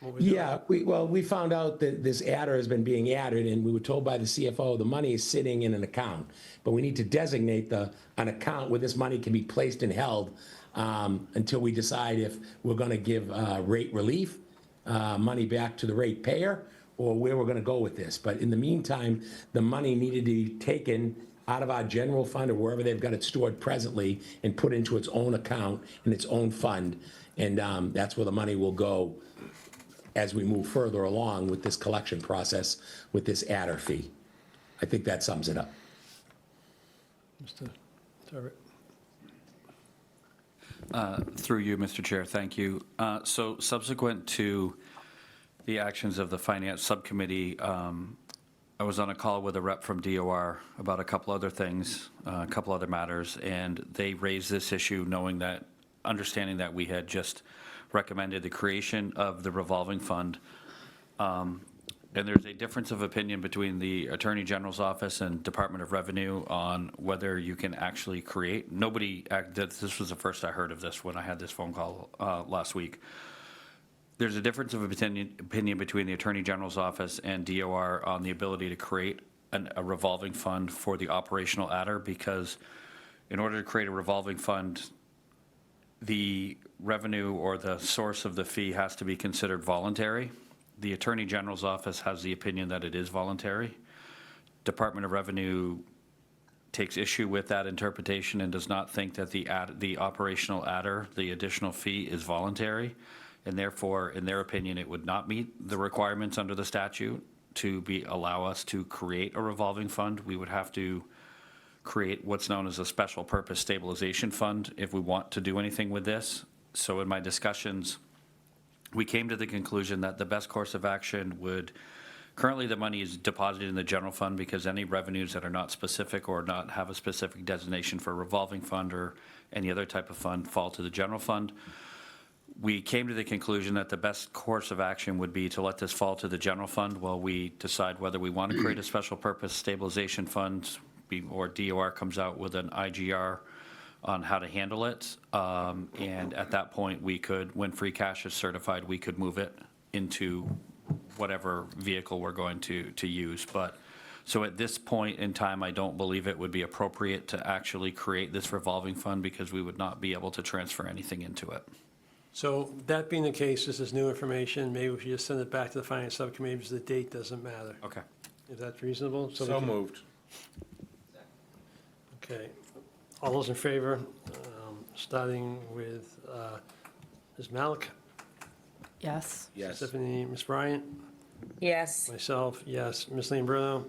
what we're doing? Yeah, we found out that this adder has been being added, and we were told by the CFO, the money is sitting in an account. But we need to designate an account where this money can be placed and held until we decide if we're gonna give rate relief, money back to the ratepayer, or where we're gonna go with this. But in the meantime, the money needed to be taken out of our general fund or wherever they've got it stored presently and put into its own account and its own fund. And that's where the money will go as we move further along with this collection process with this adder fee. I think that sums it up. Mr. Turbitt? Through you, Mr. Chair, thank you. So subsequent to the actions of the Finance Subcommittee, I was on a call with a rep from DOR about a couple other things, a couple other matters, and they raised this issue understanding that we had just recommended the creation of the revolving fund. And there's a difference of opinion between the Attorney General's office and Department of Revenue on whether you can actually create. This was the first I heard of this when I had this phone call last week. There's a difference of opinion between the Attorney General's office and DOR on the ability to create a revolving fund for the operational adder, because in order to create a revolving fund, the revenue or the source of the fee has to be considered voluntary. The Attorney General's office has the opinion that it is voluntary. Department of Revenue takes issue with that interpretation and does not think that the operational adder, the additional fee, is voluntary. And therefore, in their opinion, it would not meet the requirements under the statute to allow us to create a revolving fund. We would have to create what's known as a special purpose stabilization fund if we want to do anything with this. So in my discussions, we came to the conclusion that the best course of action currently the money is deposited in the general fund because any revenues that are not specific or not have a specific designation for a revolving fund or any other type of fund fall to the general fund. We came to the conclusion that the best course of action would be to let this fall to the general fund while we decide whether we want to create a special purpose stabilization fund, or DOR comes out with an IGR on how to handle it. And at that point, when free cash is certified, we could move it into whatever vehicle we're going to use. So at this point in time, I don't believe it would be appropriate to actually create this revolving fund because we would not be able to transfer anything into it. So that being the case, this is new information. Maybe we should just send it back to the Finance Subcommittee because the date doesn't matter. Okay. Is that reasonable? So we can- moved. Okay. All those in favor, starting with Ms. Malik? Yes. Yes. Stephanie, Ms. Bryant? Yes. Myself, yes. Ms. Lean Bruno?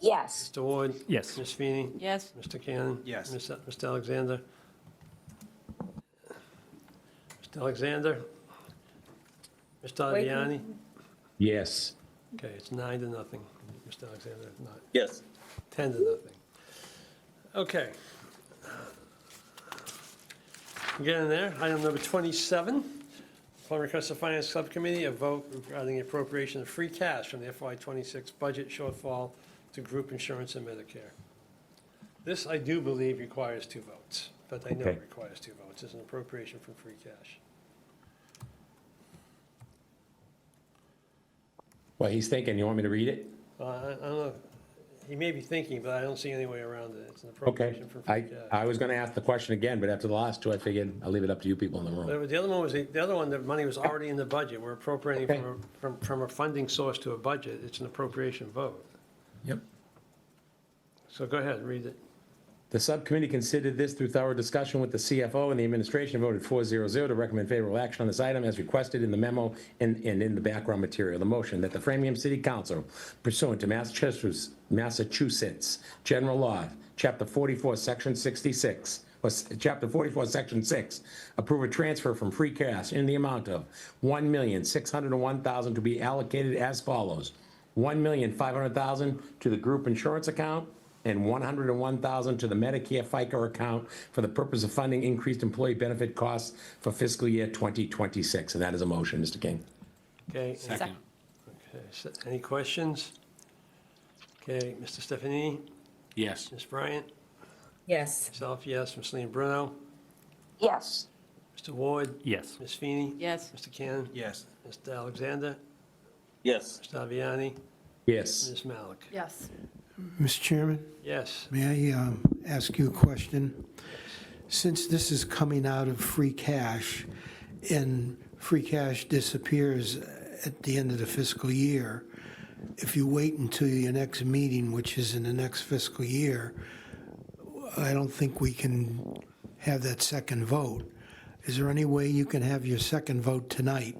Yes. Mr. Ward? Yes. Ms. Feeney? Yes. Mr. Cannon? Yes. Mr. Alexander? Mr. Alexander? Mr. Wait. Vianney? Yes. Okay, it's 9-0. Mr. Alexander, not Yes. 10-0. Okay. Getting there. Item number 27. Upon request of Finance Subcommittee, a vote regarding the appropriation of free cash from the FY26 budget shortfall to group insurance and Medicare. This, I do believe, requires 2 votes, but I know Okay. it requires 2 votes. It's an appropriation from free cash. Well, he's thinking, you want me to read it? I don't know. He may be thinking, but I don't see any way around it. It's an Okay. appropriation from free cash. I was going to ask the question again, but after the last 2, I figured I'll leave it up to you people in the room. The other one was, the other one, the money was already in the budget. We're appropriating Okay. from a funding source to a budget. It's an appropriation vote. Yep. So go ahead, read it. The subcommittee considered this through thorough discussion with the CFO, and the administration voted 4-0 to recommend favorable action on this item as requested in the memo and in the background material. The motion that the Framingham City Council, pursuant to Massachusetts General Law, Chapter 44, Section 66, or Chapter 44, Section 6, approve a transfer from free cash in the amount of $1,601,000 to be allocated as follows: $1,500,000 to the group insurance account, and $101,000 to the Medicare FICA account for the purpose of funding increased employee benefit costs for fiscal year 2026. And that is a motion, Mr. King. Okay. Second. Okay, so any questions? Okay, Mr. Stefanini? Yes. Ms. Bryant? Yes. Myself, yes. Ms. Lean Bruno? Yes. Mr. Ward? Yes. Ms. Feeney? Yes. Mr. Cannon? Yes. Mr. Alexander? Yes. Mr. Aviani? Yes. Ms. Malik? Yes. Mr. Chairman, Yes. may I ask you a question? Since this is coming out of free cash, and free cash disappears at the end of the fiscal year, if you wait until your next meeting, which is in the next fiscal year, I don't think we can have that second vote. Is there any way you can have your second vote tonight?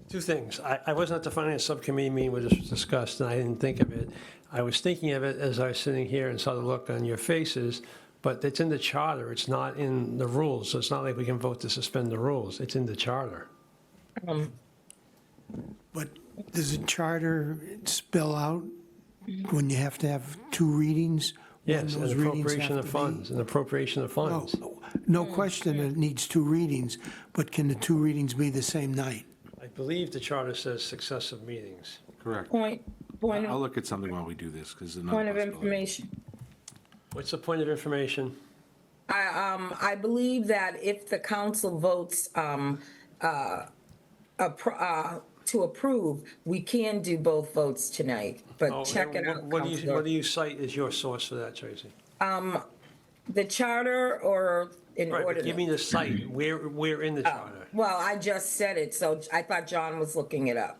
Two things. I wasn't at the finance subcommittee meeting where this was discussed, and I didn't think of it. I was thinking of it as I was sitting here and saw the look on your faces, but it's in the charter. It's not in the rules, so it's not like we can vote to suspend the rules. It's in the charter. But does the charter spell out when you have to have two readings? when Yes, those an readings appropriation have of to be- funds, an appropriation of funds. No question it needs two readings, but can the two readings be the same night? I believe the charter says successive meetings. Correct. Point I'll of, look at something while we do this, because there's point another of possibility. information. What's the point of information? I believe that if the council votes to approve, we can do both votes tonight, Oh, but check it out, What do Counselor. you cite as your source for that, Tracy? The charter or in Right, order? but give me the site. Where in the charter? Well, I just said it, so I thought John was looking it up,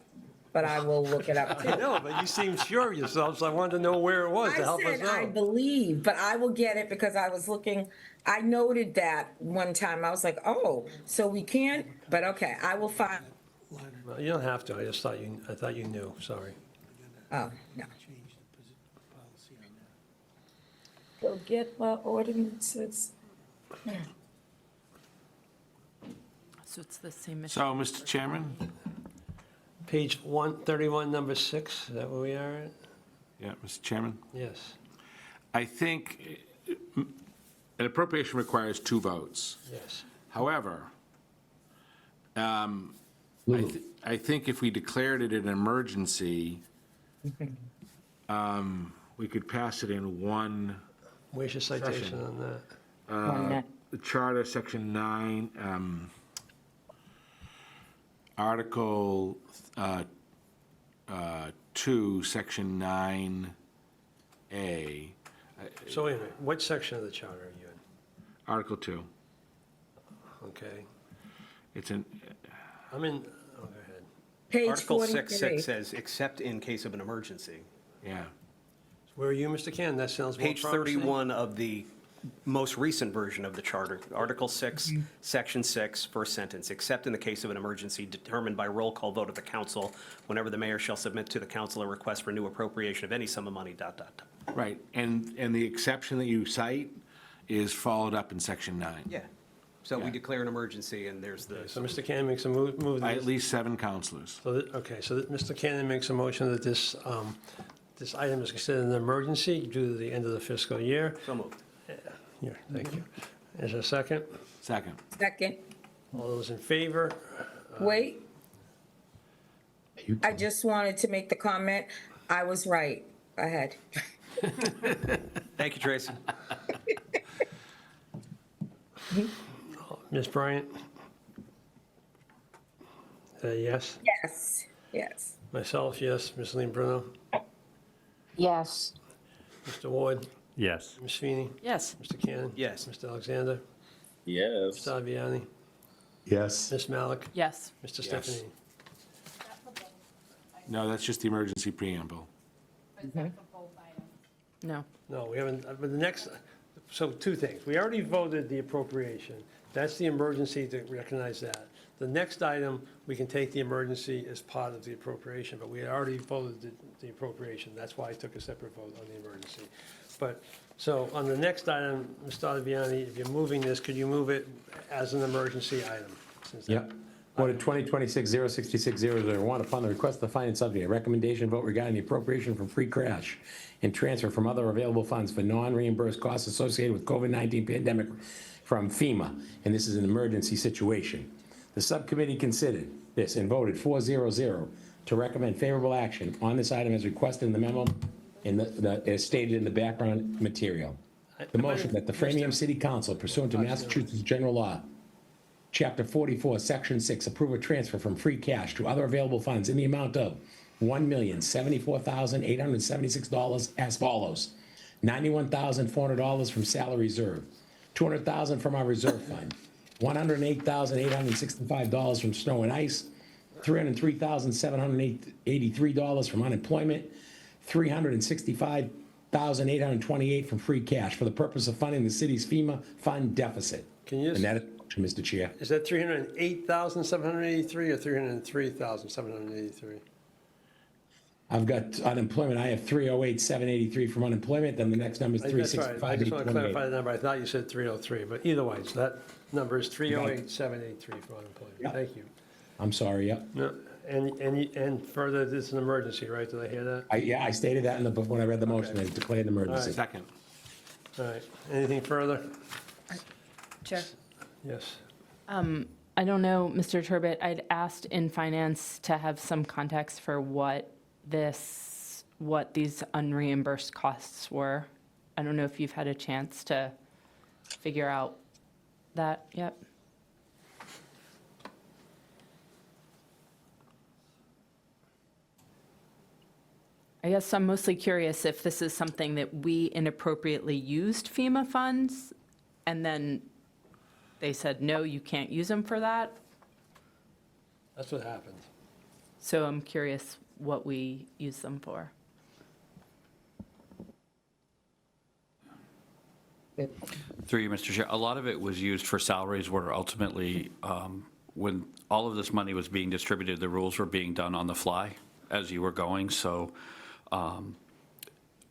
but I will look it up too. I know, but you seem sure of yourself, so I wanted to know where it was to I help us said I out. believe, but I will get it because I was looking, I noted that one time. I was like, oh, so we can't, but okay, I will find, Well, you don't have to. I thought you knew. Sorry. oh, no. Go get my ordinances. So it's the same issue. So, Mr. Chairman? Page 131, number 6, is that where we are at? Yeah, Mr. Chairman? Yes, I think an appropriation requires two votes. yes. However, I think if we declared it an emergency, we could pass it in one, Where's your citation on that? the Charter, Section 9, Article 2, Section 9A, So wait a minute, what section of the charter are you in? Article 2. Okay. It's an, I'm in, oh, go ahead. Page Article 43. 6 says, except in case of an emergency. yeah. Where are you, Mr. Cannon? That sounds more Page promising. 31 of the most recent version of the charter, Article 6, Section 6, first sentence, except in the case of an emergency determined by roll call vote of the council, whenever the mayor shall submit to the council a request for new appropriation of any sum of money, ... Right, and the exception that you cite is followed up in Section 9. Yeah. So we Yeah. declare an emergency, and there's the. So Mr. Cannon makes a move By this. at least 7 counselors. So, Mr. Cannon makes a motion that this item is considered an emergency due to the end of the fiscal year. So moved. Here, thank you. Is there a second? Second. Second, All those in favor? wait. I just wanted to make the comment, I was right. Go ahead. Thank you, Tracy. Ms. Bryant? Yes? Yes, yes. Myself, yes. Ms. Lean Bruno? Yes. Mr. Ward? Yes. Ms. Feeney? Yes. Mr. Cannon? Yes. Mr. Alexander? Yes. Mr. Aviani? Yes. Ms. Malik? Yes. Mr. Yes. Stephanie? No, that's just the emergency preamble. No. No, we haven't, but the next, so two things. We already voted the appropriation. That's the emergency to recognize that. The next item, we can take the emergency as part of the appropriation, but we had already voted the appropriation. That's why I took a separate vote on the emergency. But, so on the next item, Mr. Aviani, if you're moving this, could you move it as an emergency item? Since that- Yep. Order 2026-066-001, upon the request of the Finance Subcommittee, a recommendation vote regarding the appropriation from free cash and transfer from other available funds for non-reimbursed costs associated with COVID-19 pandemic from FEMA, and this is an emergency situation. The subcommittee considered this and voted 4-0-0 to recommend favorable action on this item as requested in the memo as stated in the background material. The motion that the Framingham City Council pursuant to Massachusetts General Law Chapter 44, Section 6, approve a transfer from free cash to other available funds in the amount of $1,074,876 as follows. $91,400 from salary reserve, $200,000 from our reserve fund, $108,865 from snow and ice, $303,783 from unemployment, $365,828 from free cash for the purpose of funding the city's FEMA fund deficit. Can you And that is, Mr. Chair. Is that 308,783 or 303,783? I've got unemployment, I have 308,783 from unemployment, then the next number is That's right. I just want to clarify 365,828. the number. I thought you said 303, but either way, so that number is 308,783 for unemployment. Thank you. I'm sorry, yep. No, and further, this is an emergency, right? Did I hear that? Yeah, I stated that when I read the motion, I declared an emergency. Second. All right. Anything further? Chair. Yes. I don't know, Mr. Turbot, I'd asked in finance to have some context for what these unreimbursed costs were. I don't know if you've had a chance to figure out that yet. I guess I'm mostly curious if this is something that we inappropriately used FEMA funds, and then they said, no, you can't use them for that. That's what happened. So I'm curious what we use them for. Through you, Mr. Chair, a lot of it was used for salaries where ultimately, when all of this money was being distributed, the rules were being done on the fly as you were going. So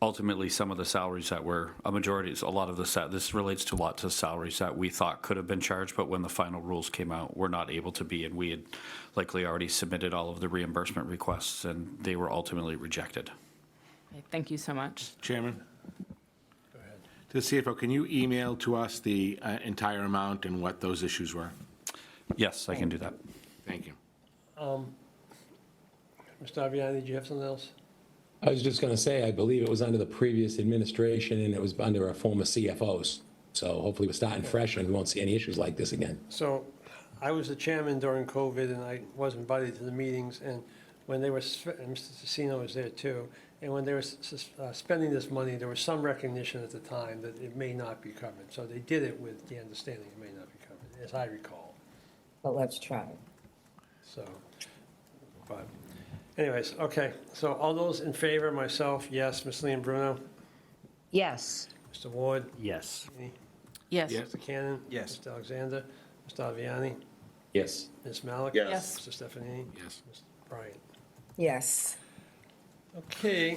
ultimately, some of the salaries that were, a majority, a lot of this relates to a lot to salaries that we thought could have been charged, but when the final rules came out, were not able to be, and we had likely already submitted all of the reimbursement requests, and they were ultimately rejected. Okay, thank you so much. Chairman? To the CFO, can you email to us the entire amount and what those issues were? Yes, I can do that. Thank you. Mr. Aviani, do you have something else? I was just going to say, I believe it was under the previous administration and it was under our former CFOs. So hopefully we're starting fresh and we won't see any issues like this again. So I was the chairman during COVID and I was invited to the meetings, and when they were, and Mr. Tassino was there too, and when they were spending this money, there was some recognition at the time that it may not be covered. So they did it with the understanding it may not be covered, as I recall. But let's try. So, but anyways, okay. So all those in favor, myself, yes. Ms. Leon Bruno? Yes. Mr. Ward? Yes. Yes. Mr. Cannon? Yes. Mr. Alexander? Mr. Aviani? Yes. Ms. Malik? Yes. Mr. Stefanini? Yes. Mr. Bryant? Yes. Okay.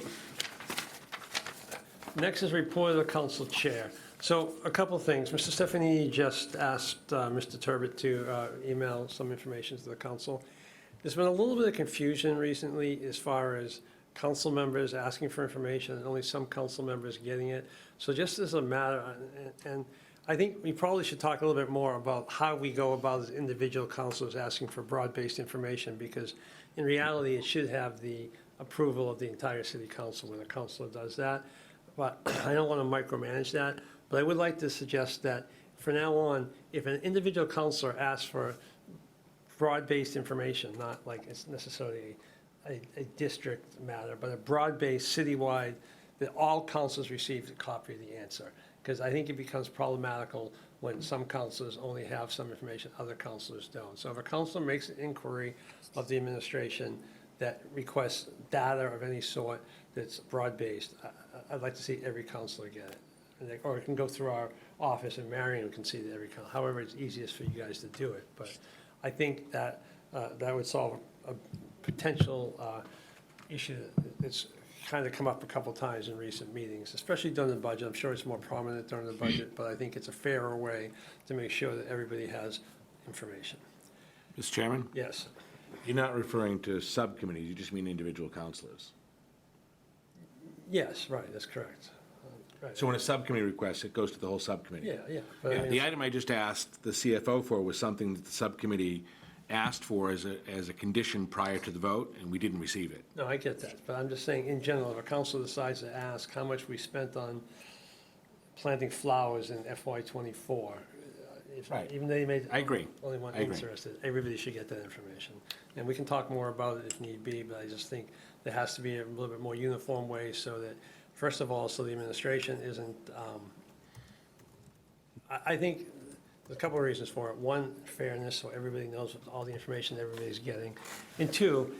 Next is report of the council chair. So a couple of things. Mr. Stefanini just asked Mr. Turbot to email some information to the council. There's been a little bit of confusion recently as far as council members asking for information and only some council members getting it. So just as a matter, and I think we probably should talk a little bit more about how we go about as individual councilors asking for broad-based information, because in reality, it should have the approval of the entire city council when a councilor does that. But I don't want to micromanage that, but I would like to suggest that from now on, if an individual councilor asks for broad-based information, not like it's necessarily a district matter, but a broad-based citywide, that all councilors receive a copy of the answer. Because I think it becomes problematical when some councilors only have some information, other councilors don't. So if a councilor makes an inquiry of the administration that requests data of any sort that's broad-based, I'd like to see every councilor get it. Or it can go through our office, and Marion can see that every council, however it's easiest for you guys to do it. But I think that that would solve a potential issue that's kind of come up a couple times in recent meetings, especially during the budget. I'm sure it's more prominent during the budget, but I think it's a fairer way to make sure that everybody has information. Mr. Chairman? Yes. You're not referring to subcommittees, you just mean individual councilors. Yes, right, that's correct. Right. So when a subcommittee requests, it goes to the whole subcommittee? Yeah. But I Yeah, mean, the item I just asked the CFO for was something that the subcommittee asked for as a condition prior to the vote, and we didn't receive it. No, I get that, but I'm just saying, in general, if a council decides to ask how much we spent on planting flowers in FY '24, Even though you may. I agree. Only one I agree. interested, everybody should get that information. And we can talk more about it if need be, but I just think there has to be a little bit more uniform way so that, first of all, so the administration isn't, I think there's a couple of reasons for it. One, fairness, so everybody knows all the information everybody's getting. And two,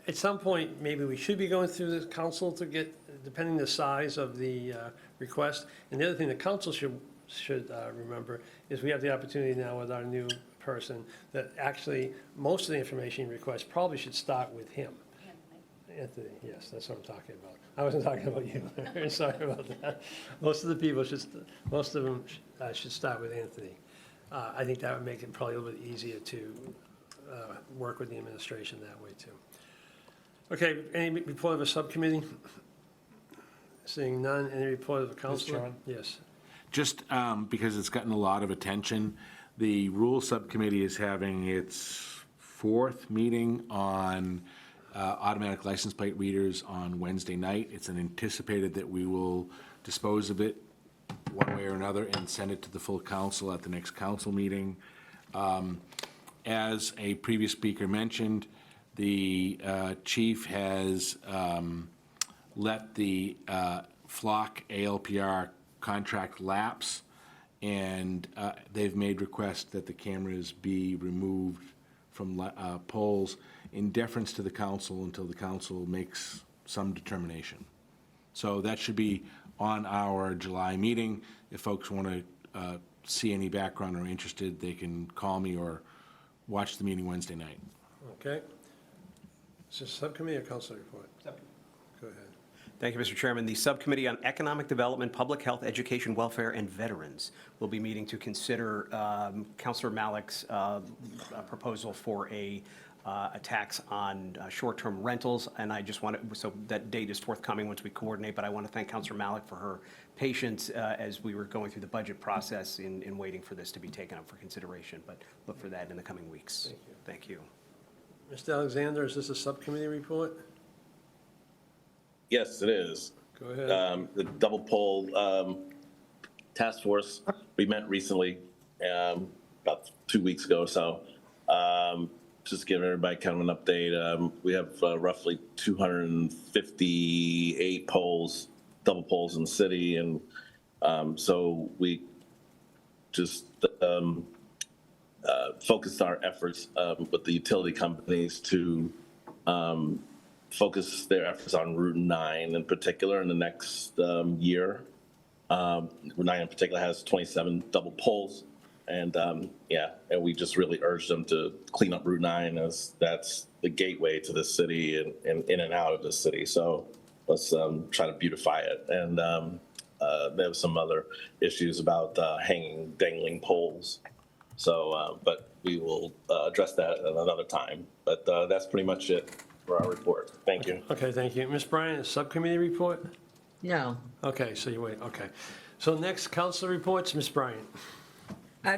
at some point, maybe we should be going through the council to get, depending the size of the request. And the other thing the council should remember is we have the opportunity now with our new person that actually, most of the information he requests probably should start with him. Anthony, yes, that's what I'm talking about. I wasn't talking about you. Sorry about that. Most of them should start with Anthony. I think that would make it probably a little bit easier to work with the administration that way too. Okay, any report of a subcommittee? Seeing none, any report of the council? Yes. Just because it's gotten a lot of attention, the Rules Subcommittee is having its 4th meeting on automatic license plate readers on Wednesday night. It's anticipated that we will dispose of it one way or another and send it to the full council at the next council meeting. As a previous speaker mentioned, the chief has let the Flock ALPR contract lapse, and they've made requests that the cameras be removed from polls in deference to the council until the council makes some determination. So that should be on our July meeting. If folks want to see any background or are interested, they can call me or watch the meeting Wednesday night. Okay. Is this subcommittee or council report? Go ahead. Thank you, Mr. Chairman. The Subcommittee on Economic Development, Public Health, Education, Welfare, and Veterans will be meeting to consider Councilor Malik's proposal for a tax on short-term rentals. And I just want to, so that date is forthcoming once we coordinate, but I want to thank Councilor Malik for her patience as we were going through the budget process in waiting for this to be taken up for consideration. But look for that in the coming weeks. Thank you. Mr. Alexander, is this a subcommittee report? Yes, it is. Go ahead. The double poll task force, we met recently, about 2 weeks ago or so. Just giving everybody kind of an update. We have roughly 258 polls, double polls in the city. And so we just focused our efforts with the utility companies to focus their efforts on Route 9 in particular in the next year. Route 9 in particular has 27 double poles. And and we just really urged them to clean up Route 9 as that's the gateway to the city and in and out of the city. So let's try to beautify it. And there was some other issues about dangling poles. So, but we will address that at another time. But that's pretty much it for our report. Thank you. Okay, thank you. Ms. Bryant, subcommittee report? No. Okay, so you wait, okay. So next, council reports, Ms. Bryant.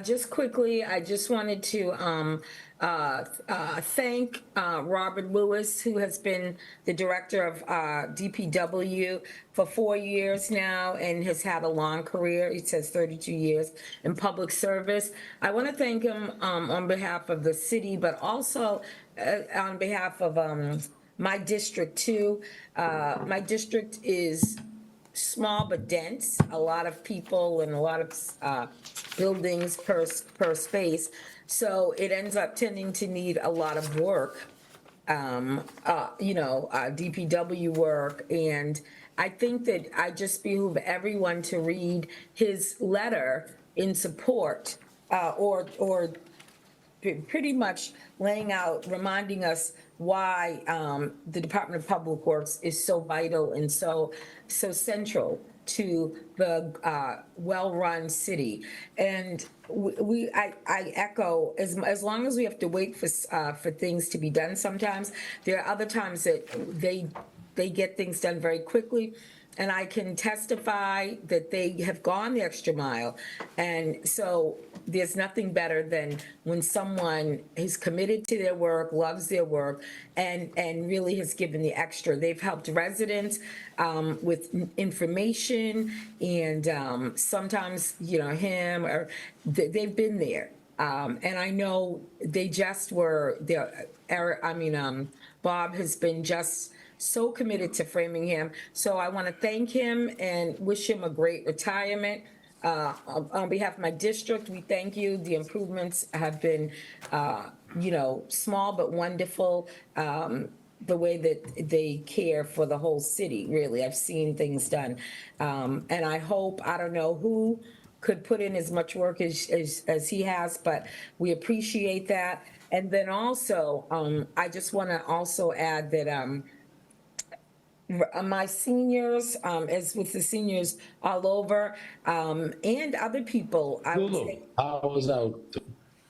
Just quickly, I just wanted to thank Robert Lewis, who has been the director of DPW for 4 years now and has had a long career. He says 32 years in public service. I want to thank him on behalf of the city, but also on behalf of my district too. My district is small but dense, a lot of people and a lot of buildings per space. So it ends up tending to need a lot of work, DPW work. And I think that I just behoove everyone to read his letter in support or pretty much laying out, reminding us why the Department of Public Works is so vital and so central to the well-run city. And I echo, as long as we have to wait for things to be done sometimes, there are other times that they get things done very quickly. And I can testify that they have gone the extra mile. And so there's nothing better than when someone is committed to their work, loves their work, and really has given the extra. They've helped residents with information, and sometimes, him, or they've been there. And I know they just were there. Bob has been just so committed to Framingham. So I want to thank him and wish him a great retirement. On behalf of my district, we thank you. The improvements have been, small but wonderful. The way that they care for the whole city, really. I've seen things done. And I hope, I don't know who could put in as much work as he has, but we appreciate that. And then also, I just want to also add that my seniors, as with the seniors all over, and other people, I would say. I was out.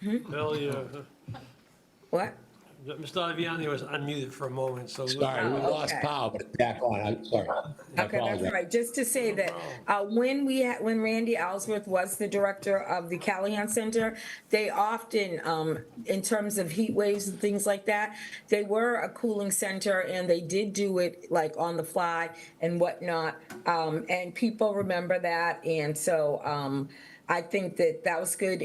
Bill, What? Mr. Aviani was unmuted for a moment, so. Sorry, we lost power, but it's back on. I'm sorry. I Okay, that's apologize. right. Just to say that when Randy Ellsworth was the director of the Callahan Center, they often, in terms of heat waves and things like that, they were a cooling center, and they did do it like on the fly and whatnot. And people remember that, and so I think that was good.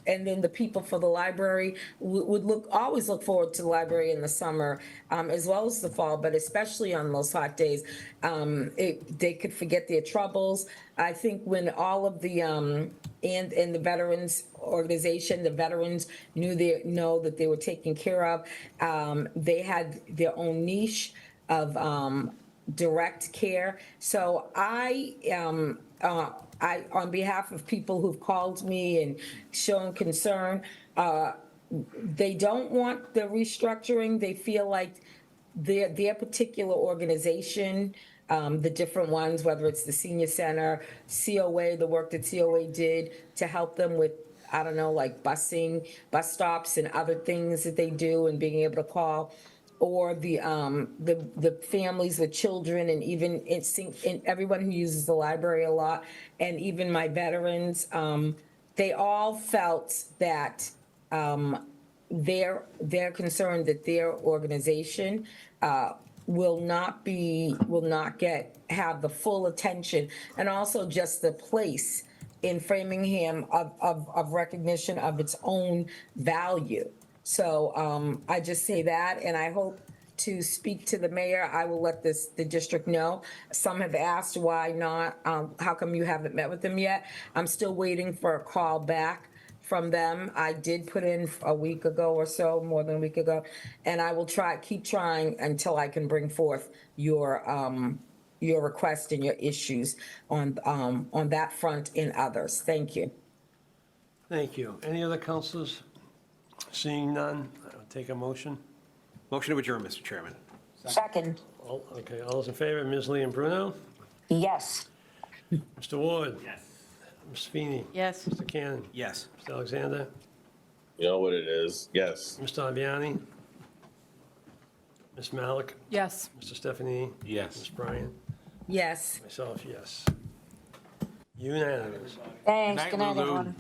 And then the people for the library would always look forward to the library in the summer, as well as the fall, but especially on those hot days. They could forget their troubles. I think when all of the, and the veterans organization, the veterans know that they were taken care of. They had their own niche of direct care. So I, on behalf of people who've called me and shown concern, they don't want the restructuring. They feel like their particular organization, the different ones, whether it's the senior center, COA, the work that COA did to help them with, I don't know, like busing, bus stops and other things that they do, and being able to call, or the families, the children, and even and everyone who uses the library a lot, and even my veterans, they all felt that they're concerned that their organization will not have the full attention, and also just the place in Framingham of recognition of its own value. So I just say that, and I hope to speak to the mayor. I will let the district know. Some have asked why not, how come you haven't met with them yet? I'm still waiting for a call back from them. I did put in a week ago or so, more than a week ago, and I will keep trying until I can bring forth your request and your issues on that front and others. Thank you. Thank you. Any other councilors? Seeing none, I'll take a motion. Motion to adjourn, Mr. Chairman. Second. Okay, all those in favor, Ms. Lee and Bruno? Yes. Mr. Ward? Yes. Ms. Feeney? Yes. Mr. Cannon? Yes. Mr. Alexander? You know what it is? Yes. Mr. Aviani? Ms. Malik? Yes. Mr. Stephanie? Yes. Ms. Bryant? Yes. Myself, yes. Unanimous. Thanks. Good Good night, night, Lulu. everyone.